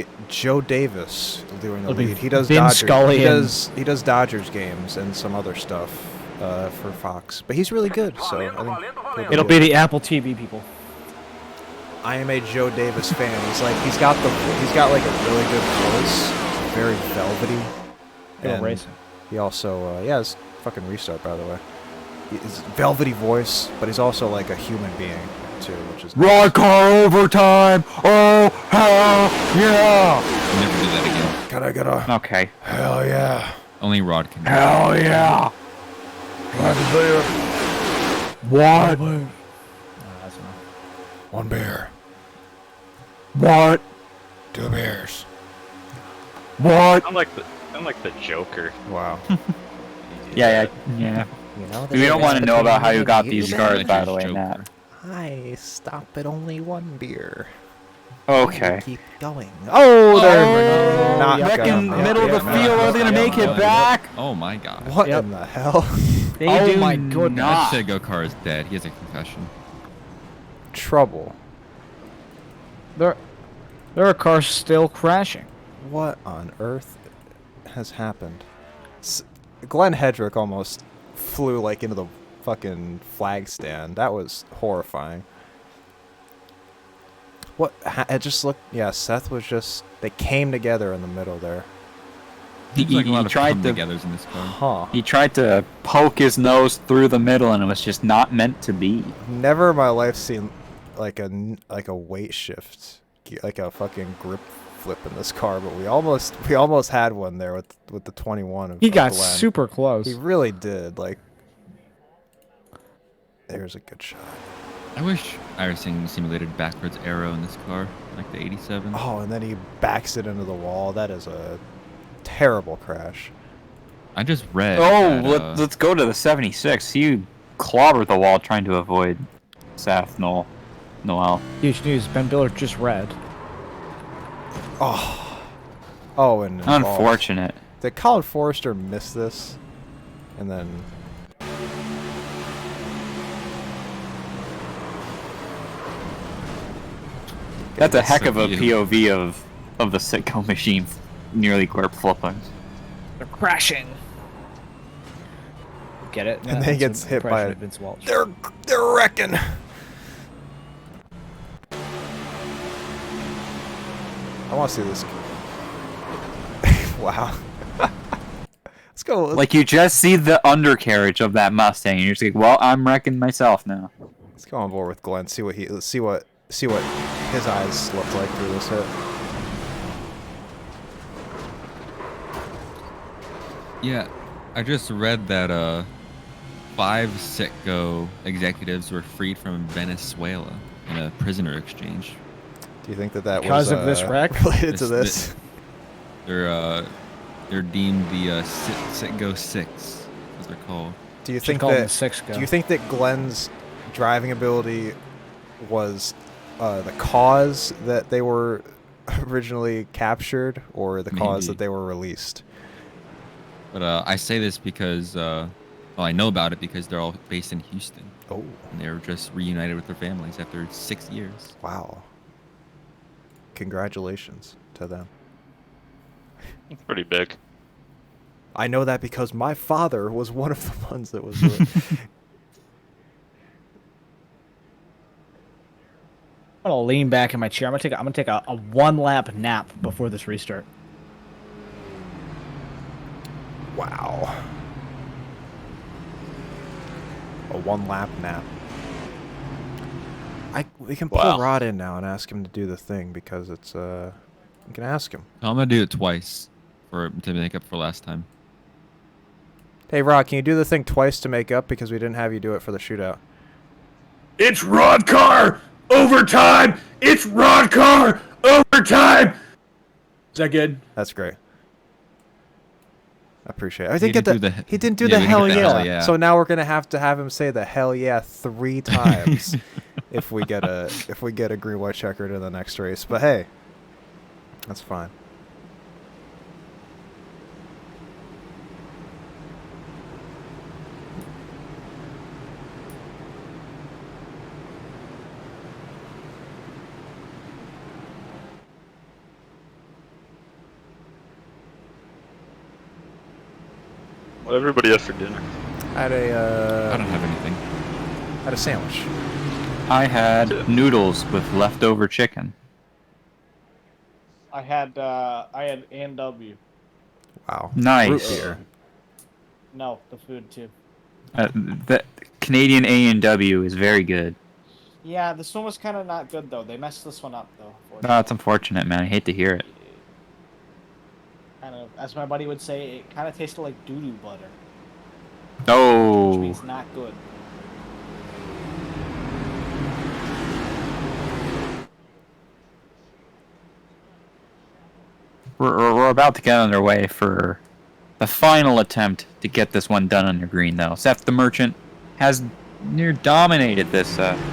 be Joe Davis doing the It'll be lead. He does Vin Dodgers. Scully He and- does Dodgers games and some other stuff for Fox. But he's really good, so I think It'll be the Apple TV people. I am a Joe Davis fan. He's got like a really good voice, very velvety. Go And racing. he also his fucking restart, by the way. His velvety voice, but he's also like a human being too, which is Roddcar overtime! Oh hell yeah! Never do that again. Can I get a Okay. hell yeah? Only Rod can do it. Hell yeah! Glad to see you. What? That's enough. One beer, What? 2 beers. What? I'm like the Joker. Wow. Yeah. You know, We don't want to know about how you got these scars, by the way, Joker. Matt. I stop at only 1 beer. Okay. Keep going. Oh, they're Oh, not wrecking gonna- middle of the yeah, field. Are they gonna make it back? Oh my god. What Yep. in the hell? They Oh do my not. That Sego car is dead. He has a concussion. Trouble. There are cars still crashing. What on earth has happened? Glenn Hedrick almost flew like into the fucking flag stand. That was horrifying. What? It just looked. Yeah, Seth was just. They came together in the middle there. Seems like a lot of tried to come-togethers in this car. Huh. he tried to poke his nose through the middle, and it was just not meant to be. Never in my life seen like a weight shift, like a fucking grip flip in this car, but we almost had one there with the 21. Of He got Glenn. super close. He really did. Like, there's a good shot. I wish iRacing simulated backwards arrow in this car, like the 87. Oh, and then he backs it into the wall. That is a terrible crash. I just read. Oh, that, let's go to the 76. He clobbered the wall trying to avoid Noel. Huge news. Ben Biller just read. Oh, and Unfortunate. Did Colin Forrester miss this? And then That's a heck so of a beautiful. POV of the sitcom machine nearly grip flipping. They're crashing. Get it? And then he That's gets an hit by impression it. of Vince Welch. they're wrecking. I want to see this. Wow. Let's go. Like you just see the undercarriage of that Mustang, and you're just like, well, I'm wrecking myself now. Let's go on board with Glenn. Let's see what his eyes look like through this hit. Yeah, I just read that 5 Citgo executives were freed from Venezuela in a prisoner exchange. Do you think that Because was of this wreck? related to this? They're deemed the Citgo 6, as they're called. Do you Should think call them that? six go. Do you think that Glenn's driving ability was the cause that they were originally captured, or the cause Maybe. that they were released? But I say this because, well, I know about it because they're all based in Houston. Oh, And they were just reunited with their families after 6 years. wow! Congratulations to them. It's pretty big. I know that because my father was one of the ones that was. I'm gonna lean back in my chair. I'm gonna take a 1 lap nap before this restart. Wow. A 1 lap nap. We can pull Wow. Rod in now and ask him to do the thing because it's we can ask him. I'm gonna do it twice to make up for last time. Hey Rod, can you do the thing twice to make up because we didn't have you do it for the shootout? It's Roddcar! Overtime! It's Roddcar! Overtime! Is that good? That's great. I appreciate it. I He didn't get didn't the do the- he didn't do yeah, the we hell didn't get yeah. the hell yeah. So now we're gonna have him say the hell yeah 3 times if we get a green white checkered in the next race. But hey, that's fine. What everybody have for dinner? I had I don't have anything. had a sandwich. I had noodles with leftover chicken. I had A&W. Wow. Nice. Root beer. No, the food too. The Canadian A&W is very good. Yeah, this one was kind of not good though. They messed this one up though. Oh, it's unfortunate, man. I hate to hear it. Kind of, as my buddy would say, it kind of tasted like doo-doo butter, which Oh, means not good. we're about to get underway for the final attempt to get this one done under green, though. Seth the Merchant has near dominated this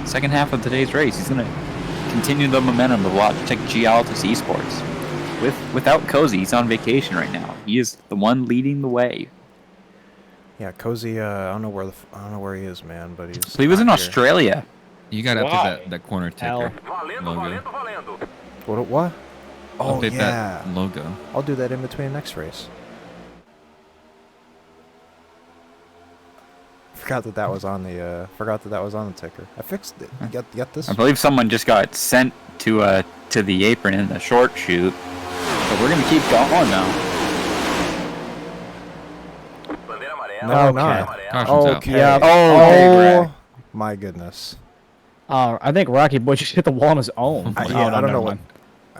second half of today's race. He's going to continue the momentum of Logitech G Altus Esports. Without Cozy, he's on vacation right now. He is the one leading the way. Yeah, Cozy. I don't know where he is, man. But he's. So he was in not here. Australia. You gotta Why? update that corner Hell. ticker logo. What? Oh Update yeah. that logo. I'll do that in between the next race. Forgot that was on the ticker. I fixed it. You got this. I believe someone just got sent to the apron in the short shoot. But we're gonna keep going now. No, we're Okay. not. Caution's out. Okay. Yeah. Oh, my goodness. I think Rocky Boy just hit the wall on his own. I, Oh, yeah, no, I don't never know what.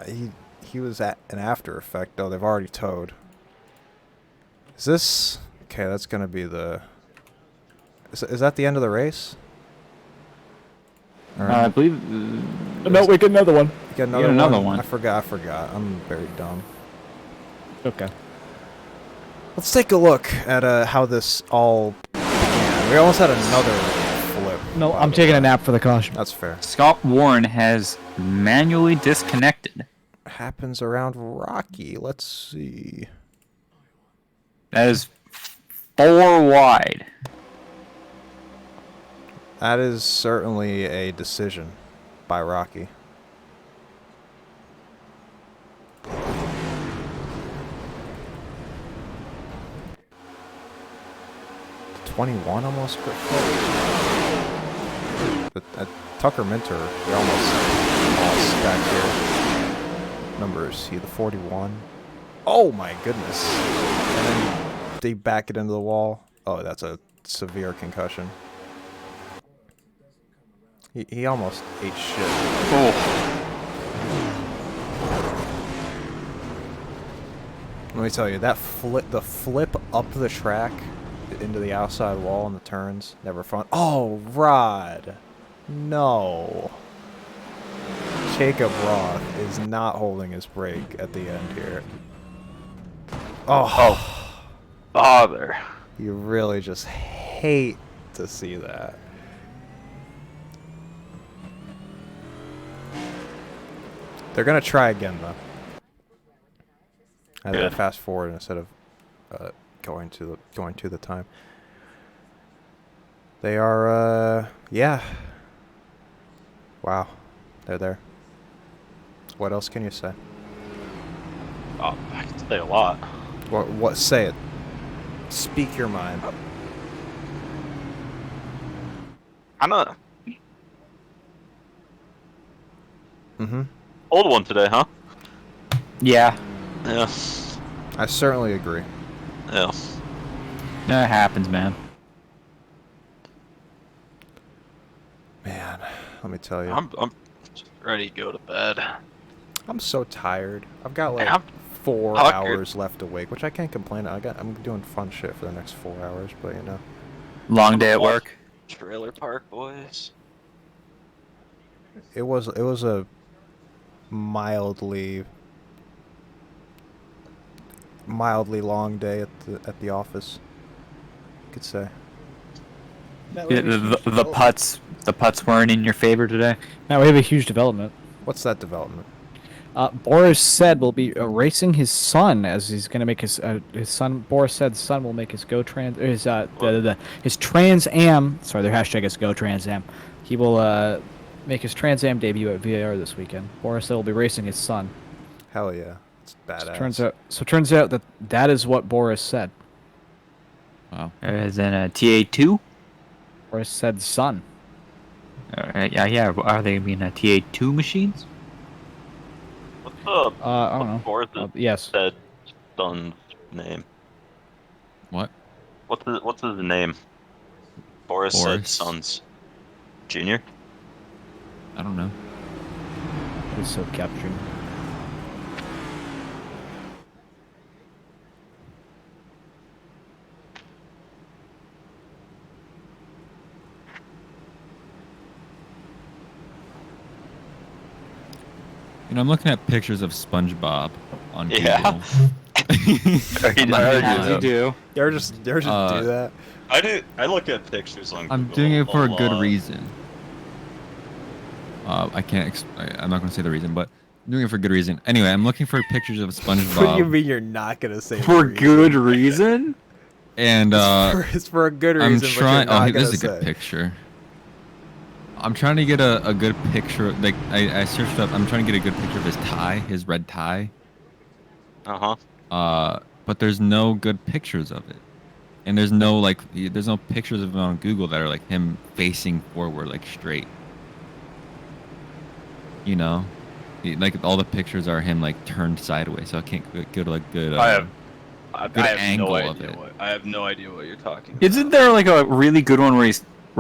mind. He was at an after effect though. They've already towed. Is this okay? That's gonna be the. Is that the end of the race? All I right. believe. No, we get another one. You got get another one. I forgot. I'm very dumb. Okay. Let's take a look at how this all began. We almost had another flip. No, I'm taking a nap for the caution. That's fair. Scott Warren has manually disconnected. Happens around Rocky. Let's see. That is 4 wide. That is certainly a decision by Rocky. $21 almost. But Tucker Minter, we almost lost back here. Numbers, see the 41. Oh my goodness. And then they back it into the wall. Oh, that's a severe concussion. He almost ate shit. Oh. Let me tell you, that the flip up the track into the outside wall and the turns, never fun. Oh, Rod. No. Jacob Roth is not holding his brake at the end here. Oh. Bother. You really just hate to see that. They're gonna try again though. I did fast forward instead of going to the time. They are yeah. Wow, they're there. What else can you say? Oh, I can say a lot. What? Say it. Speak your mind. Kinda Mm-hmm. old one today, huh? Yeah. Yeah. I certainly agree. Yeah. That happens, man. Man, let me tell you. I'm ready to go to bed. I'm so tired. I've got like I'm 4 puckered. hours left awake, which I can't complain. I'm doing fun shit for the next 4 hours, but you know. Long day at work. Trailer Park Boys. It was a mildly long day at the office. You could say. The putts weren't in your favor today. Now we have a huge development. What's that development? Boris said will be racing his son as he's going to make his son. Boris said son will make his his Trans Am. Sorry, their hashtag is Go Trans Am. He will make his Trans Am debut at VAR this weekend. Boris said will be racing his son. Hell yeah, it's badass. Turns out that is what Boris said. Wow. As in a TA2. Boris said son. Yeah. Are they being TA2 machines? What's the I don't know. fourth Yes. said son's name? What? What's his name? Boris said Boris. son's junior. I don't know. He's so captured. You know, I'm looking at pictures of SpongeBob on Yeah. Google. As you do. You ever just do that? I do. I look at pictures on. I'm Google doing it for a good lot. reason. I can't. I'm not going to say the reason, but I'm doing it for a good reason. Anyway, I'm looking for pictures of What do you SpongeBob, mean you're not gonna say For the reason? good reason? and It's for a good reason. I'm but you're trying. not Oh, this gonna is a good say. picture. I'm trying to get a good picture. Like I searched up. I'm trying to get a good picture of his tie, his red tie. But there's no good pictures of it, and there's no pictures of him on Google that are like him facing forward, like straight. You know, like all the pictures are him like turned sideways, so I can't go to like good. I Good have angle no of idea it. I have no idea what you're talking about. Isn't there like a really good one where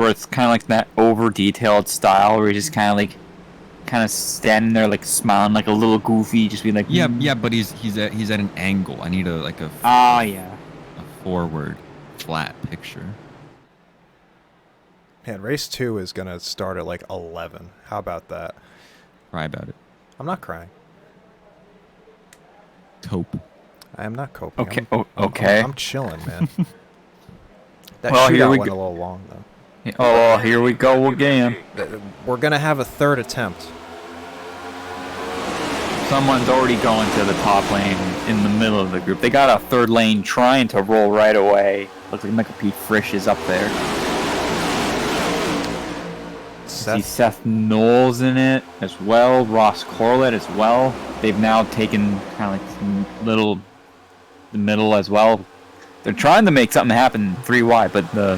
it's kind of like that over detailed style where he's just kind of standing there like smiling like a little goofy, just be like, Yeah, but he's at an angle. I need a yeah. a forward flat picture. Man, race 2 is going to start at like 11. How about that? Cry about it. I'm not crying. Cope. I am not coping. Okay. I'm, I'm chilling, man. That Well, here shootout we went go. a little long, though. Oh, here we go again. We're going to have a third attempt. Someone's already going to the top lane in the middle of the group. They got a third lane trying to roll right away. Looks like Michael P. Frisch is up there. See Seth Knowles in it as well. Ross Corlett as well. They've now taken kind of like the middle as well. They're trying to make something happen 3 wide, but the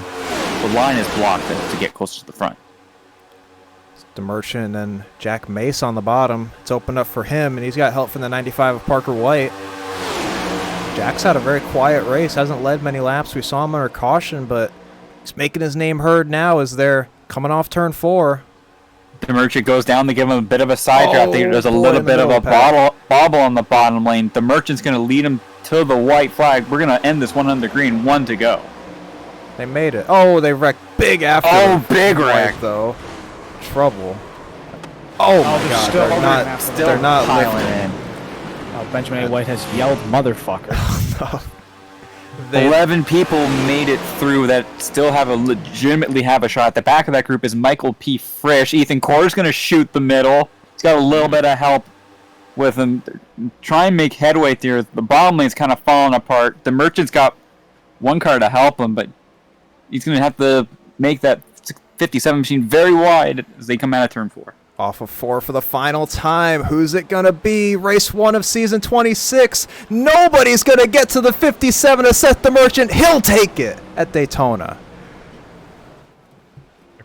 line is blocked to get closer to the front. The Merchant and then Jack Mace on the bottom. It's opened up for him, and he's got help from the 95 of Parker White. Jack's had a very quiet race, hasn't led many laps. We saw him under caution, but he's making his name heard now as they're coming off turn 4. The Merchant goes down to give him a bit of a side draft. There's a boy, little in the bit of a middle pack. bobble on the bottom lane. The Merchant's going to lead him to the white flag. We're going to end this one on the green. 1 to go. They made it. Oh, they wrecked big after. Oh, big white, wreck. though. Trouble. Oh my they're God, still they're not. after They're not piling lifting. in. Oh, Benjamin A. White has yelled motherfucker. They- 11 people made it through that still legitimately have a shot. At the back of that group is Michael P. Frisch. Ethan Corr's going to shoot the middle. He's got a little bit of help with him. Try and make headway through. The bottom lane's kind of falling apart. The Merchant's got one car to help him, but he's going to have to make that 57 machine very wide as they come out of turn 4. Off of 4 for the final time. Who's it going to be? Race 1 of season 26. Nobody's going to get to the 57 of Seth the Merchant. He'll take it at Daytona.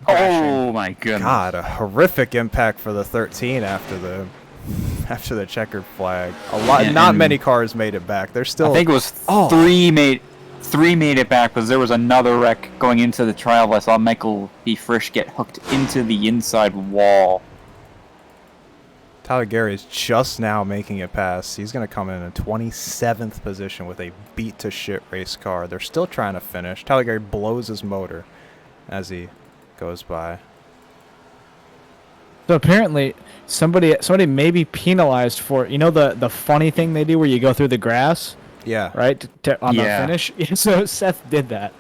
Oh my goodness. God, a horrific impact for the 13 after the checkered flag. A lot, Yeah, not and many cars made it back. They're still. I think it was Oh. three made it back because there was another wreck going into the trial. I saw Michael B. Frisch get hooked into the inside wall. Tyler Gary is just now making it past. He's going to come in 27th position with a beat-to-shit race car. They're still trying to finish. Tyler Gary blows his motor as he goes by. So apparently, somebody may be penalized for the funny thing they do where you go through the grass, Yeah. right, on Yeah. the finish. Yeah, so Seth did that,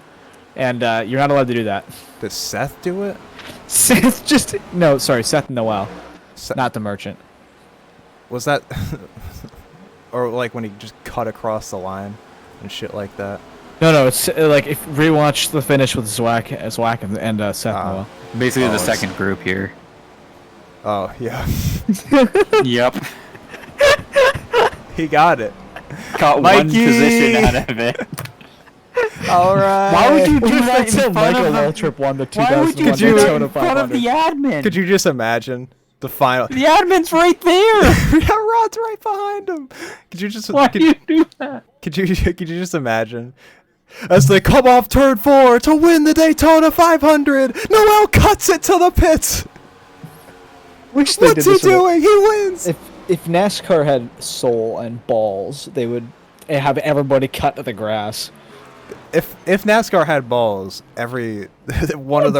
and you're not allowed to do that. Does Seth do it? Seth Seth Noel, not the Merchant. Was that... or like when he just cut across the line and shit like that? No, it's like if rewatch the finish with Zwack and Seth Noel. Basically, the it's- second group here. Oh, yeah. Yep. He got it. Got Mikey! one position out of it. All right. Why would you do that in until front of Michael the- Waltrip won the Why would you 2001 do it Daytona in front of 500? the admin? Could you just imagine the final... The admin's right there. Yeah, Rod's right behind him. Could you just... Why do you do that? Could you just imagine as they come off turn 4 to win the Daytona 500? Noel cuts it to the pits. Wish they What's did he this with doing? He wins. If NASCAR had soul and balls, they would have everybody cut to the grass. If NASCAR had balls, every one of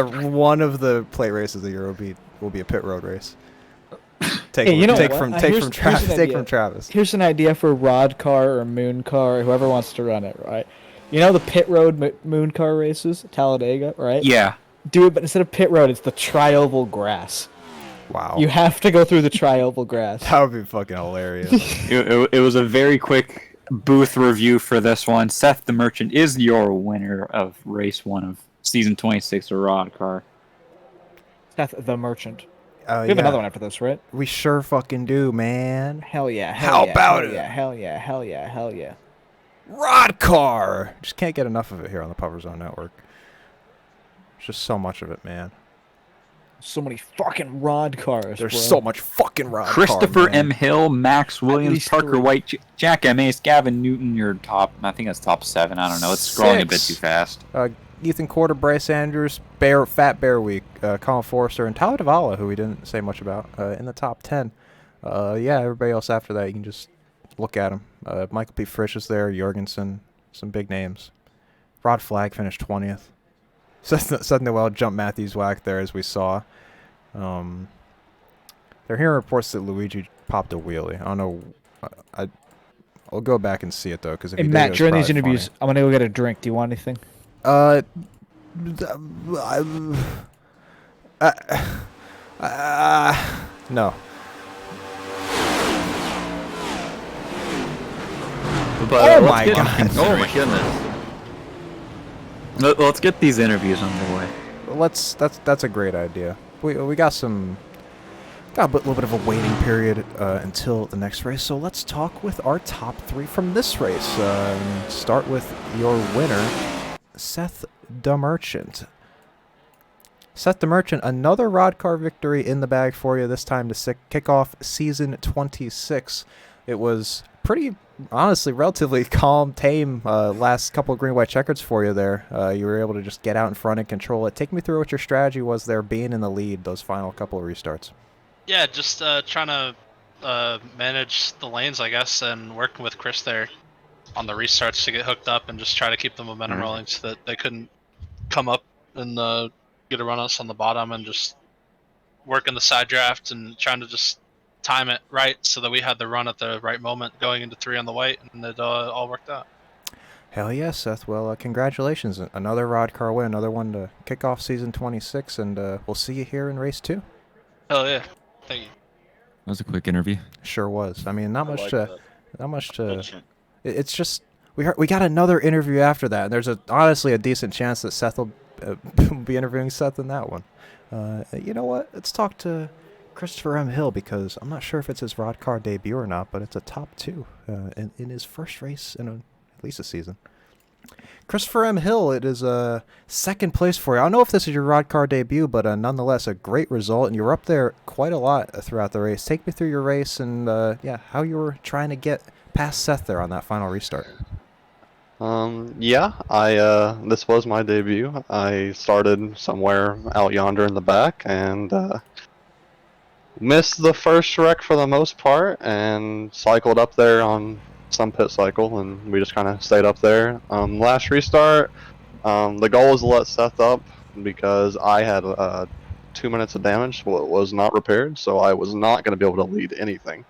the plate races of the year will be a pit road race. Take Hey, you know take what? from Here's an Take idea. from Travis. Here's an idea for Roddcar or Moon Car, whoever wants to run it, right? You know the pit road Moon Car races, Talladega, right? Yeah. Do it, but instead of pit road, it's the tri-oval grass. Wow, You have to go through the tri-oval grass. that would be fucking hilarious. It was a very quick booth review for this one. Seth the Merchant is your winner of race 1 of season 26 of Roddcar. Seth the Merchant. Oh, We have another one after this, right? We sure fucking do, man. Hell yeah. How yeah, about hell it? Yeah, hell yeah, hell yeah, hell yeah. Roddcar. Just can't get enough of it here on the Puffer Zone Network. There's just so much of it, man. So many fucking Roddcars. There's bro. so much fucking Roddcar, Christopher man. M. Hill, Max Williams, least Parker 3. White, Jack M. Ace, Gavin Newton. You're top. I think that's top 7. I don't know. It's scrolling a bit 6. too fast. Ethan Quarter, Bryce Andrews, Fat Bear Week, Colin Forrester, and Tyler Davala, who we didn't say much about, in the top 10. Yeah, everybody else after that, you can just look at them. Michael P. Frisch is there, Jorgensen, some big names. Rod Flagg finished 20th. Seth Noel jumped Matthews Whack there, as we saw. They're hearing reports that Luigi popped a wheelie. I don't know. I'll go back and see it, though, because if Hey, he did, Matt, it was during these probably interviews, funny. I'm gonna go get a drink. Do you want anything? No. But Oh my get, God. Oh my goodness. Let's get these interviews underway. That's a great idea. We got a little bit of a waiting period until the next race, so let's talk with our top 3 from this race. Start with your winner, Seth DeMerchant. Seth DeMerchant, another Roddcar victory in the bag for you, this time to kick off season 26. It was pretty, honestly, relatively calm, tame last couple of green-white checkers for you there. You were able to just get out in front and control it. Take me through what your strategy was there, being in the lead those final couple of restarts. Yeah, just trying to manage the lanes, I guess, and working with Chris there on the restarts to get hooked up and just try to keep the momentum rolling so that they couldn't come up and get a run us on the bottom, and just working the side draft and trying to just time it right so that we had the run at the right moment going into 3 on the white, and it all worked out. Hell yeah, Seth. Well, congratulations. Another Roddcar win, another one to kick off season 26, and we'll see you here in race 2. Hell yeah. Thank you. That was a quick interview. Sure was. I mean, not much to. Good shit. It's just we got another interview after that, and there's honestly a decent chance that Seth will be interviewing Seth in that one. You know what? Let's talk to Christopher M. Hill, because I'm not sure if it's his Roddcar debut or not, but it's a top 2 in his first race in at least a season. Christopher M. Hill, it is a second place for you. I don't know if this is your Roddcar debut, but nonetheless a great result, and you were up there quite a lot throughout the race. Take me through your race and how you were trying to get past Seth there on that final restart. Yeah, this was my debut. I started somewhere out yonder in the back and missed the first wreck for the most part, and cycled up there on some pit cycle, and we just kind of stayed up there. Last restart, the goal was to let Seth up because I had 2 minutes of damage, well, it was not repaired, so I was not going to be able to lead anything.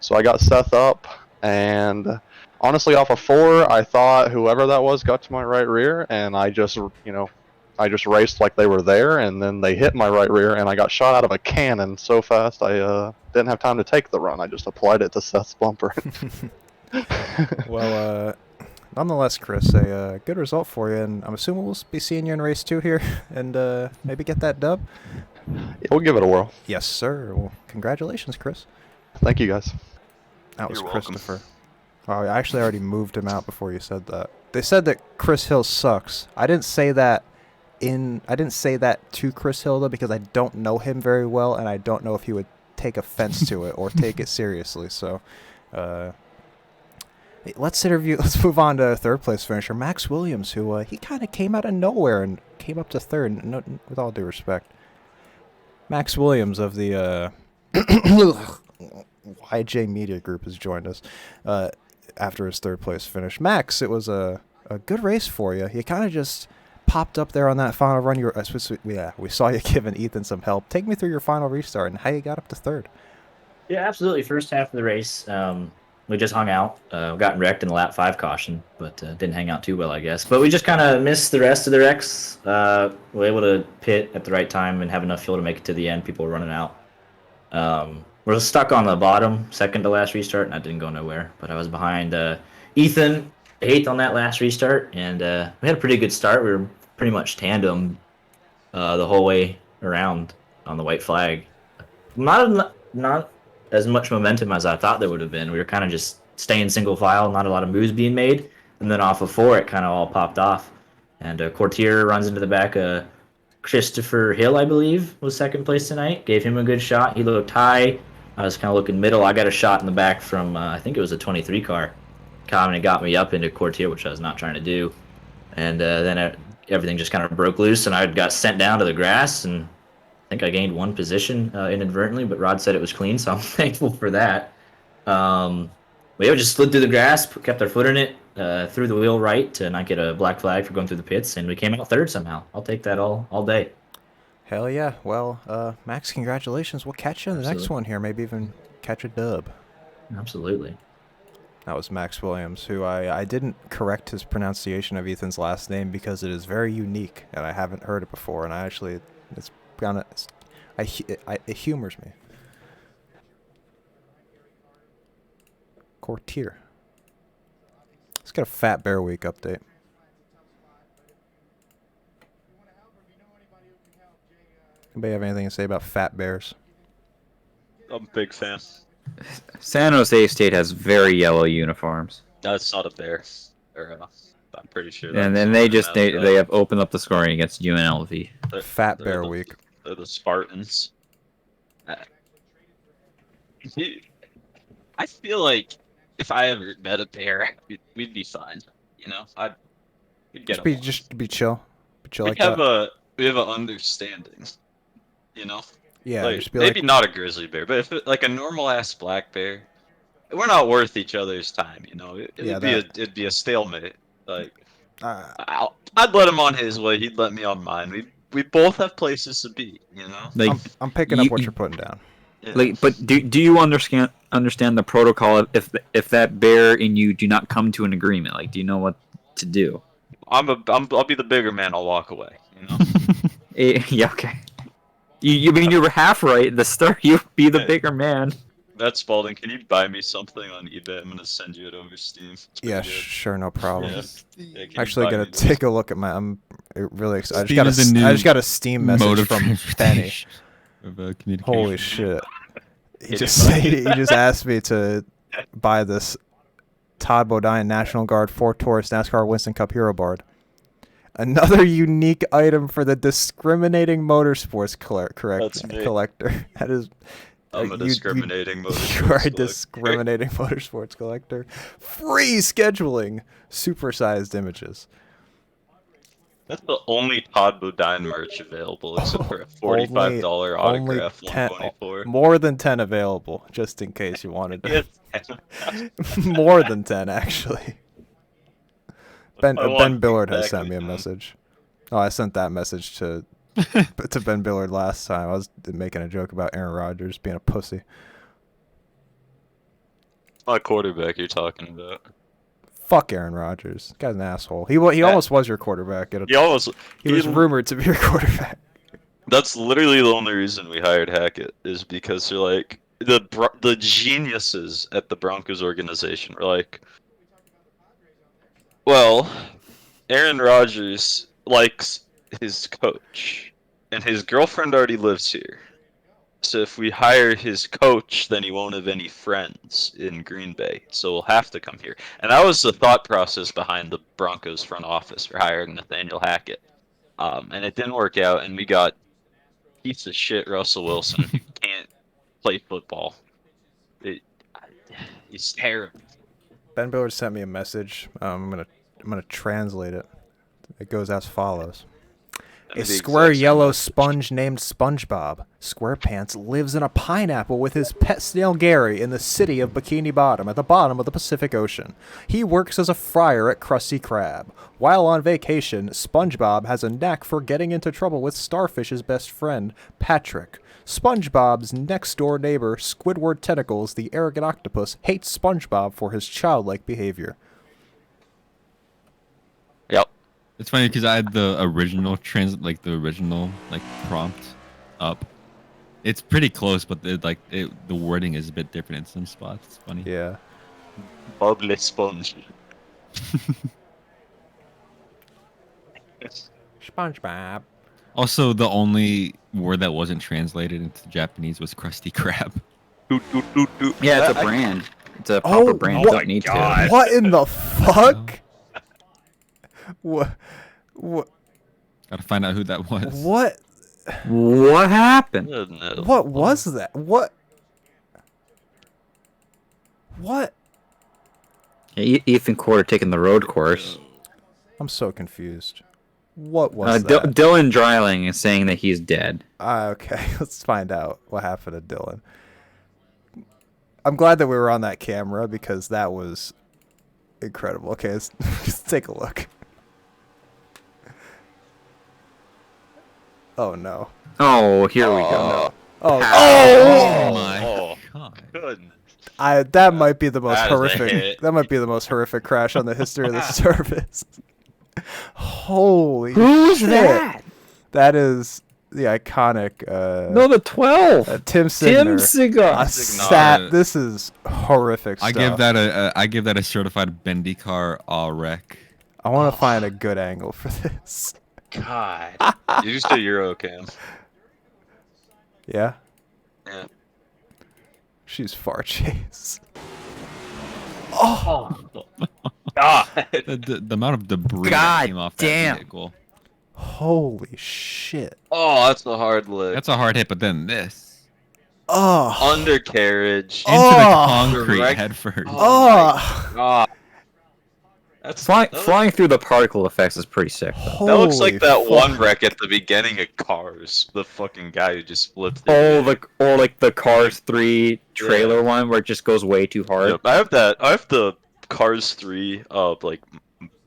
So I got Seth up, and honestly, off of 4, I thought whoever that was got to my right rear, and I just raced like they were there, and then they hit my right rear, and I got shot out of a cannon so fast I didn't have time to take the run. I just applied it to Seth's bumper. Well, nonetheless, Chris, a good result for you, and I'm assuming we'll be seeing you in race 2 here, and maybe get that dub. We'll give it a whirl. Yes, sir. Well, congratulations, Chris. Thank you, guys. That was You're welcome. Christopher. Oh, I actually already moved him out before you said that. They said that Chris Hill sucks. I didn't say that to Chris Hill, though, because I don't know him very well, and I don't know if he would take offense to it or take it seriously. So, let's move on to third place finisher Max Williams, who he kind of came out of nowhere and came up to third. No, with all due respect, Max Williams of the YJ Media Group has joined us after his third place finish. Max, it was a good race for you. You kind of just popped up there on that final run. We saw you giving Ethan some help. Take me through your final restart and how you got up to third. Yeah, absolutely. First half of the race, we just hung out. Got wrecked in a lap 5 caution, but didn't hang out too well, I guess. But we just kind of missed the rest of the wrecks. We were able to pit at the right time and have enough fuel to make it to the end. People were running out. We're stuck on the bottom, second to last restart, and I didn't go nowhere. But I was behind Ethan, 8th on that last restart, and we had a pretty good start. We were pretty much tandem the whole way around on the white flag. Not as much momentum as I thought there would have been. We were kind of just staying single file, not a lot of moves being made. And then off of 4, it kind of all popped off. And Courtier runs into the back of Christopher Hill, I believe, was second place tonight. Gave him a good shot. He looked high. I was kind of looking middle. I got a shot in the back from, I think it was a 23 car. Coming and got me up into Courtier, which I was not trying to do. And then everything just kind of broke loose, and I got sent down to the grass, and I think I gained one position inadvertently, but Rod said it was clean, so I'm thankful for that. We just slid through the grass, kept our foot in it, threw the wheel right to not get a black flag for going through the pits, and we came out third somehow. I'll take that all day. Hell yeah. Well, Max, congratulations. We'll catch you in the next Absolutely. one here. Maybe even catch a dub. Absolutely. That was Max Williams, who I didn't correct his pronunciation of Ethan's last name because it is very unique, and I haven't heard it before, and I actually, it humors me. Courtier. Let's get a Fat Bear Week update. Anybody have anything to say about Fat Bears? I'm a big fan. San Jose State has very yellow uniforms. That's not a bear. I'm pretty sure. And then that's they have opened up the scoring against UNLV. Fat Bear Week. They're the Spartans. I feel like if I ever met a bear, we'd be fine. You know, we'd get along. Just be chill. Be chill We like have that. we have an understanding. You know. Yeah, Like, just be maybe like, not a grizzly bear, but if like a normal ass black bear, we're not worth each other's time. You know, it'd be a stalemate. Like, I'd let him on his way, he'd let me on mine. We both have places to be. You know. Like, I'm picking up what you're putting down. Yeah. Like, but do you understand the protocol if that bear and you do not come to an agreement? Like, do you know what to do? I'll be the bigger man. I'll walk away. You know. Yeah, okay. You mean you were half right at the start? You be the bigger man. That's Spalding. Can you buy me something on eBay? I'm gonna send you it over Steam. Yeah, sure, no problem. Yeah, can you Actually, buy gonna me take a look at my. I'm really excited. Steam is a new I just got a Steam mode message of from Benny. transportation, of communication. Holy shit! He just asked me to buy this Todd Bodine National Guard Ford Taurus NASCAR Winston Cup Hero Board. Another unique item for the discriminating motorsports collector. That is. I'm a discriminating motorsports You are a collector. discriminating motorsports collector. Free scheduling. Supersized images. That's the only Todd Bodine merch available, except for a $45 autograph 124. More than 10 available, just in case you wanted to. More than 10, actually. Ben Billard has sent me a message. Oh, I sent that message to Ben Billard last time. I was making a joke about Aaron Rodgers being a pussy. My quarterback you're talking about. Fuck Aaron Rodgers. Guy's an asshole. He almost was your quarterback. He was rumored to be your quarterback. That's literally the only reason we hired Hackett, is because they're like the geniuses at the Broncos organization were like, well, Aaron Rodgers likes his coach, and his girlfriend already lives here. So if we hire his coach, then he won't have any friends in Green Bay, so we'll have to come here. And that was the thought process behind the Broncos front office for hiring Nathaniel Hackett. And it didn't work out, and we got piece of shit Russell Wilson who can't play football. He's terrible. Ben Billard sent me a message. I'm gonna translate it. It goes as follows. A square yellow sponge named SpongeBob SquarePants lives in a pineapple with his pet snail Gary in the city of Bikini Bottom at the bottom of the Pacific Ocean. He works as a fryer at Krusty Krab. While on vacation, SpongeBob has a knack for getting into trouble with Starfish's best friend, Patrick. SpongeBob's next-door neighbor, Squidward Tentacles, the arrogant octopus, hates SpongeBob for his childlike behavior. Yep. It's funny because I had the original prompt up. It's pretty close, but the wording is a bit different in some spots. It's funny. Yeah. Bubbly sponge. SpongeBob. Also, the only word that wasn't translated into Japanese was Krusty Krab. Yeah, it's a brand. It's a proper brand. You don't need to. What in the fuck? What? Gotta find out who that was. What? What happened? Goodness. What was that? What? What? Ethan Quarter taking the road course. I'm so confused. What was that? Dylan Dreiling is saying that he's dead. Okay, let's find out what happened to Dylan. I'm glad that we were on that camera because that was incredible. Okay, let's take a look. Oh no. Oh, here we go. Oh my god. Goodness. that might be the most That is a horrific. hit. That might be the most horrific crash on the history of the service. Holy Who's shit. that? That is the iconic No, the 12. Tim Tim Signer. Signer. This is horrific stuff. I give that a certified bendy car wreck. I want to find a good angle for this. God. You just do Eurocam. Yeah? Yeah. She's far chase. God. The amount of debris God that came off damn. that vehicle. Holy shit. Oh, that's a hard lick. That's a hard hit, but then this. Oh. Undercarriage. Into the concrete Direct- head first. Oh. God. That's Flying through the particle effects is pretty sick, though. That looks like that Holy one fuck. wreck at the beginning of Cars. The fucking guy who just flipped it. Or like the Cars 3 trailer one where it just goes way too hard. Yep, I have that. I have the Cars 3 like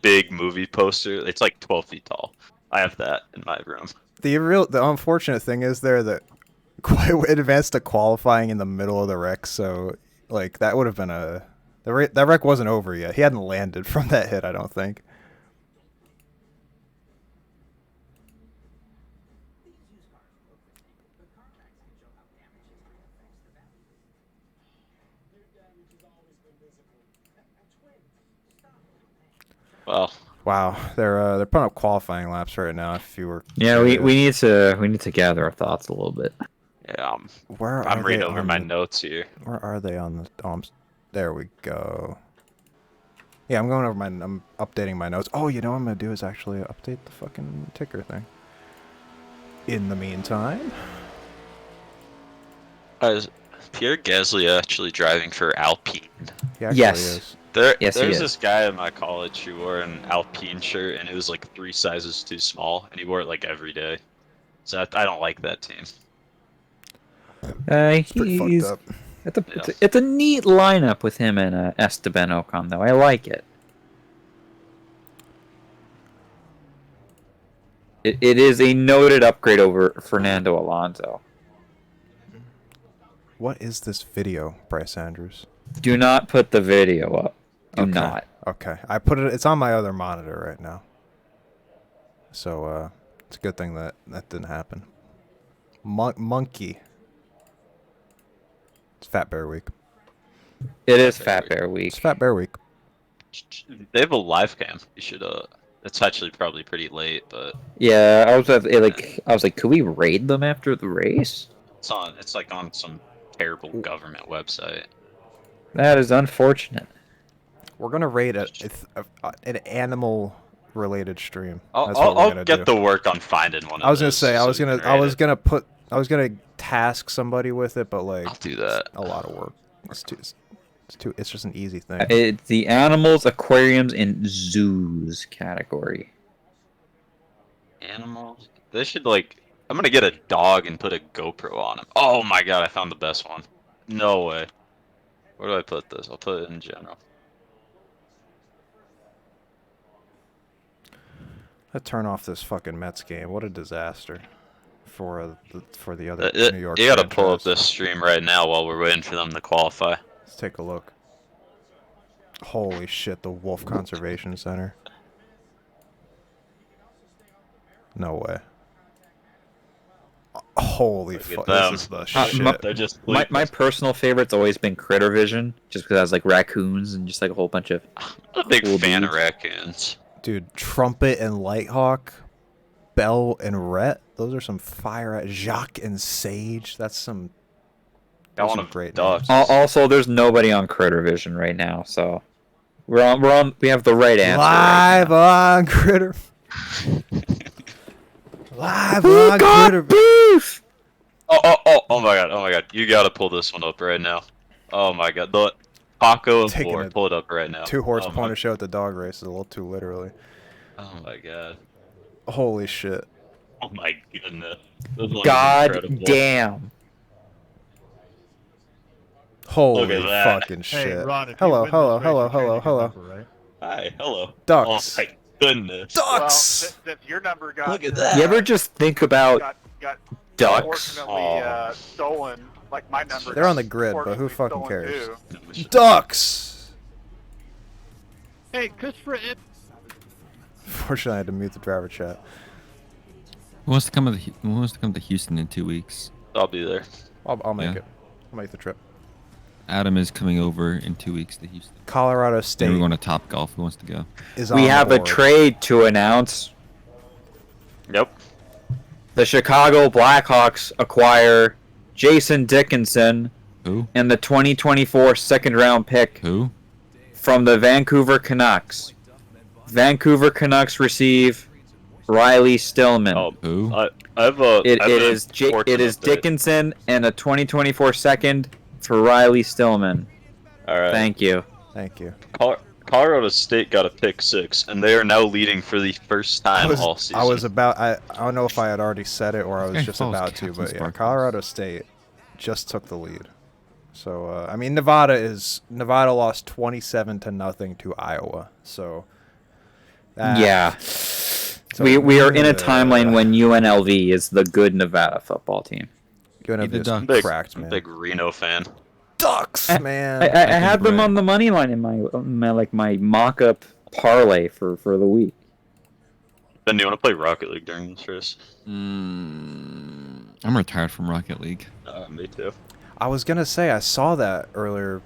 big movie poster. It's like 12 feet tall. I have that in my room. The unfortunate thing is there that quite advanced to qualifying in the middle of the wreck, so like that would have been that wreck wasn't over yet. He hadn't landed from that hit, I don't think. Well, Wow, they're putting up qualifying laps right now. If you were Yeah, we need to gather our thoughts a little bit. yeah, where I'm are reading they over on my the- notes here. Where are they on the? There we go. Yeah, I'm going over I'm updating my notes. Oh, you know what I'm gonna do is actually update the fucking ticker thing. In the meantime, Is Pierre Gasly actually driving for Alpine? he actually Yes. is. Yes, he There's is. this guy in my college who wore an Alpine shirt and it was like 3 sizes too small, and he wore it like every day. So I don't like that team. Pretty fucked He's up. it's a neat lineup with him and Esteban Ocon, though. I like it. It is a noted upgrade over Fernando Alonso. What is this video, Bryce Andrews? Do not put the video up. Do Okay. not. Okay, I put it. It's on my other monitor right now. So it's a good thing that didn't happen. Monkey. It's Fat Bear Week. It is Fat Bear Week. It's Fat Bear Week. They have a live cam. You should it's actually probably pretty late, but Yeah, I was like, could we raid them after the race? it's like on some terrible government website. That is unfortunate. We're gonna rate an animal-related stream. I'll That's what we're gonna get do. to work on finding one. I was gonna of those say so I was we can gonna rate it. I was gonna task somebody with it, but like I'll do that. a lot of work. It's just an easy thing. It's the animals, aquariums, and zoos category. Animals. They should like. I'm gonna get a dog and put a GoPro on him. Oh my god! I found the best one. No way. Where do I put this? I'll put it in general. Let's turn off this fucking Mets game. What a disaster for the other New York. You gotta pull up franchise. this stream right now while we're waiting for them to qualify. Let's take a look. Holy shit! The Wolf Conservation Center. No way. Holy Look at fuck! them. This is the Uh, shit. They're just My personal favorite's always been Critter Vision, just because it has like raccoons and just like a whole bunch of. I'm a big cool fan of dudes. raccoons. Dude, Trumpet and Lighthawk, Bell and Rhett. Those are some fire. Jacques and Sage. That's some. I those want are a great dog. names. Also, there's nobody on Critter Vision right now, so we have the right answer. Live on Critter. Live on Twitter. Oh my god. You gotta pull this one up right now. Oh my god. The Paco and Taking Floor. a Pull it up right now. 2-horse Oh my- pony show at the dog race is a little too literally. Oh my god. Holy shit. Oh my goodness. This one is God incredible. damn. Holy Look at that. fucking Hey, shit. Ron, if you Hello, win hello, this race, hello, you're hello, changing your hello. number, right? Hi, hello. Ducks. Oh my goodness. Well, Ducks. since your number got Look at that. You ever just think about got ducks? unfortunately stolen, like my number. They're on got the grid, but who unfortunately fucking stolen cares? too. Ducks. Hey, Christopher. Fortunately, I had to mute the driver chat. Who wants to come to Houston in 2 weeks? I'll be there. I'll make Yeah. it. I'll make the trip. Adam is coming over in 2 weeks to Houston. Colorado Then State we're going to Top Golf. Who wants to go? is We on have the a board. trade to announce. Yep. The Chicago Blackhawks acquire Jason Dickinson Who? and the 2024 second-round pick Who? from the Vancouver Canucks. Vancouver Canucks receive Riley Stillman. Oh, Who? I have a. It I have an is important update. Dickinson and a 2024 second for Riley Stillman. All right. Thank you. Thank you. Colorado State got a pick 6, and they are now leading for the first time all season. I was about. I don't know if I had already said it or I was This guy just follows about to, Captain but yeah, Sparkles. Colorado State just took the lead. So I mean, Nevada lost 27-0 to Iowa. So Yeah. so, We are in a timeline when UNLV is the good Nevada football team. UNLV the is Ducks. cracked, man. Big Reno fan. Ducks, man. I had them Brett- on the money line in my mock-up parlay for the week. Ben, do you want to play Rocket League during this race? I'm retired from Rocket League. Me too. I was gonna say I saw that earlier,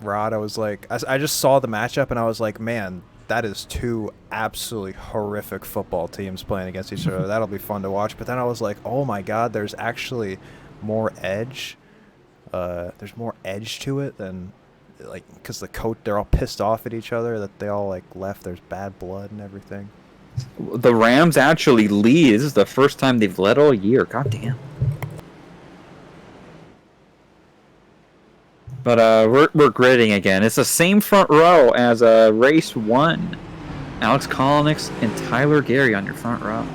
Rod. I was like, I just saw the matchup and I was like, man, that is two absolutely horrific football teams playing against each other. That'll be fun to watch. But then I was like, oh my god, there's actually more edge. There's more edge to it than like because they're all pissed off at each other that they all like left. There's bad blood and everything. The Rams actually lead. This is the first time they've led all year. God damn. But we're gridding again. It's the same front row as race 1. Alex Kolonix and Tyler Gary on your front row.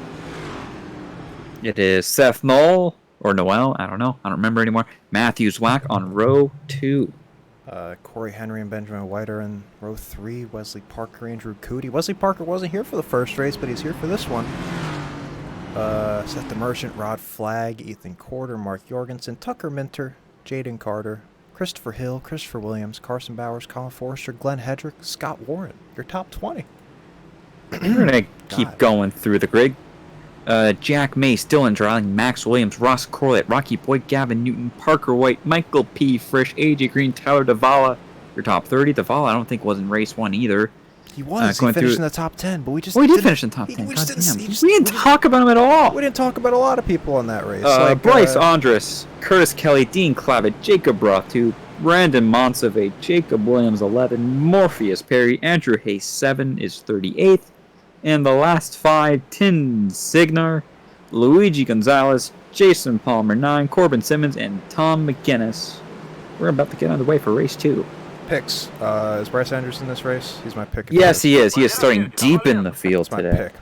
It is Seth Knoll or Noel. I don't know. I don't remember anymore. Matthew Zwack on row 2. Corey Henry and Benjamin White are in row 3. Wesley Parker, Andrew Cootie. Wesley Parker wasn't here for the first race, but he's here for this one. Seth the Merchant, Rod Flagg, Ethan Corder, Mark Jorgensen, Tucker Minter, Jaden Carter, Christopher Hill, Christopher Williams, Carson Bowers, Colin Forrester, Glenn Hedrick, Scott Warren. Your top 20. We're gonna keep going through the grid. Jack Mace, Dylan Dryling, Max Williams, Ross Corlett, Rocky Boyd, Gavin Newton, Parker White, Michael P. Frisch, AJ Green, Tyler Davala. Your top 30. Davala, I don't think was in race 1 either. He was. He going finished through- in the top 10, but we just We did finish in top 10. We just God didn't, damn. he just- We didn't talk about him at all. We didn't talk about a lot of people on that race. like, Bryce Andrus, Curtis Kelly, Dean Clavitt, Jacob Roth 2, Brandon Monsave, Jacob Williams 11, Morpheus Perry, Andrew Hayes 7 is 38th, and the last 5, Tin Signar, Luigi Gonzalez, Jason Palmer 9, Corbin Simmons, and Tom McGinnis. We're about to get underway for race 2. Picks. Is Bryce Andrews in this race? He's my pick. Yes, he is. He is starting deep in the field That's my today. pick.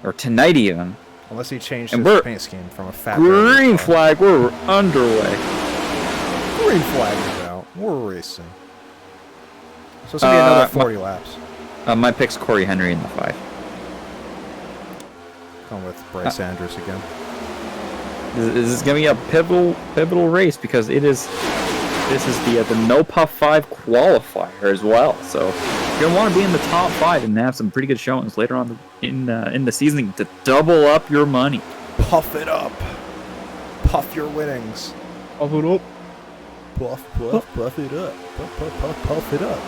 Or tonight even. Unless he changed And his we're- paint scheme from a fat Green flag, we're underway. Green flag is out. We're racing. So it's going to be another 40 laps. My pick's Corey Henry in the 5. Going with Bryce Andrews again. This is going to be a pivotal race because this is the No Puff 5 qualifier as well. So you're going to want to be in the top 5 and have some pretty good showings later on in the season to double up your money. Puff it up. Puff your winnings. Puff it up. Puff it up. Puff it up.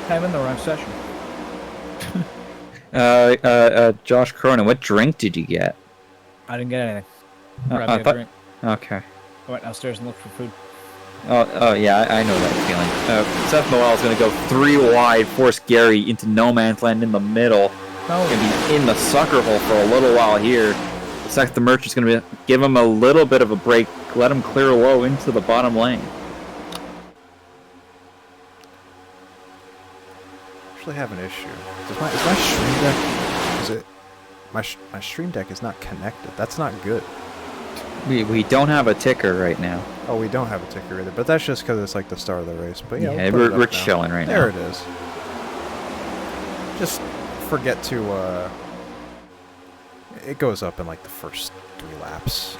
I'm in the wrong session. Josh Cronin, what drink did you get? I didn't get anything. Grabbed I me a thought- drink. Okay. I went downstairs and looked for food. Oh yeah, I know that feeling. Seth Noel is going to go 3 wide, force Gary into no man's land in the middle. No. Going to be in the sucker hole for a little while here. Looks like the Merchant's going to give him a little bit of a break. Let him clear low into the bottom lane. Actually have an issue. Is my stream deck... Is it... My stream deck is not connected. That's not good. We don't have a ticker right now. Oh, we don't have a ticker either. But that's just because it's like the start of the race. But yeah, Yeah, we'll put it we're up now. chilling right There now. it is. Just forget to... It goes up in like the first 3 laps.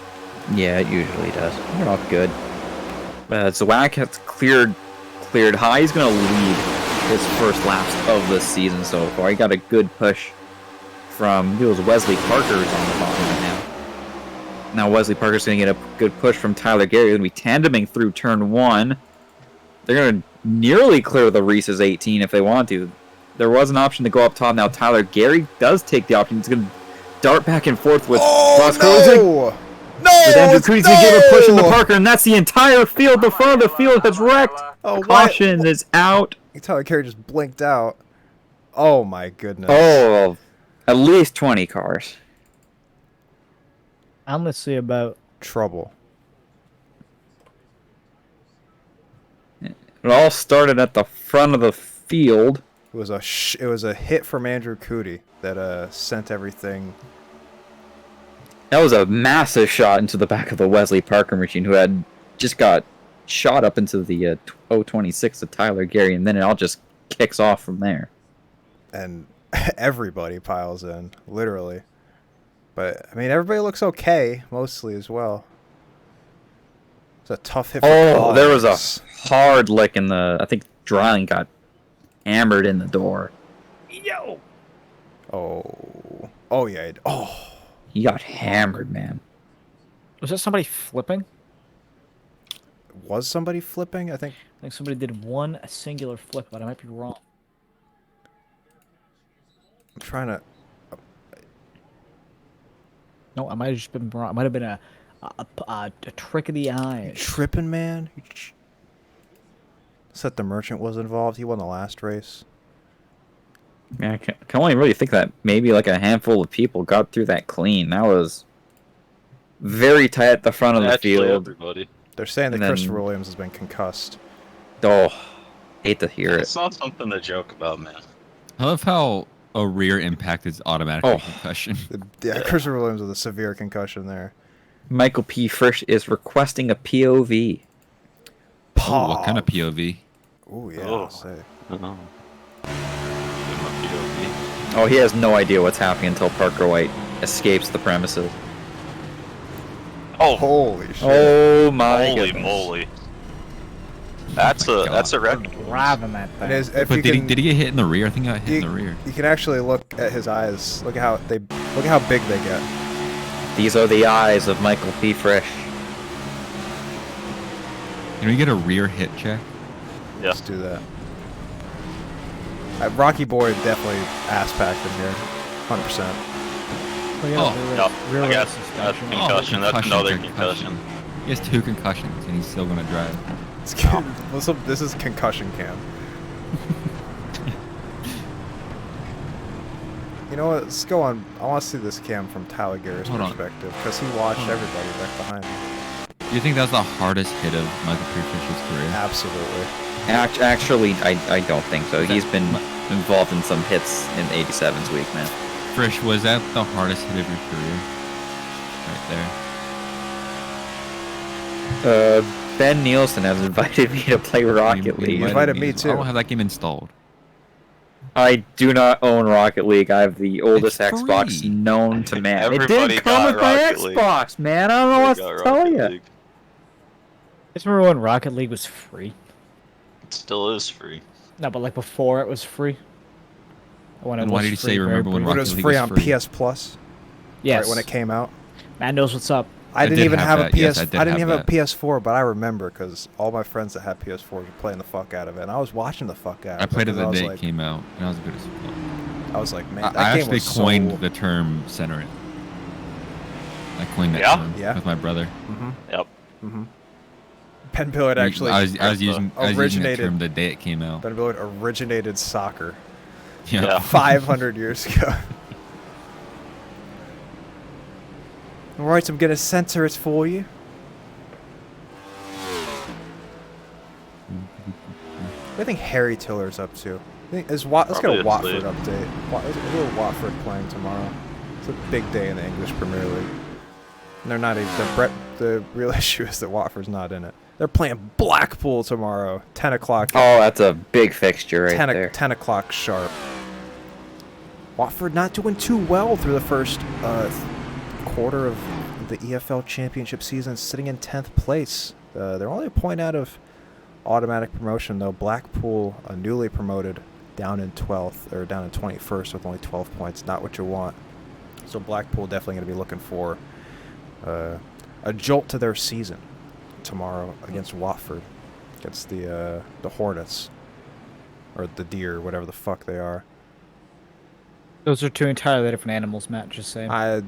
Yeah, it usually does. We're all good. Zwack has cleared high. He's going to lead his first laps of the season so far. He got a good push from... It was Wesley Parker who's on the bottom right now. Now Wesley Parker's going to get a good push from Tyler Gary. They're going to be tandeming through turn 1. They're going to nearly clear the Reese's 18 if they want to. There was an option to go up top. Now Tyler Gary does take the option. He's going to dart back and forth with Ross no! With Andrew Coody's going to give a push into Parker, and that's the entire field. The front of the field has wrecked. Oh, Caution is out. Tyler Carey just blinked out. Oh my goodness. Oh, at least 20 cars. I'm gonna see about trouble. It all started at the front of the field. It was a hit from Andrew Coody that sent everything. That was a massive shot into the back of the Wesley Parker machine, who had just got shot up into the 026 of Tyler Gary, and then it all just kicks off from there. And everybody piles in, literally. But, I mean, everybody looks okay, mostly, as well. It's a tough hit for there was a hard lick in the... I think Dryling got hammered in the door. Yo! Oh. Oh, yeah. Oh. He got hammered, man. Was that somebody flipping? Was somebody flipping? I think somebody did one singular flip, but I might be wrong. I'm trying to... No, I might have just been wrong. It might have been a trick of the eye. Tripping, man? Said the Merchant was involved. He won the last race. Yeah, I can only really think that maybe like a handful of people got through that clean. That was very tight at the front of the field. Everybody. They're saying that And Christopher then- Williams has been concussed. Oh, hate to hear it. It's not something to joke about, man. I love how a rear impact is automatically Oh. concussion. Yeah, Christopher Williams with a severe concussion there. Michael P. Frisch is requesting a POV. Oh, what kind of POV? Oh, yeah, Oh. I'll say. Oh. Oh, he has no idea what's happening until Parker White escapes the premises. Oh, Holy shit. Oh my holy goodness. moly! That's a record. Driving that And thing. if But you did can, he get hit in the rear? I think he got hit you, in the rear. you can actually look at his eyes. Look at how big they get. These are the eyes of Michael P. Frisch. Can we get a rear hit check? Yeah. Let's do that. Rocky Boy definitely ass packed him here, 100%. Oh, yeah, Oh, rear I race guess suspension. that's concussion. That's concussion, another concussion. concussion. He has 2 concussions and he's still gonna drive. This is concussion cam. You know what? Let's go on. I want to see this cam from Tyler Gary's Hold on. perspective because he watched everybody back behind him. Do you think that's the hardest hit of Michael Fish's career? Absolutely. Actually, I don't think so. He's been involved in some hits in 87's week, man. Frisch, was that the hardest hit of your career? Right there. Ben Nielsen has invited me to play Rocket League. He invited me too. I don't have that game installed. I do not own Rocket League. I have the oldest It's Xbox free. known to man. It Everybody didn't come got with my Rocket League. Xbox, man. I don't know what Got to tell Rocket you. League. Just remember when Rocket League was free? It still is free. No, but like before it was free. When it And was why did you free say very remember when briefly. When it Rocket was League free was on free? PS Plus. Yes. Right when it came out. Man knows what's up. I didn't did even have have a that. PS. Yes, I I did didn't have even have a that. PS4, but I remember because all my friends that had PS4s were playing the fuck out of it, and I was watching the fuck out. I of played it because the day I it was came out, and I was good as fuck. like, I was like, man, that I game actually was coined so... the term center it. I coined that Yeah? term Yeah. with my brother. Yep. Ben Billard actually I was using that originated. term the day it came out. Ben Billard originated soccer Yeah. Yeah. 500 years ago. Alright, I'm gonna censor it for you. What do you think Harry Tiller's up to? Let's get a Watford update. Is a little Watford playing tomorrow. It's a big day in the English Premier League. And they're not even. The real issue is that Watford's not in it. They're playing Blackpool tomorrow, 10 o'clock. Oh, that's a big fixture right 10 there. 10 o'clock sharp. Watford not doing too well through the first quarter of the EFL Championship season, sitting in 10th place. They're only a point out of automatic promotion, though. Blackpool, newly promoted, down in 12th or down in 21st with only 12 points. Not what you want. So Blackpool definitely going to be looking for a jolt to their season tomorrow against Watford, against the Hornets or the Deer, whatever the fuck they are. Those are two entirely different animals, Matt. Just saying. I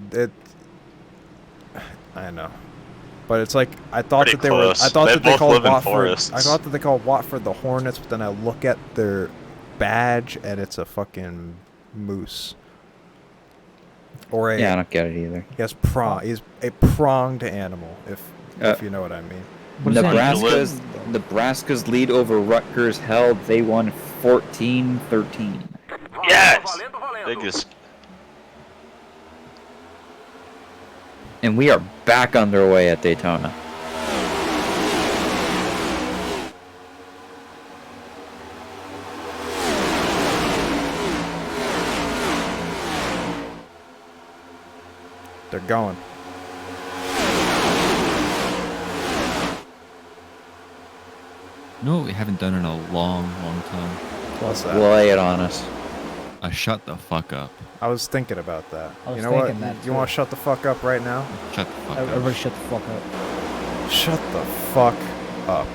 know, but it's like I thought Pretty that they were. I close. thought They that they both called live in Watford. forests. I thought that they called Watford the Hornets, but then I look at their badge and it's a fucking moose. Or a Yeah, I don't get it either. He's a pronged animal, if you know what I mean. Nebraska's lead over Rutgers held. They won 14-13. Yes! Biggest. And we are back underway at Daytona. They're going. No, we haven't done it in a long time. What's that? Lay it on us. Shut the fuck up. I was thinking about that. I was You know what? thinking that You too. want to shut the fuck up right now? Shut the fuck up. Everybody shut the fuck up. Shut the fuck up.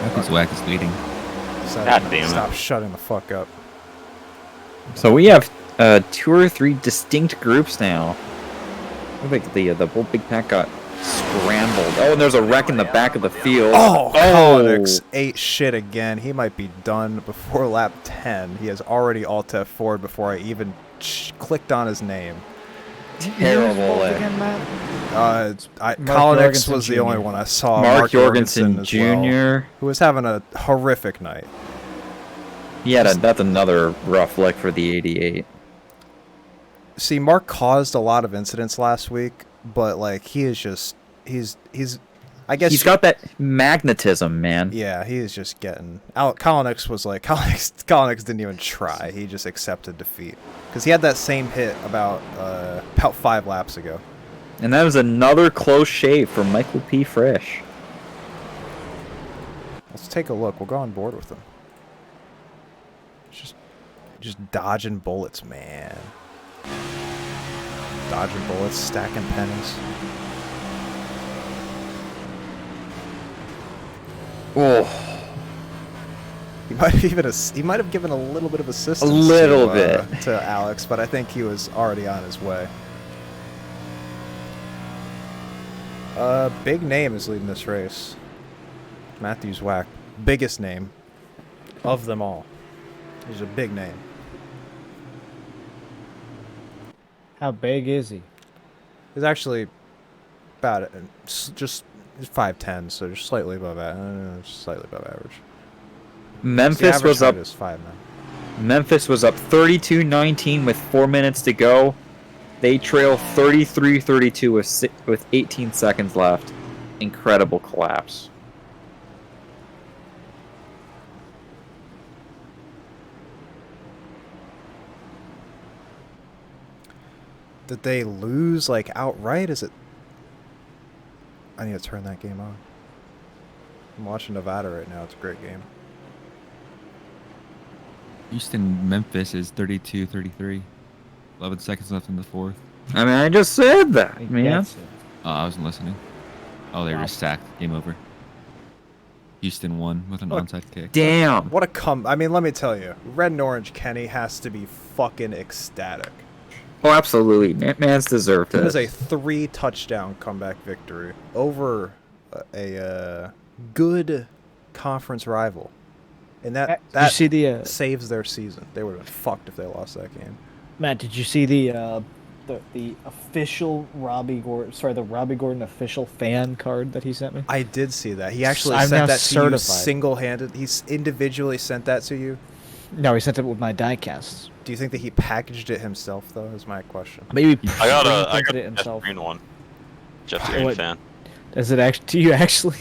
Marcus Wack is leading. God damn it. Stop shutting the fuck up. So we have 2 or 3 distinct groups now. I think the whole big pack got scrambled. Oh, and there's a wreck in the back of the field. Oh, Kalinick's ate shit again. He might be done before lap 10. He has already alt F4'd before I even clicked on his name. Terrible. Again, Matt? Kalinick's was the Jr. only one I saw. Mark Jorgensen as Jr. well, who was having a horrific night. That's another rough lick for the 88. See, Mark caused a lot of incidents last week, but like he is just he's I guess he's got that magnetism, man. Yeah, he is just getting. Kalinick's was like Kalinick's didn't even try. He just accepted defeat because he had that same hit about 5 laps ago. And that was another close shave for Michael P. Fresh. Let's take a look. We'll go on board with him. Just dodging bullets, man. Dodging bullets, stacking pennies. Oh, He might have given a little bit of assistance. A little bit to Alex, but I think he was already on his way. Big name is leading this race. Matthews Whack. Biggest name of them all. He's a big name. How big is he? He's actually about just 5'10", so just slightly above average. Memphis was up. Is 5'9". Memphis was up 32-19 with 4 minutes to go. They trail 33-32 with 18 seconds left. Incredible collapse. Did they lose like outright? Is it? I need to turn that game on. I'm watching Nevada right now. It's a great game. Houston, Memphis is 32-33. 11 seconds left in the fourth. I mean, I just said that, man. Oh, I wasn't listening. Oh, they were sacked. Game over. Houston won with an onside kick. Damn. What a I mean, let me tell you, Red and Orange Kenny has to be fucking ecstatic. Oh, absolutely. Man's deserved It was it. a 3-touchdown comeback victory over a good conference rival. And that Did you see the saves their season. They would have been fucked if they lost that game. Matt, did you see the official Robbie Gordon official fan card that he sent me? I did see that. He actually I'm sent now that to you certified. single-handed. He's individually sent that to you. No, he sent it with my diecasts. Do you think that he packaged it himself, though, is my question. Maybe I got printed a it himself. Jeff Green one. Jeff Green What? fan. Does it actually? Do you actually?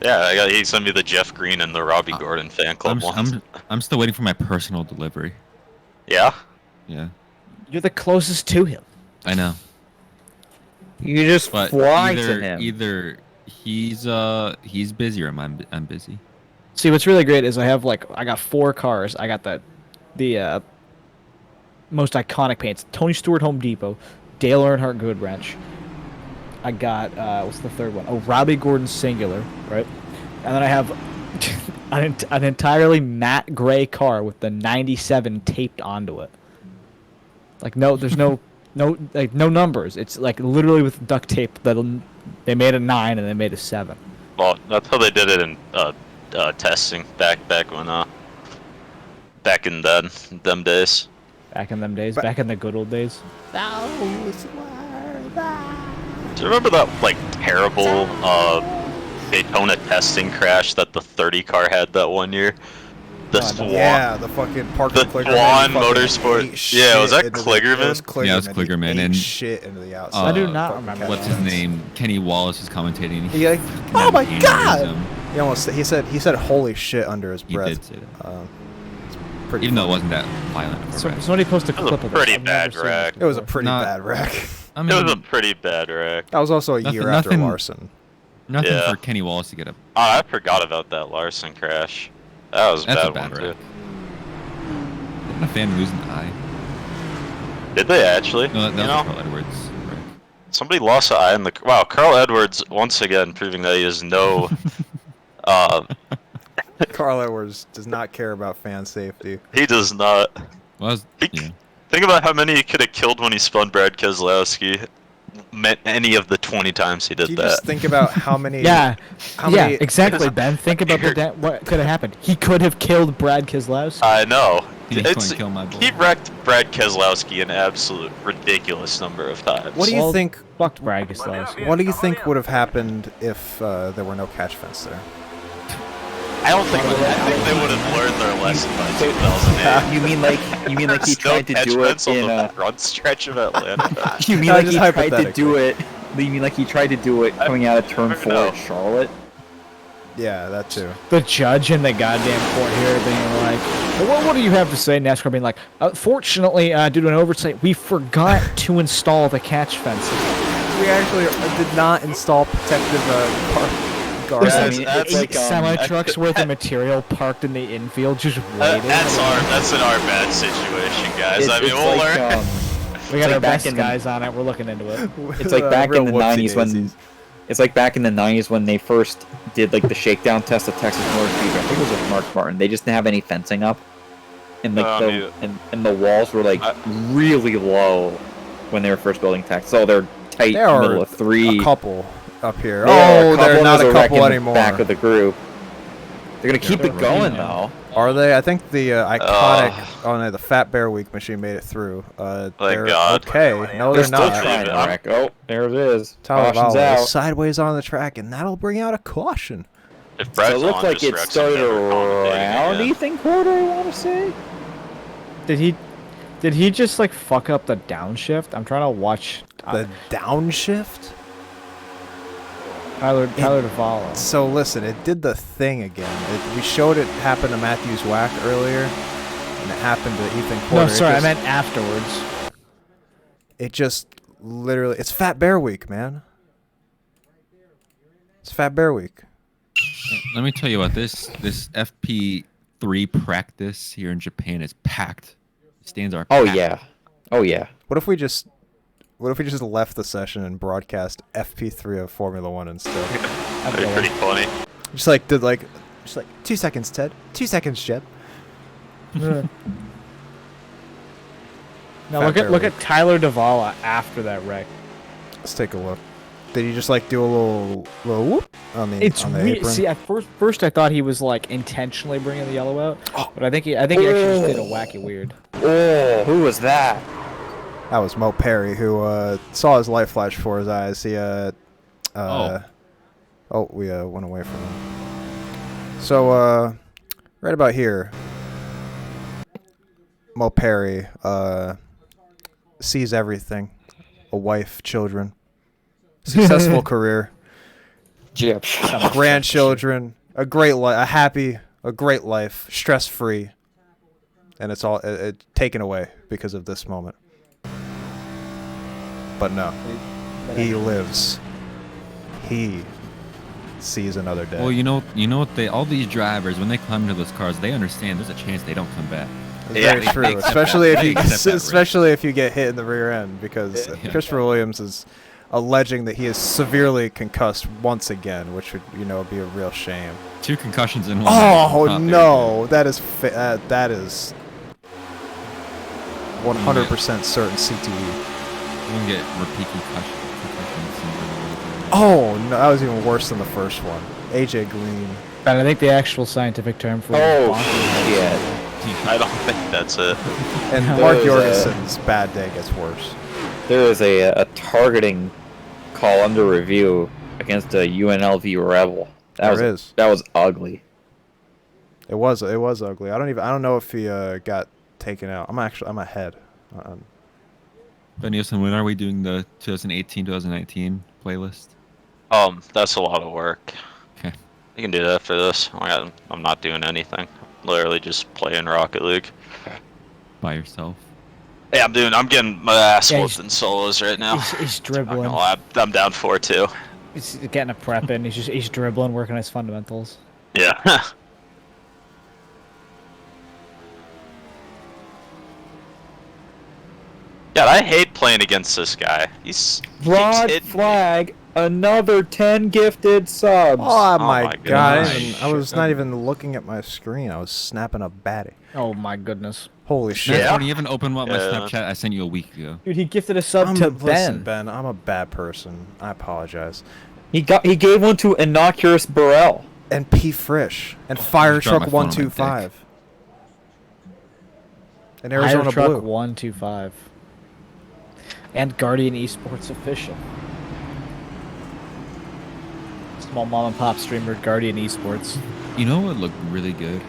Yeah, he sent me the Jeff Green and the Robbie Gordon fan club one. I'm still waiting for my personal delivery. Yeah? Yeah. You're the closest to him. I know. You just But fly either, to him. Either he's busy or I'm busy. See, what's really great is I got 4 cars. I got the most iconic paints: Tony Stewart Home Depot, Dale Earnhardt Goodwrench. I got what's the third one? Oh, Robbie Gordon Singular, right? And then I have an entirely matte gray car with the 97 taped onto it. Like there's no numbers. It's like literally with duct tape they made a 9 and they made a 7. Well, that's how they did it in testing back in them days. Back in them days, back in the good old days. Do you remember that terrible Daytona testing crash that the 30 car had that one year? The Swan. Yeah, the fucking Parker The Kligerman Swan fucking Motorsport. ate Yeah, was shit that into Kligerman? It was Kligerman. Yeah, it was He Kligerman, ate and shit into the outside. I do not remember. What's his name? Kenny Wallace is commentating. He like, oh my god! He said holy shit under his breath. He did say that. It's pretty Even though it funny. wasn't that violent. of a wreck. Somebody posted a It was clip a of this. pretty I've never bad seen this wreck. It was a before. pretty Not- bad wreck. I It was a mean, pretty bad wreck. That was also a year after nothing- Larson. nothing Yeah. for Kenny Wallace to get a. Oh, I forgot about that Larson crash. That was a That's bad, a bad one wreck. too. Didn't a fan lose an eye? Did they actually? No, that You was know? Carl Edwards. Wreck. Somebody lost an eye in the. Wow, Carl Edwards once again proving that he is no. Carl Edwards does not care about fan safety. He does not. Well, Think, yeah. think about how many he could have killed when he spun Brad Keselowski. Any of the 20 times he did Do you that. just think about how many? Yeah, How yeah, many? exactly, Ben. Think about what could have happened. He could have killed Brad Keselowski. I know. He's going to kill my boy. He wrecked Brad Keselowski an absolute ridiculous number of times. What do you think? Fucked Brad Keselowski. What do you think would have happened if there were no catch fence there? I don't think. I think they would have learned their lesson by 2008. You mean like he tried to do it in the front stretch of Atlanta. You mean No, like just he tried to hypothetically. do it? You mean like he tried to do it coming out of turn 4 know. at Charlotte? Yeah, that too. The judge in the goddamn court here being like, what do you have to say? NASCAR being like, fortunately, due to an oversight, we forgot to install the catch fences. We actually did not install protective guards. I mean, it's like, semi-trucks worth of material parked in the infield, just waiting. That's in our bad situation, guys. I mean, we'll learn. We got like our back best in the- guys on it. We're looking into it. It's like back in the Real 90s when whoopsie-daisies. it's like back in the 90s when they first did like the shakedown test of Texas Motor Speedway. I think it was with Mark Martin. They just didn't have any fencing up, and like and the walls were like really low when they were first building Texas. So they're tight There in the middle are of 3. a couple up here. Yeah, Oh, couple they're not was a wreck in couple the anymore. Back of the group. They're gonna keep They're it going though. Are they? I think the iconic, oh no, the Fat Bear Week machine made it through. They're God. okay. No, They're they're still not. trying to wreck. Oh, there it is. Tyler Caution's Valla is out. sideways on the track, and that'll bring out a caution. If So Brett it looked Vaughn like just it wrecks, I'm started never commentating around again. Ethan Quarter, I want to say. Did he just like fuck up the downshift? I'm trying to watch The downshift? Tyler Duvall. So listen, it did the thing again. We showed it happen to Matthews Whack earlier, and it happened to Ethan Porter. No, sorry, I meant afterwards. It just literally, it's Fat Bear Week, man. It's Fat Bear Week. Let me tell you what, this FP3 practice here in Japan is packed. Stands are Oh packed. yeah. Oh yeah. What if we just left the session and broadcast FP3 of Formula One instead? That'd be pretty funny. Just 2 seconds, Ted. 2 seconds, Jeb. Now Fat look Bear at Tyler Duvall after that wreck. Let's take a look. Did he just do a little whoop on the It's on the weird. apron? See, at first I thought he was intentionally bringing the yellow out, but I think he actually just did a wacky weird. Oh, who was that? That was Mo Perry, who saw his light flash before his eyes. He we went away from him. So right about here, Mo Perry sees everything: a wife, children, successful career, Jeb. grandchildren, a great life, a great life, stress-free, and it's all taken away because of this moment. But no, he lives. He sees another day. Well, you know what all these drivers, when they climb into those cars, they understand there's a chance they don't come back. It's very They true, accept especially that. if you They accept that risk. especially if you get hit in the rear end, because Christopher Williams is alleging that he is severely concussed once again, which would be a real shame. 2 concussions in one. Oh no, that is 100% certain CTE. You can get repeat concussions. Oh no, that was even worse than the first one. AJ Green. And I think the actual scientific term for Oh bonkers. I don't think that's it. And There Mark was Jorgensen's bad day gets worse. There is a targeting call under review against a UNLV rebel. That was ugly. It was ugly. I don't know if he got taken out. I'm ahead. Ben Nielsen, when are we doing the 2018-2019 playlist? That's a lot of work. Okay. You can do that for this. I'm not doing anything. Literally just playing Rocket League. By yourself? Yeah, I'm getting my ass Yeah, whooped in solos right now. He's dribbling. I'm down 4-2. He's getting a prep in. He's dribbling, working his fundamentals. Yeah. God, I hate playing against this guy. He's Rod flag, another 10 gifted subs. Oh my my god! goodness. I was not even looking at my screen. I was snapping a baddie. Oh my goodness. Holy shit! Matt, you haven't opened my Yeah. Snapchat I sent you a week ago. Dude, he gifted a sub to Listen, Ben. Ben, I'm a bad person. I apologize. He gave one to Innocuous Burrell. And P Frisch and Fire just dropped Truck my phone on my 125. And Arizona Fire Truck Blue. 125. And Guardian Esports official. Small mom and pop streamer Guardian Esports. You know what looked really good?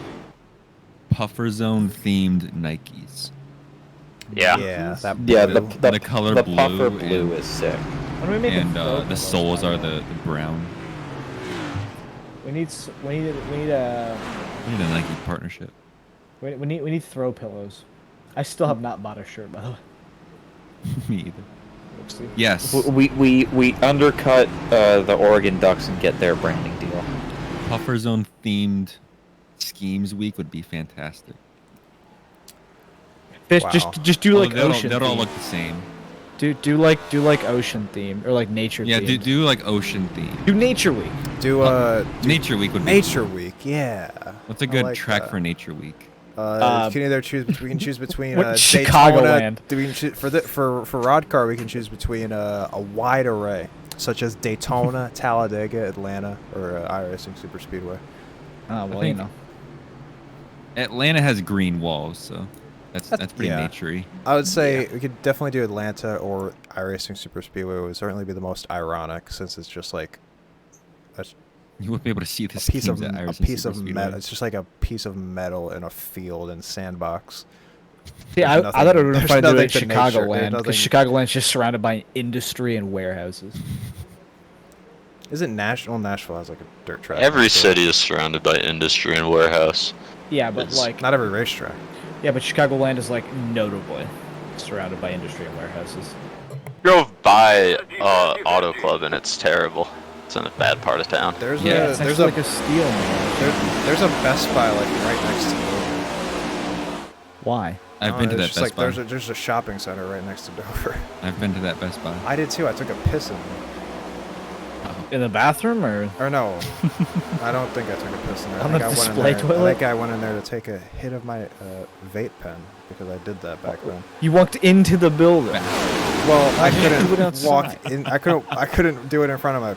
Puffer Zone themed Nikes. Yeah. Yeah, that Yeah, blue. The color the blue puffer and- blue is sick. When do we make And a the soles are the brown. We need We need a Nike partnership. we need throw pillows. I still have not bought a shirt, by the way. Me either. Oopsie. Yes. We undercut the Oregon Ducks and get their branding deal. Puffer Zone themed schemes week would be fantastic. Fish, Wow. just do like ocean. They'll all theme. look the same. Do like ocean theme or like nature. Yeah, themed. do like ocean theme. Do Nature Week. Do Nature Week would be Nature Week, yeah. What's a I good like track that. for Nature Week? You can either choose. We can choose between Daytona. Chicagoland. We can choose, for Roddcar, we can choose between a wide array, such as Daytona, Talladega, Atlanta, or iRacing Super Speedway. Oh well, think Atlanta has green walls, so that's pretty yeah. naturey. I would say we could definitely do Atlanta or iRacing Super Speedway. Would certainly be the most ironic, since it's just like you wouldn't be able to see this piece of metal. It's just like a piece of metal in a field and sandbox. See, I thought it would have been fun to do it in nature. Chicagoland, because Chicagoland's just surrounded by industry and warehouses. Isn't Nashville? Nashville has like a dirt track. Every city is surrounded by industry and warehouse. Yeah, but like not every racetrack. Yeah, but Chicagoland is like notably surrounded by industry and warehouses. Drove by Auto Club and it's terrible. It's in a bad part of town. There's it's like a steel man. There's a Best Buy like right next to Dover. Why? I've been to that Best Buy. There's a shopping center right next to Dover. I've been to that Best Buy. I did too. I took a piss in there. In the bathroom, or no? I don't think I took a piss in there. On the display toilet? I think I went in there to take a hit of my vape pen because I did that back then. You walked into the building. Well, I couldn't walk in. I couldn't do it in front of my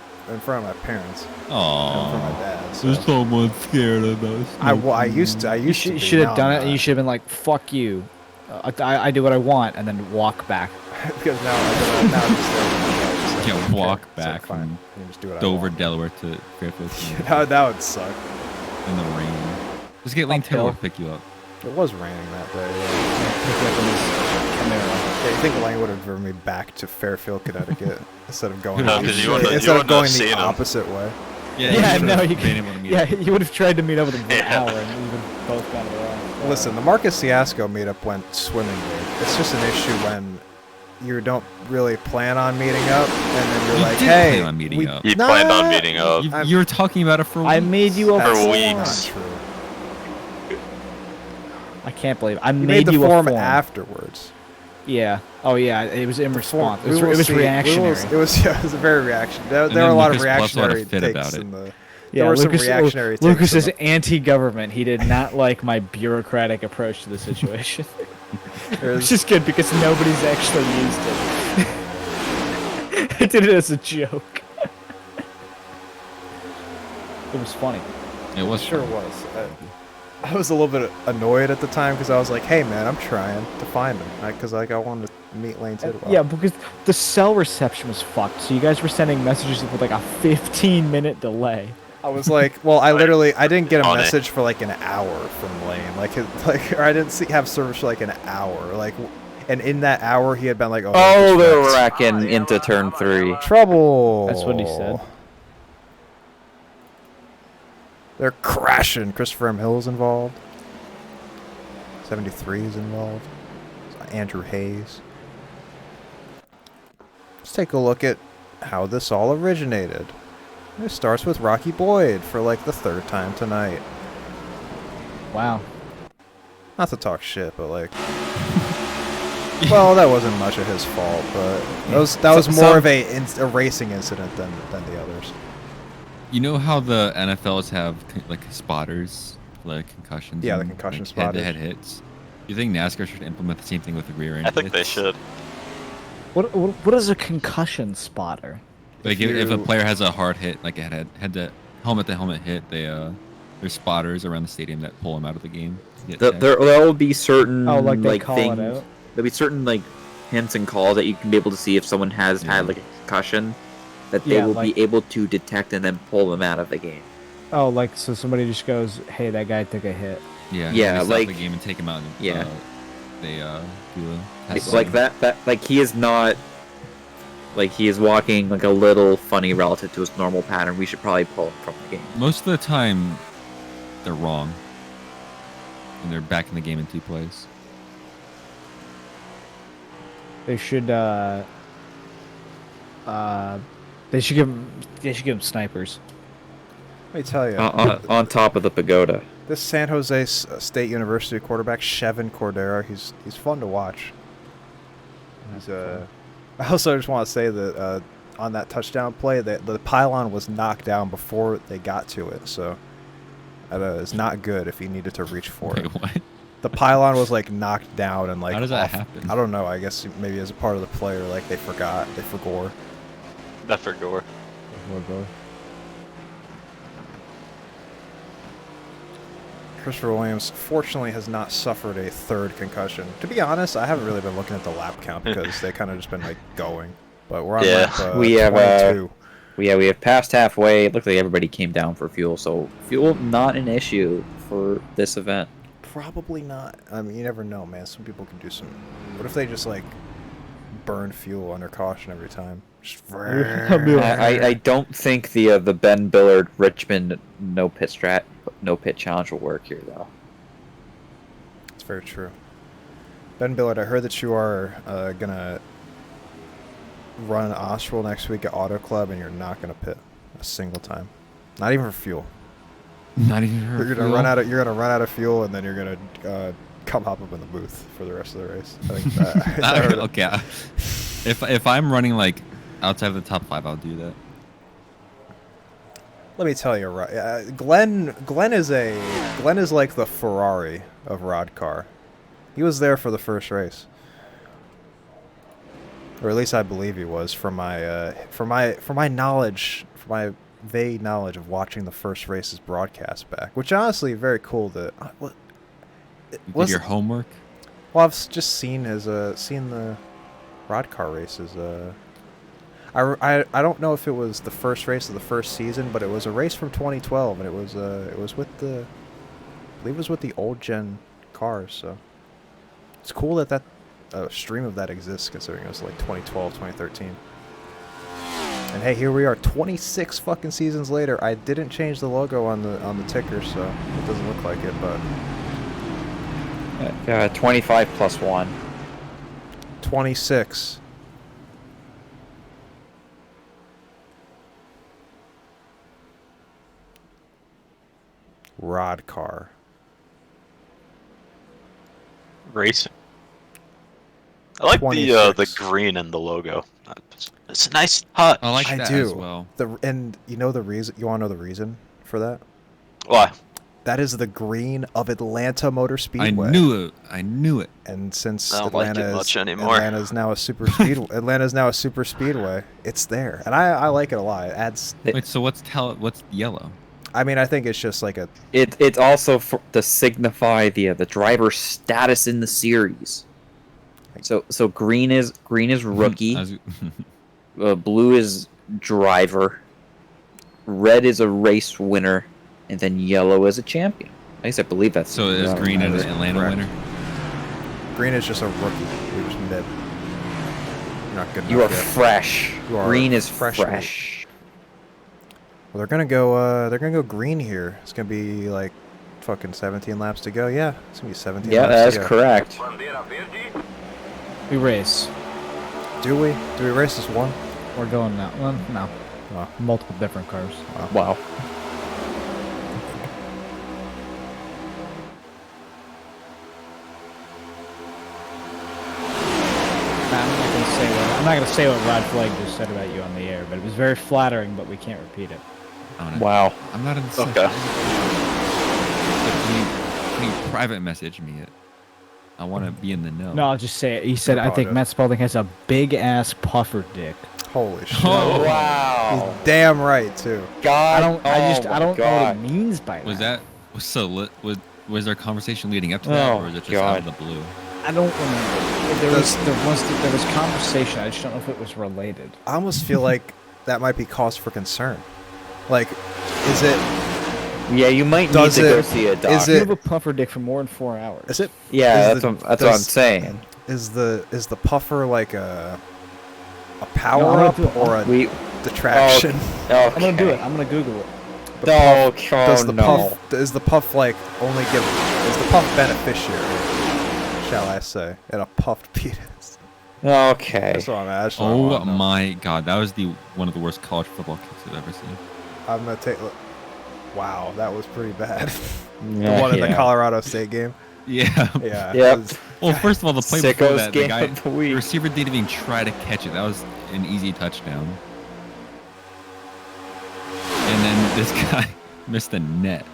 parents. Aww. In front of my dad. So. There's someone scared of us. I used to. You should have done it, and you should have been like, "Fuck you." I do what I want, and then walk back. Because now yeah, walk back from Dover, Delaware to Fairfield. that would suck. In the rain. Just get Lane Taylor to pick you up. It was raining that day. Yeah, you think Lane would have driven me back to Fairfield, Connecticut instead of going the opposite way? Yeah, no, you would have tried to meet up with him for an hour, and we would have both gone around. Listen, the Marcus Ciasco meetup went swimmingly. It's just an issue when you don't really plan on meeting up, and then you're like, "Hey, plan on meeting up." You planned on meeting up. You were talking about it for weeks. I made you a for form. weeks. I can't believe I You made the you form a form afterwards. Yeah. Oh yeah. It was in response. It was reactionary. It was a very reaction. There were a lot of reactionary takes in the. Yeah, there were some reactionary takes. Lucas is anti-government. He did not like my bureaucratic approach to the situation. Which is good because nobody's actually used it. I did it as a joke. It was funny. It was sure was. I was a little bit annoyed at the time because I was like, "Hey man, I'm trying to find him," because I wanted to meet Lane Tidwell. Yeah, because the cell reception was fucked. So you guys were sending messages with like a 15-minute delay. I was like, well, I didn't get a message for like an hour from Lane, or I didn't have service for like an hour, and in that hour he had been like, "Oh, they're wrecking into turn 3. Trouble." That's what he said. They're crashing. Christopher M. Hill is involved. 73 is involved. Andrew Hayes. Let's take a look at how this all originated. It starts with Rocky Boyd for like the third time tonight. Wow. Not to talk shit, but like... well, that wasn't much of his fault, but that was more of a racing incident than the others. You know how the NFLs have like spotters, like concussions? Yeah, the and, concussion like, spotters. Head-to-head hits. You think NASCAR should implement the same thing with the rear end? I think they should. What is a concussion spotter? Like if a player has a hard hit, like a helmet-to-helmet hit, there's spotters around the stadium that pull them out of the game. There will be certain they call things. it out? There'll be certain like hints and calls that you can be able to see if someone has had like a concussion, that they will be able to detect and then pull them out of the game. Oh, like so somebody just goes, "Hey, that guy took a hit." Yeah, they stop the game and take him out. And, they do it's like that. Like he is not. Like he is walking like a little funny relative to his normal pattern. We should probably pull him from the game. Most of the time, they're wrong, and they're back in the game in 2 plays. They should give him snipers. Let me tell you. On top of the pagoda. This San Jose State University quarterback, Chevin Cordero, he's fun to watch. I also just want to say that on that touchdown play, the pylon was knocked down before they got to it, so it's not good if he needed to reach for it. What? The pylon was like knocked down and like. How does that off. happen? I don't know. I guess maybe as a part of the player, like they forgot. They forgore. That for gore. Christopher Williams fortunately has not suffered a third concussion. To be honest, I haven't really been looking at the lap count because they kind of just been like going. But we're on lap we have 22. we have passed halfway. It looks like everybody came down for fuel, so fuel not an issue for this event. Probably not. I mean, you never know, man. Some people can do some. What if they just like burn fuel under caution every time? Just I don't think the Ben Billard Richmond no pit challenge will work here though. It's very true. Ben Billard, I heard that you are gonna run Austral next week at Auto Club, and you're not gonna pit a single time, not even for fuel. Not even for You're gonna run out of. You're gonna run out of fuel, and then you're gonna come hop up in the booth for the rest of the race. I think that, Okay. If I'm running like outside of the top 5, I'll do that. Let me tell you, Glenn is like the Ferrari of Roddcar. He was there for the first race, or at least I believe he was. From my knowledge, from my vague knowledge of watching the first race's broadcast back, which honestly very cool. That Did your homework? Well, I've just seen the Roddcar races. I don't know if it was the first race of the first season, but it was a race from 2012, and it was with the, I believe it was with the old gen cars. So it's cool that stream of that exists, considering it was like 2012, 2013. And hey, here we are, 26 fucking seasons later. I didn't change the logo on the ticker, so it doesn't look like it, but 25 plus 1. 26. Roddcar. Racing. I like 26. the green in the logo. It's a nice touch. I like that do. as well. And you know the reason? You want to know the reason for that? Why? That is the green of Atlanta Motor Speedway. I knew it. And since I don't like it much anymore. Atlanta's now a super speedway, it's there, and I like it a lot. It adds. Wait, so what's yellow? I mean, I think it's just like a. It's also to signify the driver's status in the series. So green is rookie. Blue is driver. Red is a race winner, and then yellow is a champion. At least I believe that's. So is green an Atlanta winner? Green is just a rookie. You're just mid. You're not good enough You are yet. fresh. You are Green is fresh. fresh. Well, they're gonna go green here. It's gonna be like fucking 17 laps to go. Yeah, it's gonna be 17. Yeah, laps that's to go. correct. We race. Do we? Do we race this one? We're going now. Well, no. Oh. Multiple different cars. Wow. I'm not gonna say what Rod Flag just said about you on the air, but it was very flattering, but we can't repeat it. Wow. I'm not in the Okay. Can you private message me it? I want to be in the know. No, I'll just say it. He said, I think Matt Spalding has a big-ass puffer dick. Holy shit. Oh, wow. He's damn right, too. God. I don't know what it means by that. Was that so? Was there conversation leading up to that, or was it just out of the blue? I don't remember. There was conversation. I just don't know if it was related. I almost feel like that might be cause for concern. Like, is it? Yeah, you might need to go see a doctor. You have a puffer dick for more than 4 hours. Is it? Yeah, that's what I'm saying. Is the puffer like a power up or a detraction? Oh, I'm gonna do it. I'm gonna Google it. Does the puff like only give? Is the puff beneficiary? Shall I say, in a puffed penis? Okay. That's what I'm asking. Oh my god, that was one of the worst college football kicks I've ever seen. I'm gonna take. Wow, that was pretty bad. Yeah, the one in the Colorado State game. Yeah. Yeah. Yep. Well, first of all, the play before that, the receiver didn't even try to catch it. That was an easy touchdown. And then this guy missed the net.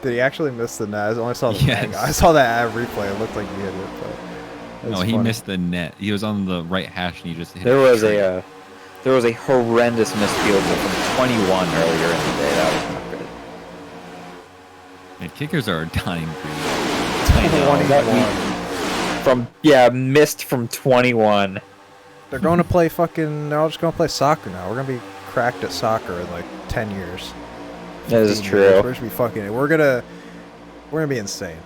Did he actually miss the net? I only saw the Yes. net. I saw that replay. It looked like he hit it, but No, he missed the net. He was on the right hash and he just hit There it was straight. there was a horrendous missed field goal from 21 earlier in the day. That was not good. Man, kickers are a dying breed. Missed from 21. They're going to play fucking. They're all just going to play soccer now. We're gonna be cracked at soccer in like 10 years. That is 15 true. years. We're just be fucking. We're gonna be insane.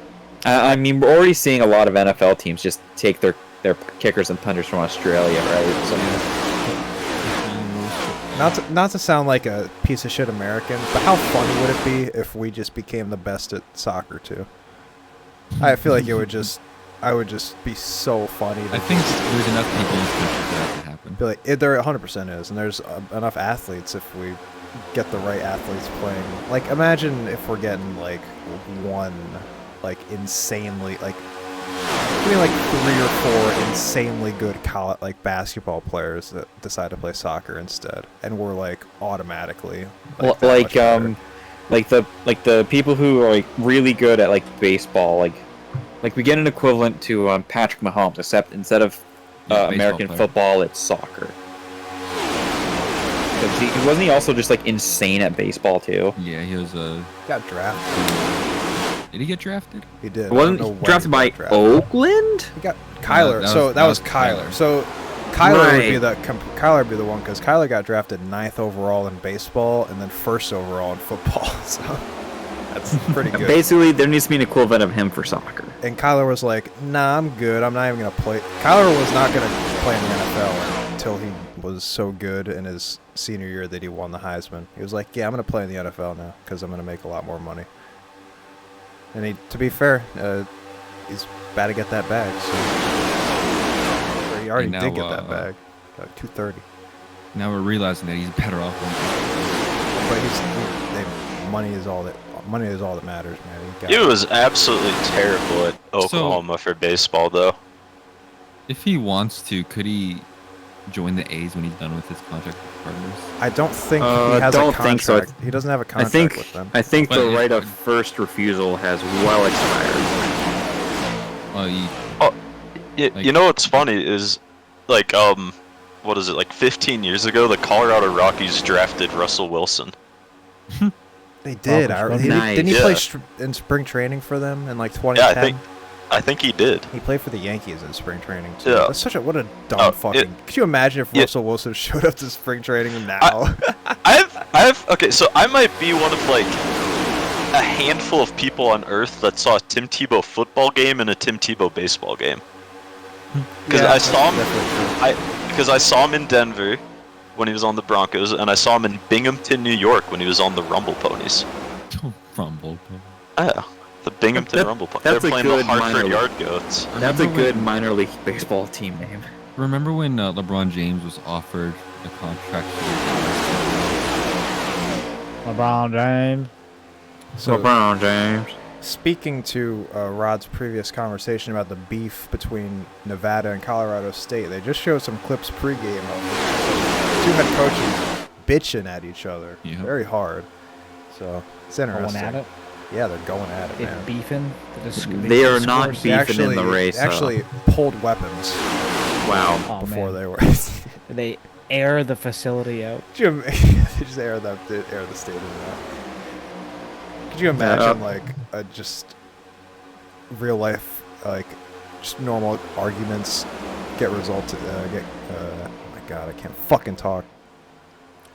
I mean, we're already seeing a lot of NFL teams just take their kickers and punters from Australia, right? So, not to sound like a piece of shit American, but how funny would it be if we just became the best at soccer too? I feel like I would just be so funny. I think there's enough people in this country for that to happen. Be like, there 100% is, and there's enough athletes if we get the right athletes playing. Like, imagine if we're getting like one, like insanely, like, give me like 3 or 4 insanely good college, like basketball players that decide to play soccer instead, and we're like automatically like that much better. the people who are like really good at like baseball, like we get an equivalent to Patrick Mahomes, except instead of American player. football, it's soccer. Because wasn't he also just like insane at baseball too? Yeah, he was got drafted. Did he get drafted? He did. Wasn't he drafted by Oakland? He got Kyler. That was Kyler. So Kyler would be Kyler would be the one because Kyler got drafted 9th overall in baseball and then 1st overall in football. So that's pretty good. Basically, there needs to be an equivalent of him for soccer. And Kyler was like, "Nah, I'm good. I'm not even gonna play." Kyler was not gonna play in the NFL until he was so good in his senior year that he won the Heisman. He was like, "Yeah, I'm gonna play in the NFL now because I'm gonna make a lot more money." And to be fair, he's about to get that bag. So he already did get that bag, like $230. Now we're realizing that he's better off. But money is all that matters, man. He was absolutely terrible at Oklahoma for baseball, though. If he wants to, could he join the A's when he's done with his contract with Cardinals? I don't think he has a contract. Think so. He doesn't have a contract with them. I think the right of first refusal has well expired. You know what's funny is, like, what is it, like 15 years ago, the Colorado Rockies drafted Russell Wilson. They did. Didn't he play in spring training for them in like 2010? Yeah, I think he did. He played for the Yankees in spring training too. Yeah. That's what a dumb fucking. Could you imagine if Russell Wilson showed up to spring training now? Okay, so I might be one of like a handful of people on Earth that saw a Tim Tebow football game and a Tim Tebow baseball game. Because I saw him in Denver when he was on the Broncos, and I saw him in Binghamton, New York when he was on the Rumble Ponies. Rumble Ponies. Yeah, the Binghamton Rumble Ponies. They're playing the Hartford Yard Goats. That's a good minor league baseball team name. Remember when LeBron James was offered the contract? LeBron James. LeBron James. Speaking to Rod's previous conversation about the beef between Nevada and Colorado State, they just showed some clips pregame of 2 head coaches bitching at each other very hard. So it's interesting. Going at it? Yeah, they're going at it, They're man. beefing? They are not beefing in the race. They actually pulled weapons. Wow. Before they were. They air the facility out. They just air the stadium out. Could you imagine like just real life, like just normal arguments get resulted? Oh my god, I can't fucking talk.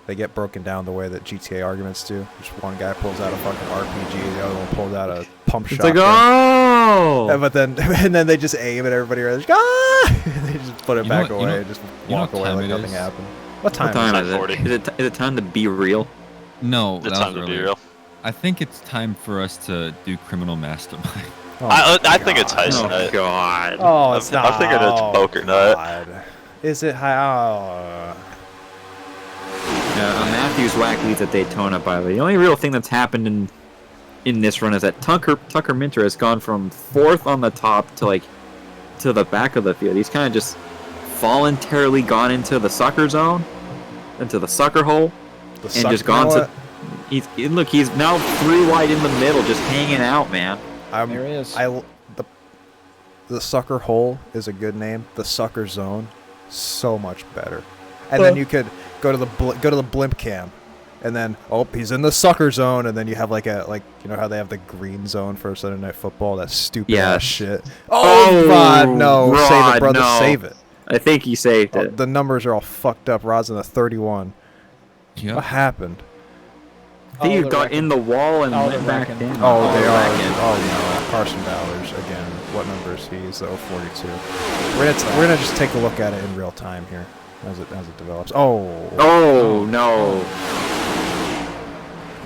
They get broken down the way that GTA arguments do. Just one guy pulls out a fucking RPG, the other one pulls out a pump shotgun. It's like, oh! And then they just aim at everybody. They're like, ah! They just put it back away and just walk away like nothing happened. What time is it? Is it time to be real? No, It's time to be real. I think it's time for us to do Criminal Mastermind. I think it's Heist Night. God. Oh, it's not. I'm thinking it's Poker Night. Is it high? Oh. Matthews Whack leads at Daytona, by the way. The only real thing that's happened in this run is that Tucker Minter has gone from 4th on the top to the back of the field. He's kind of just voluntarily gone into the sucker zone, into the sucker hole, just gone to Look, he's now 3 wide in the middle, just hanging out, man. There he is. The sucker hole is a good name. The sucker zone, so much better. And then you could go to the blimp cam, and then he's in the sucker zone, and then you have like you know how they have the green zone for Sunday Night Football. That stupid ass shit. Oh Rod, no, Rod, save it, brother, no. save it. I think he saved it. The numbers are all fucked up. Rod's in the 31. Yep. What happened? I think you got in the wall and went back down. Oh, they are. Oh no, Carson Bowers again. What number is he? He's 042. We're gonna just take a look at it in real time here as it develops. Oh. Oh no.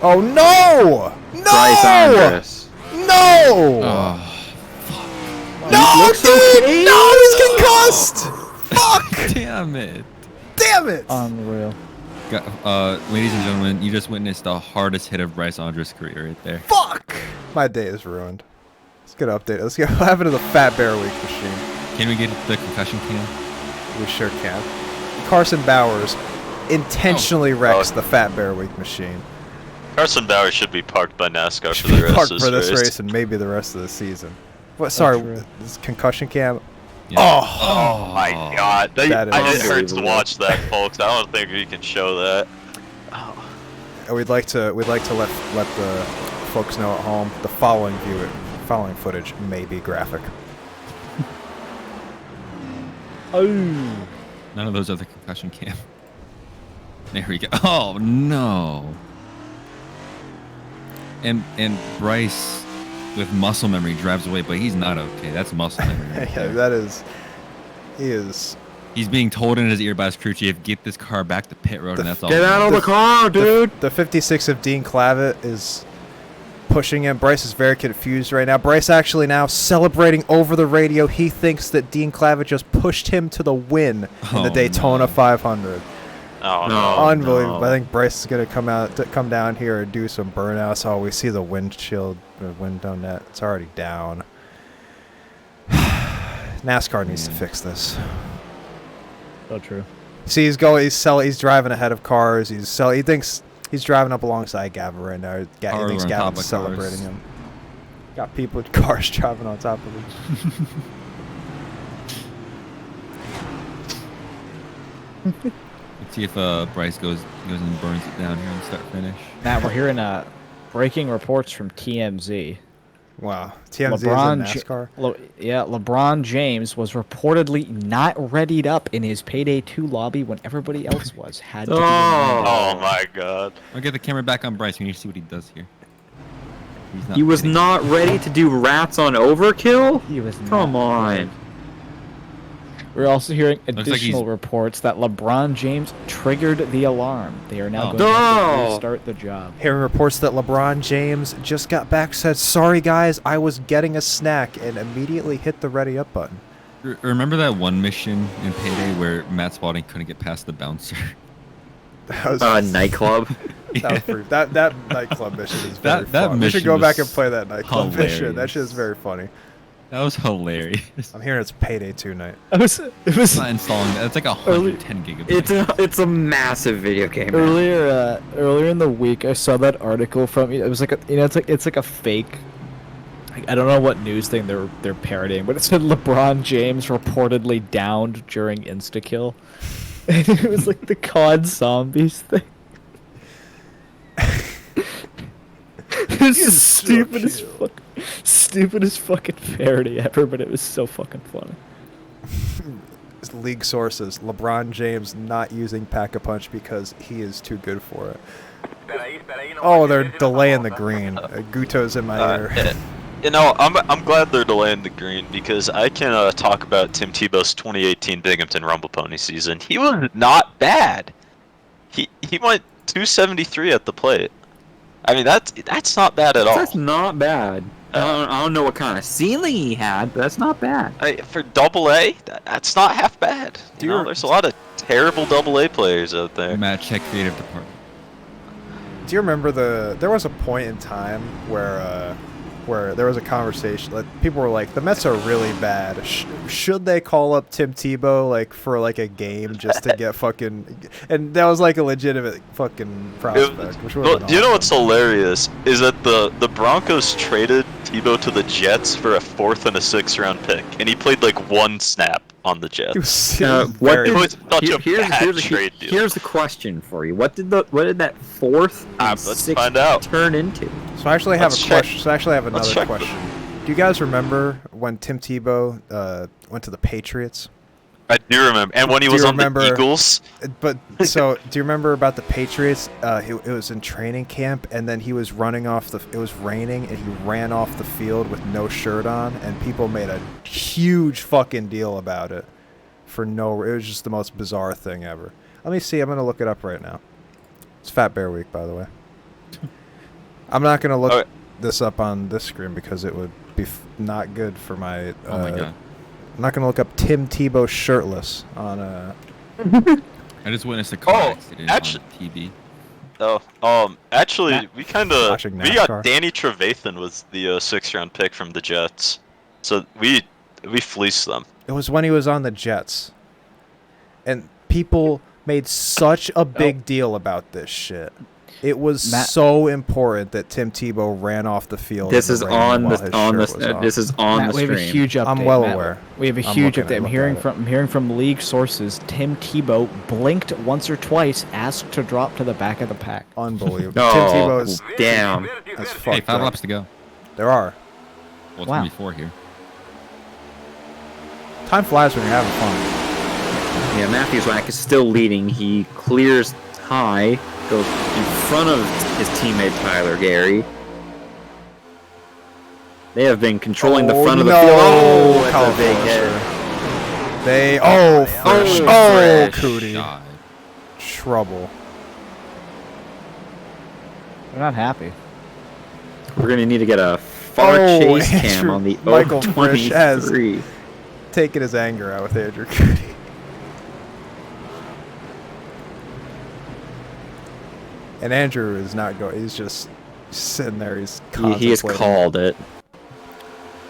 Oh no! No! Bryce Andres. No! No, dude! No, he's concussed! Fuck! Damn it! Damn it! Unreal. Ladies and gentlemen, you just witnessed the hardest hit of Bryce Andres' career right there. Fuck! My day is ruined. Let's get an update. Let's get what happened to the Fat Bear Week machine. Can we get the concussion cam? We sure can. Carson Bowers intentionally wrecks the Fat Bear Week machine. Carson Bowers should be parked by NASCAR for the rest of this race. race and maybe the rest of the season. What? Sorry, this concussion cam. Yeah. Oh my God! It hurts to unbelievable. watch that, folks. I don't think we can show that. And we'd like to let the folks know at home the following footage may be graphic. Oh. None of those are the concussion cam. There we go. Oh no. And Bryce with muscle memory drives away, but he's not okay. That's muscle memory. Right Yeah, there. he is. He's being told in his ear by his crew chief, get this car back to pit road, and that's all. Get out of the car, dude! The 56 of Dean Clavitt is pushing him. Bryce is very confused right now. Bryce actually now celebrating over the radio. He thinks that Dean Clavitt just pushed him to the win in the Daytona 500. Oh no! Unbelievable! no. I think Bryce is gonna come down here and do some burnouts. Oh, we see the windshield, window net. It's already down. NASCAR needs to fix this. So true. See, he's driving ahead of cars. He thinks he's driving up alongside Gavin right now. He thinks Gavin's celebrating him. Got people with cars driving on top of him. Let's see if Bryce goes and burns it down here and start finish. Matt, we're hearing breaking reports from TMZ. Wow, TMZ is in NASCAR. LeBron James was reportedly not readied up in his Payday 2 lobby when everybody else was. Had to be Oh my God! I'll get the camera back on Bryce. We need to see what he does here. He was not ready to do rats on overkill? He was Come on. We're also hearing like additional he's- reports that LeBron James triggered the alarm. They are now Oh. going to have No. to restart the job. Hearing reports that LeBron James just got back, said, "Sorry guys, I was getting a snack," and immediately hit the ready up button. Remember that one mission in Payday where Matt Spalding couldn't get past the bouncer? That was Nightclub. that nightclub mission is very That fun. We should mission go back was and play that nightclub mission. That hilarious. shit is very funny. That was hilarious. I'm hearing it's Payday 2 night. It was It's not installing that. It's like 110 gigabytes. It's a massive video game. Man. earlier in the week, I saw that article from it was like it's like a fake. I don't know what news thing they're parodying, but it said LeBron James reportedly downed during insta-kill. And it was like the COD Zombies thing. It's the stupidest fucking parody ever, but it was so fucking funny. League sources: LeBron James not using Pack-a-Punch because he is too good for it. Oh, they're delaying the green. Guto's in my ear. You know, I'm glad they're delaying the green because I can talk about Tim Tebow's 2018 Binghamton Rumble Pony season. He was not bad. He went 273 at the plate. I mean that's not bad at all. That's not bad. I don't know what kind of ceiling he had, but that's not bad. For Double A, that's not half bad. You know, there's a lot of terrible Double A players out there. Matt, check creative department. Do you remember there was a point in time where where there was a conversation. Like, people were like, the Mets are really bad. Should they call up Tim Tebow like for like a game just to get fucking? And that was like a legitimate fucking prospect. Which Well, do you know what's hilarious is that the Broncos traded Tebow to the Jets for a 4th and a 6th round pick, and he played like 1 snap on the Jets. What It was such a here's, bad here's, trade deal. here's the question for you. What did that 4th and Let's 6th find out. turn into? So I actually have Let's a check. question. So I actually have Let's another check question. Do you guys remember when Tim Tebow went to the Patriots? I do remember, and when he Do was you on remember- the Eagles. But so, do you remember about the Patriots? It was in training camp, and then he was running off the. It was raining, and he ran off the field with no shirt on, and people made a huge fucking deal about it. For no, it was just the most bizarre thing ever. Let me see. I'm gonna look it up right now. It's Fat Bear Week, by the way. I'm not gonna look this up on this screen because it would be not good for my. Oh my god. I'm not gonna look up Tim Tebow shirtless on I just witnessed a car accident actually- on TV. Actually, we kind of Flashing we got NASCAR. Danny Trevathan was the 6th round pick from the Jets, so we fleeced them. It was when he was on the Jets. And people made such a big deal about this shit. It was Matt- so important that Tim Tebow ran off the field. This in is the rain on while the his on shirt the was off. this is on Matt, the we have a stream. huge update. I'm well Matt. aware. We have a I'm huge looking update. at I'm it. hearing from league sources. Tim Tebow blinked once or twice, asked to drop to the back of the pack. Unbelievable. Oh, Tim Tebow's damn. that's Hey, fucked 5 up. laps to go. There are. Well, it's Wow. gonna be 4 here. Time flies when you're having fun. Yeah, Matthews Wack is still leading. He clears high, goes in front of his teammate Tyler Gary. They have been controlling the front of the no, field. Oh, that's Kyle a big Fletcher. hit. They Frisch. Frisch. Cootie. God. Trouble. They're not happy. We're gonna need to get a far chase cam Andrew- on the Michael Frisch has 23. taken his anger out with Andrew Cootie. And Andrew is not going. He's just sitting there. He's He has contemplating. called it.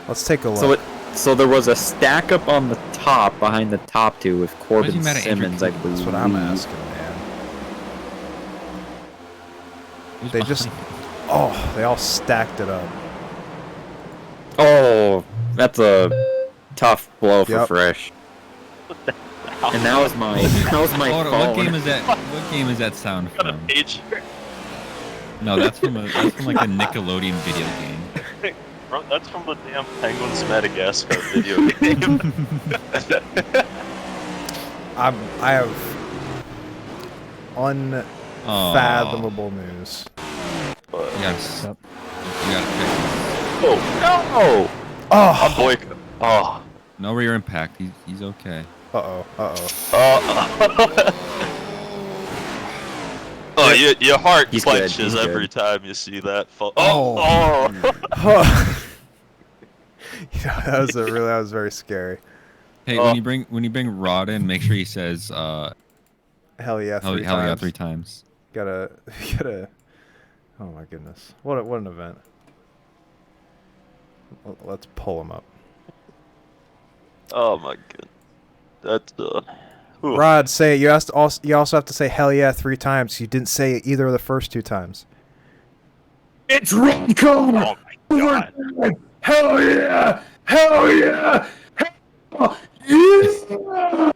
Let's take a look. So there was a stack up on the top behind the top two with Why is Corbin he mad at Andrew Simmons, I Coote? believe. That's what I'm asking, man. Who's They just, behind? they all stacked it up. Oh, that's a tough blow for Yep. Fresh. And that was my Hold on, phone. what game is that? What game is that sound Got a from? page. No, that's from like a Nickelodeon video game. Bro, that's from the damn Penguins Madagascar video game. I have unfathomable news. Yes. Yep. You gotta fix Oh no! Oh, Boy. Oh. it. Know where your impact. He's okay. Oh, your heart He's good, clenches he's good. every time you see that. Oh. You know, that was very scary. Hey, when you bring Rod in, make sure he says Hell yeah, hell, three hell yeah times. 3 times. Gotta. Oh my goodness! What an event! Let's pull him up. Oh my god. That's ooh. Rod, say it. You also have to say hell yeah 3 times. You didn't say it either of the first 2 times. It's Roddcar! Oh my god. Hell yeah! Hell yeah! Hell yeah!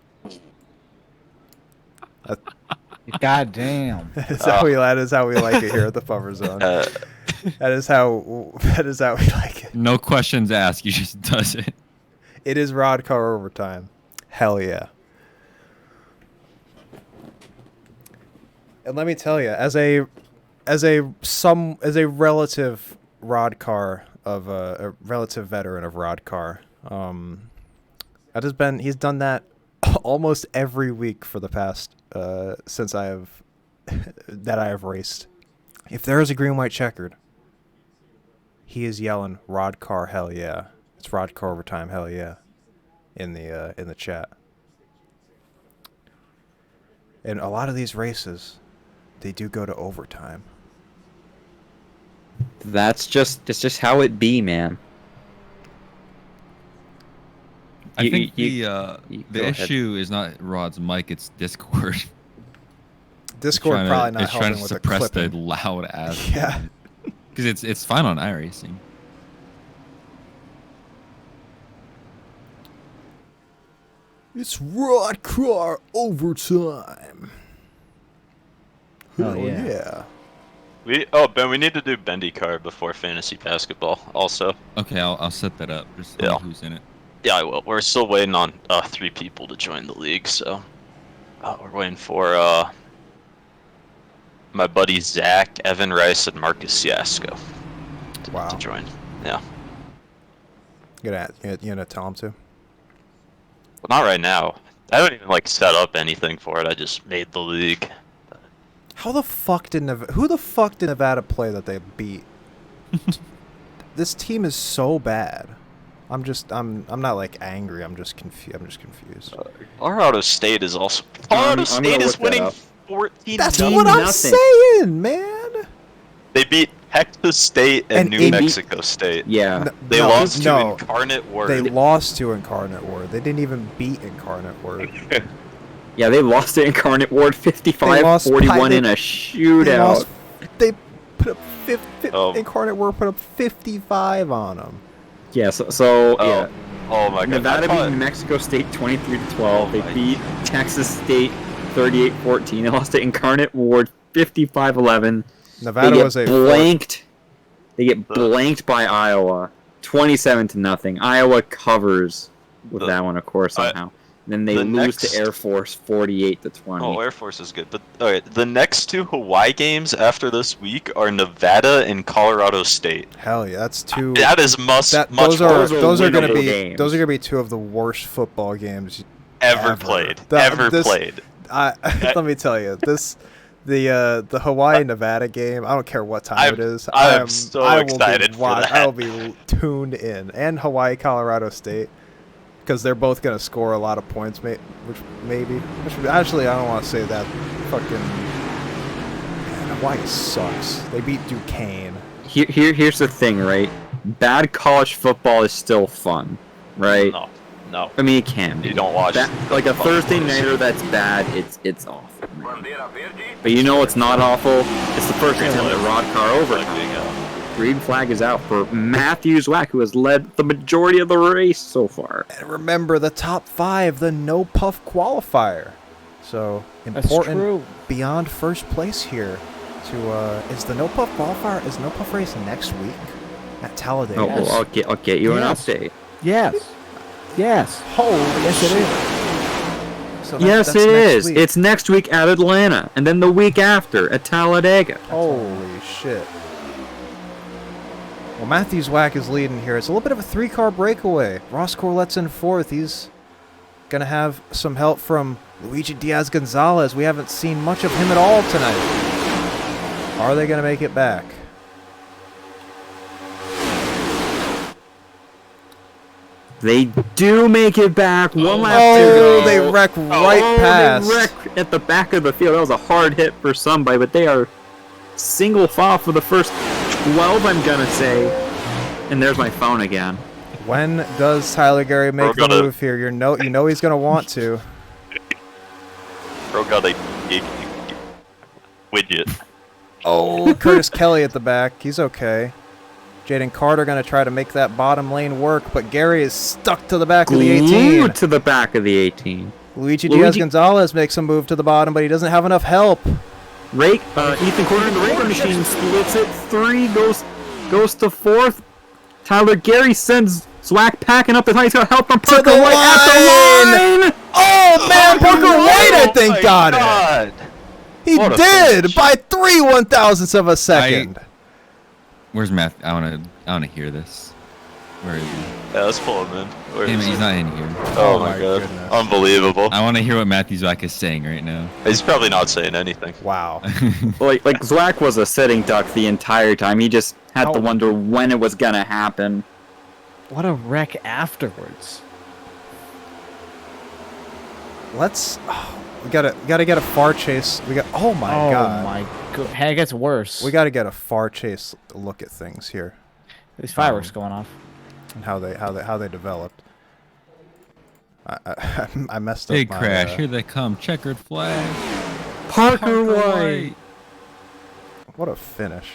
God damn. That is how we like it here at the Buffer Zone. That is how we like it. No questions asked. You just does it. It is Roddcar overtime. Hell yeah. And let me tell you, as a relative Roddcar of a relative veteran of Roddcar, he's done that almost every week for the past since I have raced. If there is a green white checkered, he is yelling Roddcar hell yeah. It's Roddcar overtime hell yeah in the chat. And a lot of these races, they do go to overtime. That's just how it be, man. I think the go ahead. issue is not Rod's mic; it's Discord. Discord probably not it's trying helping to with the suppress the clipping. loud ass. Yeah. Because it's fine on iRacing. It's Roddcar overtime. Oh, Hell yeah. yeah. Ben, we need to do Bendy car before fantasy basketball. Also. Okay, I'll set that up. Just tell me who's in it. Yeah, I will. We're still waiting on 3 people to join the league, so we're waiting for my buddy Zach, Evan Rice, and Marcus Siasco to join. Yeah. You gonna tell him to? Well, not right now. I don't even set up anything for it. I just made the league. How the fuck did who the fuck did Nevada play that they beat? This team is so bad. I'm not angry. I'm just confused. Colorado State is also. Colorado State is winning 14. That's what I'm saying, man. They beat Texas State and New Mexico State. Yeah. They lost to Incarnate Word. They lost to Incarnate Word. They didn't even beat Incarnate Word. Yeah, they lost to Incarnate Ward 55-41 in a shootout. They put up Incarnate Word put up 55 on them. Yeah, so yeah. Oh my god. Nevada beat New Mexico State 23-12. They beat Texas State 38-14. They lost to Incarnate Ward 55-11. Nevada was blanked. They get blanked by Iowa 27-0. Iowa covers with that one, of course, somehow. Then they lose to Air Force 48-20. Oh, Air Force is good. But okay, the next 2 Hawaii games after this week are Nevada and Colorado State. Hell yeah, that's 2. That is those are going to be 2 of the worst football games ever played. Played. Let me tell you, the Hawaii Nevada game. I don't care what time it is. I'm so excited for that. I will be tuned in, and Hawaii Colorado State. Because they're both going to score a lot of points, actually, I don't want to say that. Fucking Hawaii sucks. They beat Duquesne. Here's the thing, right? Bad college football is still fun, right? No. I mean, it can be. You don't watch like a Thursday nighter that's bad. It's awful. But you know what's not awful? It's the first attempt at Roddcar over. Green flag is out for Matthew Zwack, who has led the majority of the race so far. And remember, the top 5, the no puff qualifier. So important beyond first place here. Is the no puff qualifier? Is no puff race next week at Talladega? Oh, well, I'll get you an update. Yes. Holy yes, it is. So yes, it is. It's next week at Atlanta, and then the week after at Talladega. Holy shit. Well, Matthew Zwack is leading here. It's a little bit of a 3-car breakaway. Ross Corlette's in 4th. He's going to have some help from Luigi Diaz-Gonzalez. We haven't seen much of him at all tonight. Are they going to make it back? They do make it back. One lap to go. They wreck right past. They wreck at the back of the field. That was a hard hit for somebody, but they are single file for the first 12, I'm gonna say. And there's my phone again. When does Tyler Gary make the move here? You know he's gonna want to. Bro got a widget. Oh, Curtis Kelly at the back. He's okay. Jaden Carter gonna try to make that bottom lane work, but Gary is stuck to the back of the 18. Glued to the back of the 18. Luigi Diaz-Gonzalez makes a move to the bottom, but he doesn't have enough help. Ethan Carter in the Raker machine splits it 3, goes to 4th. Tyler Gary sends Zwack packing up the height. He's got help from Parker White at the line. Oh man, Parker White I think got it. He did by 3/1000ths of a second. Where's Matt? I wanna hear this. Where is he? Yeah, let's pull him in. Damn it, he's not in here. Oh my god. Goodness. Unbelievable. I want to hear what Matthew Zwack is saying right now. He's probably not saying anything. Wow. like Zwack was a sitting duck the entire time. He just had to wonder when it was gonna happen. What a wreck afterwards. We gotta get a far chase. Oh my god. Oh my It gets worse. We got to get a far chase look at things here. These fireworks going off. And how they developed. I messed up. Big my, crash. Here they come. Checkered flag. Parker White. What a finish.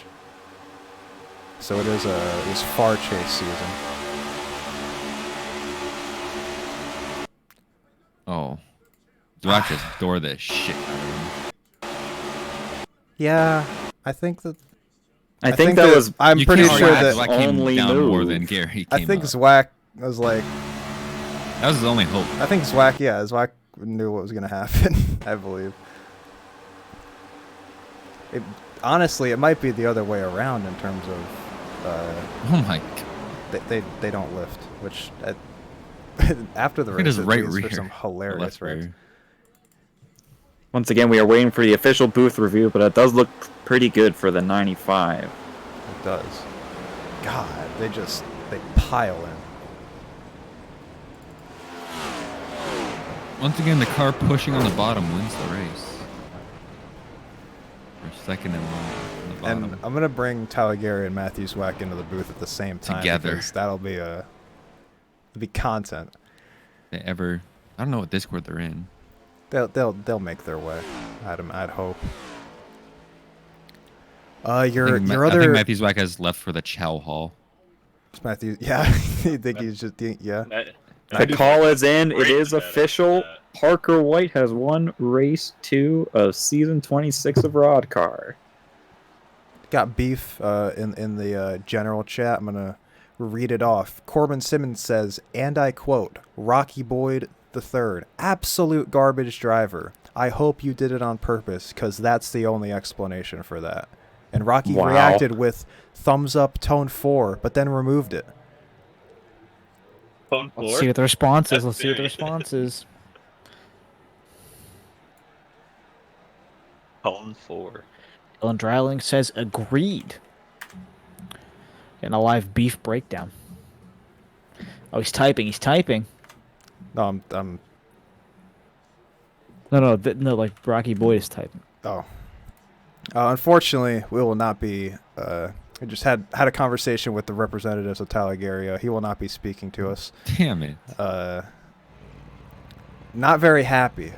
So it is far chase season. Oh. Zwack just door this shit out of him. Yeah, I think that. I think that was. I'm pretty sure that Zwack came only down move. more than Gary came I think up. Zwack was like. That was his only hope. I think Zwack knew what was gonna happen. I believe. Honestly, it might be the other way around in terms of. Oh my god. They don't lift, which after the Look race at his it right leads for rear. some hilarious The left race. rear. Once again, we are waiting for the official booth review, but it does look pretty good for the 95. It does. God, they pile in. Once again, the car pushing on the bottom wins the race. We're second in line on the bottom. And I'm gonna bring Tyler Gary and Matthew Zwack into the booth at the same time Together. because that'll be content. They ever? I don't know what Discord they're in. They'll make their way. I'd hope. I think Matthew Zwack has left for the Chow Hall. Matthew, yeah, you think he's just yeah. The call is in. It is official. Parker White has won race 2 of season 26 of Roddcar. Got beef in the general chat. I'm gonna read it off. Corbin Simmons says, and I quote, "Rocky Boyd III, absolute garbage driver. I hope you did it on purpose, because that's the only explanation for that." And Rocky reacted with thumbs up tone 4, but then removed it. Phone 4? Let's see what the response is. That's Let's see what the very- response is. Phone 4. Dylan Dryling says agreed. Getting a live beef breakdown. Oh, he's typing. He's typing. No, I'm No, like Rocky Boyd is typing. Oh. Unfortunately, we will not be. We just had a conversation with the representatives of Talagaria. He will not be speaking to us. Damn it. Not very happy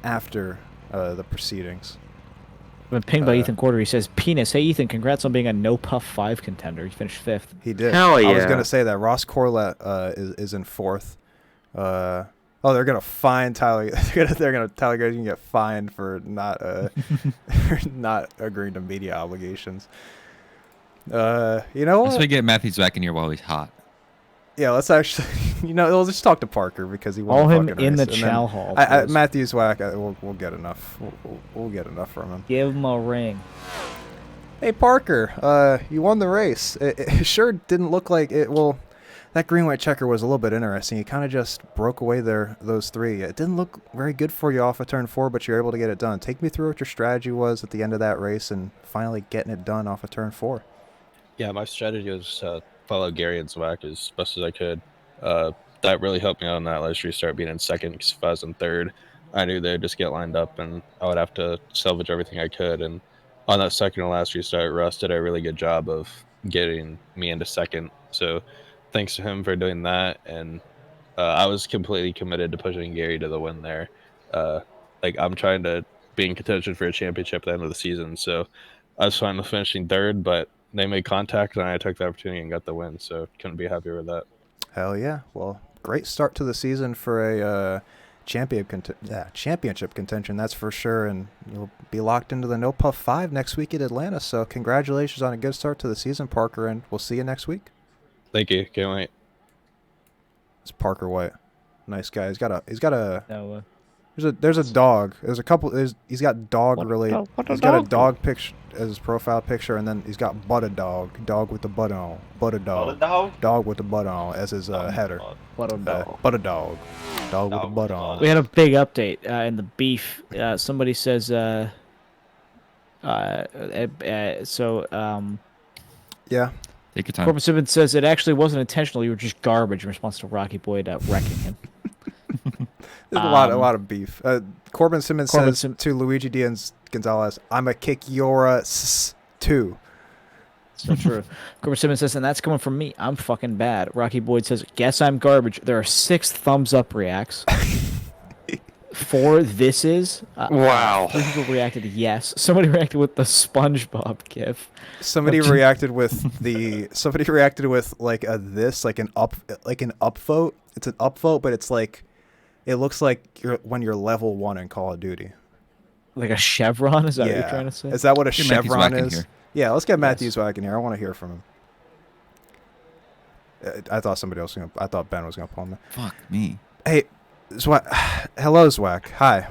after the proceedings. Been pinged by Ethan Quarter. He says, "Penis, hey Ethan, congrats on being a no puff 5 contender. You finished 5th." He did. Hell I was yeah. gonna say that Ross Corlett is in 4th. They're gonna fine Tyler. They're gonna Talagaria's gonna get fined for not not agreeing to media obligations. You know Let's what? get Matthew Zwack in here while he's hot. Yeah, let's actually. We'll just talk to Parker because he won All the him fucking in race. the And then chow hall. please. Matthew Zwack, we'll get enough. We'll get enough from him. Give him a ring. Hey Parker, you won the race. It sure didn't look like it. Well, that green-white checker was a little bit interesting. You kind of just broke away those 3. It didn't look very good for you off of turn 4, but you're able to get it done. Take me through what your strategy was at the end of that race and finally getting it done off of turn 4. Yeah, my strategy was follow Gary and Zwack as best as I could. That really helped me out on that last restart, being in second, because if I was in third, I knew they'd just get lined up and I would have to salvage everything I could. And on that second and last restart, Russ did a really good job of getting me into second. So thanks to him for doing that. And I was completely committed to pushing Gary to the win there. I'm trying to be in contention for a championship at the end of the season. So I was fine with finishing third, but they made contact and I took the opportunity and got the win. So couldn't be happier with that. Hell yeah! Well, great start to the season for a championship contention, that's for sure. And you'll be locked into the No Puff 5 next week at Atlanta. So congratulations on a good start to the season, Parker, and we'll see you next week. Thank you. Can't wait. It's Parker White, nice guy. He's got a. No, There's a dog. There's a couple. He's got dog related. He's got a dog picture as his profile picture, and then he's got butt a dog with the butt on, butt a dog, dog with the butt on as his header. Butt a dog. Butt a dog, dog with the butt on. We had a big update in the beef. Somebody says, Yeah. Take your time. Corbin Simmons says it actually wasn't intentional. You were just garbage in response to Rocky Boyd wrecking him. There's a lot of beef. Corbin Simmons says to Luigi Diaz Gonzalez, "I'm a kick your too." So true. Corbin Simmons says, and that's coming from me. I'm fucking bad. Rocky Boyd says, guess I'm garbage. There are 6 thumbs up reacts. 4 this is. Wow. 3 people reacted yes. Somebody reacted with the SpongeBob gif. Somebody reacted with the. Somebody reacted with like a this, like an upvote. It's an upvote, but it's like, it looks like when you're level 1 in Call of Duty. Like a chevron? Is that what you're trying to say? Is that what a Get chevron Matthew Zwack in is? here. Yeah, let's get Matthew Zwack in here. I want to hear from him. I thought somebody else was gonna. I thought Ben was gonna pull him. Fuck me. Hey, Zwack. Hello, Zwack. Hi.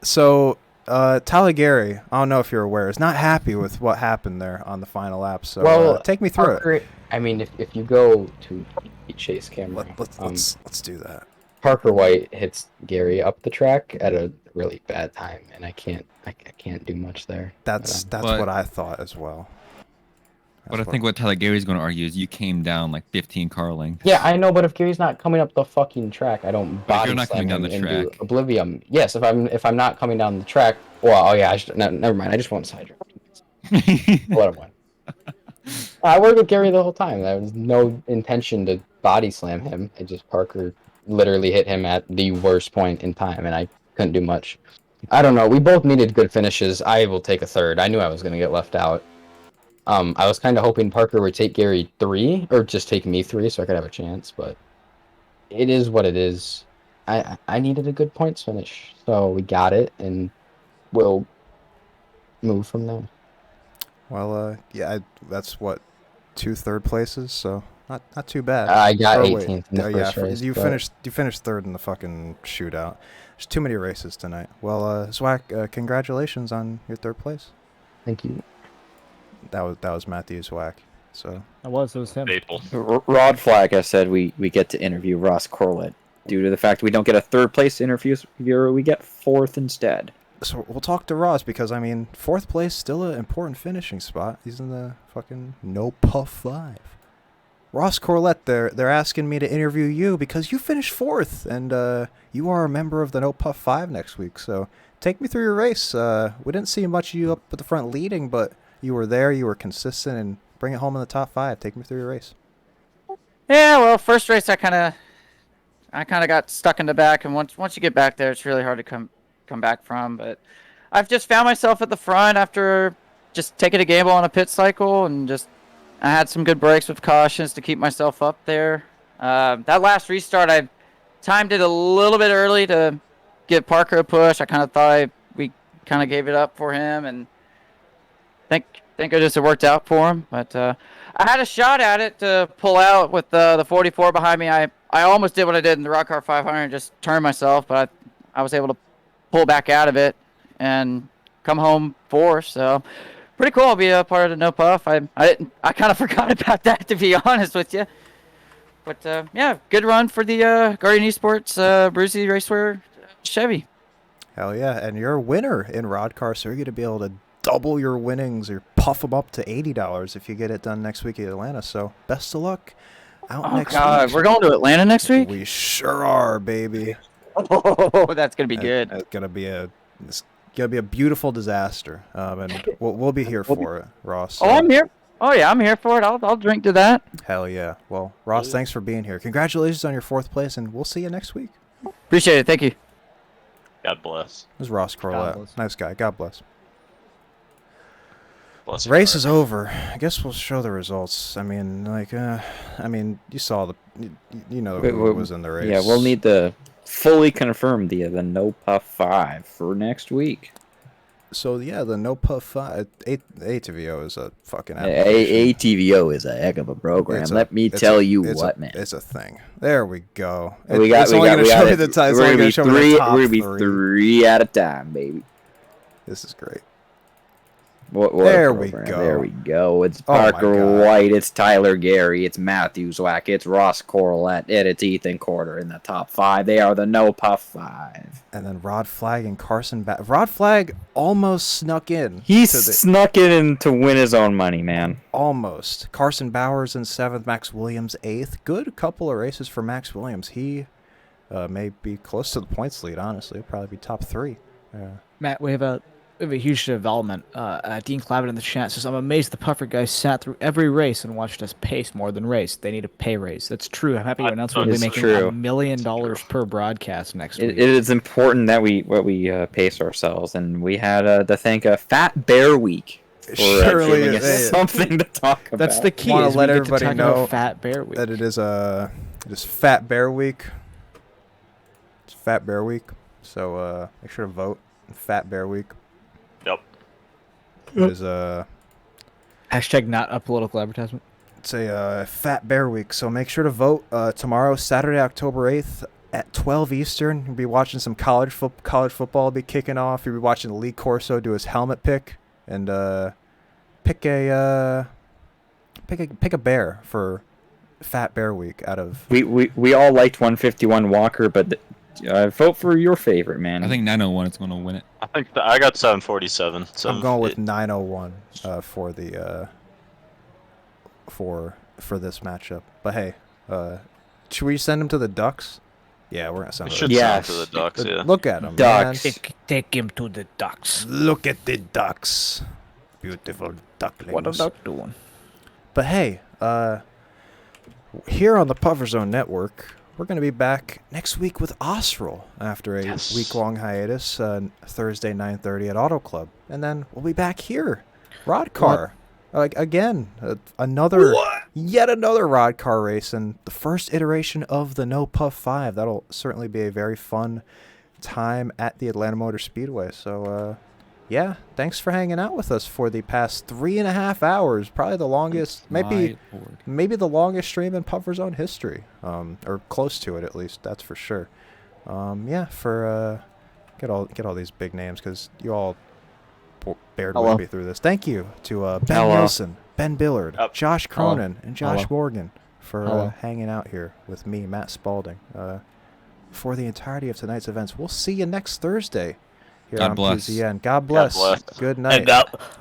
So, Tyler Gary, I don't know if you're aware, is not happy with what happened there on the final lap. So, take me through it. I mean, if you go to Chase Camera, let's do that. Parker White hits Gary up the track at a really bad time, and I can't do much there. That's what I thought as well. But I think what Tyler Gary's going to argue is you came down like 15 car lengths. Yeah, I know, but if Gary's not coming up the fucking track, I don't But if body you're not slam coming down him the into track. oblivion. Yes, if I'm not coming down the track, well, oh yeah, never mind. I just want side drive. Let him win. I worked with Gary the whole time. There was no intention to body slam him. It just Parker literally hit him at the worst point in time, and I couldn't do much. I don't know. We both needed good finishes. I will take a third. I knew I was going to get left out. I was kind of hoping Parker would take Gary 3, or just take me 3, so I could have a chance. But it is what it is. I needed a good points finish, so we got it, and we'll move from there. Well, yeah, that's what 2 third places, so not too bad. I got Or 18th in the first race, You but- finished 3rd in the fucking shootout. There's too many races tonight. Well, Zwack, congratulations on your 3rd place. Thank you. That was Matthew Zwack. So It was him. Rod Flag has said we get to interview Ross Corlett. Due to the fact we don't get a 3rd place interviewer, we get 4th instead. So we'll talk to Ross because, I mean, 4th place still an important finishing spot. He's in the fucking no puff 5. Ross Corlett, they're asking me to interview you because you finished 4th and you are a member of the no puff 5 next week. So take me through your race. We didn't see much of you up at the front leading, but you were there. You were consistent and bring it home in the top 5. Take me through your race. Yeah, well, first race I kind of got stuck in the back, and once you get back there, it's really hard to come back from. But I've just found myself at the front after just taking a gamble on a pit cycle, and I had some good breaks with cautions to keep myself up there. That last restart, I timed it a little bit early to give Parker a push. I kind of thought we kind of gave it up for him, and think it just worked out for him. But I had a shot at it to pull out with the 44 behind me. I almost did what I did in the Roddcar 500, just turned myself, but I was able to pull back out of it and come home 4th. So pretty cool. I'll be a part of the no puff. I kind of forgot about that, to be honest with you. But yeah, good run for the Guardian Esports Brucey Racewear Chevy. Hell yeah. And you're a winner in Roddcar, so you're going to be able to double your winnings or puff them up to $80 if you get it done next week in Atlanta. So best of luck out next week. We're going to Atlanta next week? We sure are, baby. Oh, that's going to be good. It's going to be a beautiful disaster. And we'll be here for it, Ross. Oh, I'm here. Oh, yeah, I'm here for it. I'll drink to that. Hell yeah. Well, Ross, thanks for being here. Congratulations on your 4th place, and we'll see you next week. Appreciate it. Thank you. God bless. This is Ross Corlett. Nice guy. God bless. Bless your Race heart. is over. I guess we'll show the results. I mean, you saw you know who was in the race. Yeah, we'll need to fully confirm the no puff 5 for next week. So yeah, the no puff 5 ATVO is a fucking application. ATVO is a heck of a program. Let me tell you what, man. It's a thing. There we go. We got It's only going to show me it. the time. We're gonna be three. We're We're gonna be 3 at a time, baby. This is great. What there a we program. go. There we go. It's Oh my Parker God. White. It's Tyler Gary. It's Matthew Zwack. It's Ross Corlett. And it's Ethan Corder in the top 5. They are the no puff 5. And then Rod Flag and Carson. Rod Flag almost snuck in. He to the- snuck it in to win his own money, man. Almost. Carson Bowers in 7th. Max Williams 8th. Good couple of races for Max Williams. He may be close to the points lead. Honestly, it'll probably be top 3. Matt, we have a huge development. Dean Clavitt in the chat says, I'm amazed the puffer guys sat through every race and watched us pace more than race. They need a pay raise. That's true. I'm happy to announce we'll be making $1 million per broadcast next week. It is important that we pace ourselves, and we had to thank a Fat Bear Week for giving us something to talk about. That's the key. Want is to let we get everybody to talk know about Fat Bear Week. that it is Fat Bear Week. It's Fat Bear Week, so make sure to vote. Fat Bear Week. Yep. It is Hashtag not a political advertisement. It's a Fat Bear Week, so make sure to vote tomorrow, Saturday, October 8th at 12 Eastern. You'll be watching some college football will be kicking off. You'll be watching Lee Corso do his helmet pick and pick a bear for Fat Bear Week out of. We all liked 151 Walker, but vote for your favorite, man. I think 901 is going to win it. I think I got 747. I'm going with 901 for the for this matchup. But hey, should we send him to the Ducks? Yeah, we're gonna send him. Send him to the Ducks. Yeah. Look at him, Ducks. Take him to the Ducks. Look at the Ducks. Beautiful ducklings. What a duck doing? But hey, here on the Puffer Zone Network, we're going to be back next week with Osral after a week-long hiatus, Thursday 9:30 at Auto Club. And then we'll be back here, Roddcar. Again, yet another Roddcar race, and the first iteration of the No Puff 5. That'll certainly be a very fun time at the Atlanta Motor Speedway. So, yeah, thanks for hanging out with us for the past 3.5 hours. Probably the longest, maybe the longest stream in Puffer Zone history, or close to it at least. That's for sure. Yeah, for get all these big names because you all bared with me through this. Thank you to Ben Wilson, Ben Billard, Josh Cronin, and Josh Morgan for hanging out here with me, Matt Spalding, for the entirety of tonight's events. We'll see you next Thursday. Here God on bless. PZN. God bless. God bless. Good night. Hey,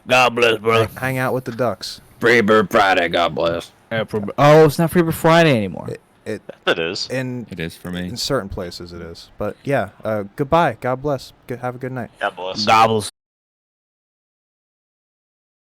God bless, brother. Hang out with the Ducks. Freebird Friday. God bless. Oh, it's not Freebird Friday anymore. It is. It is for me. In certain places it is. But yeah, goodbye. God bless. Have a good night. God bless. Gobbles.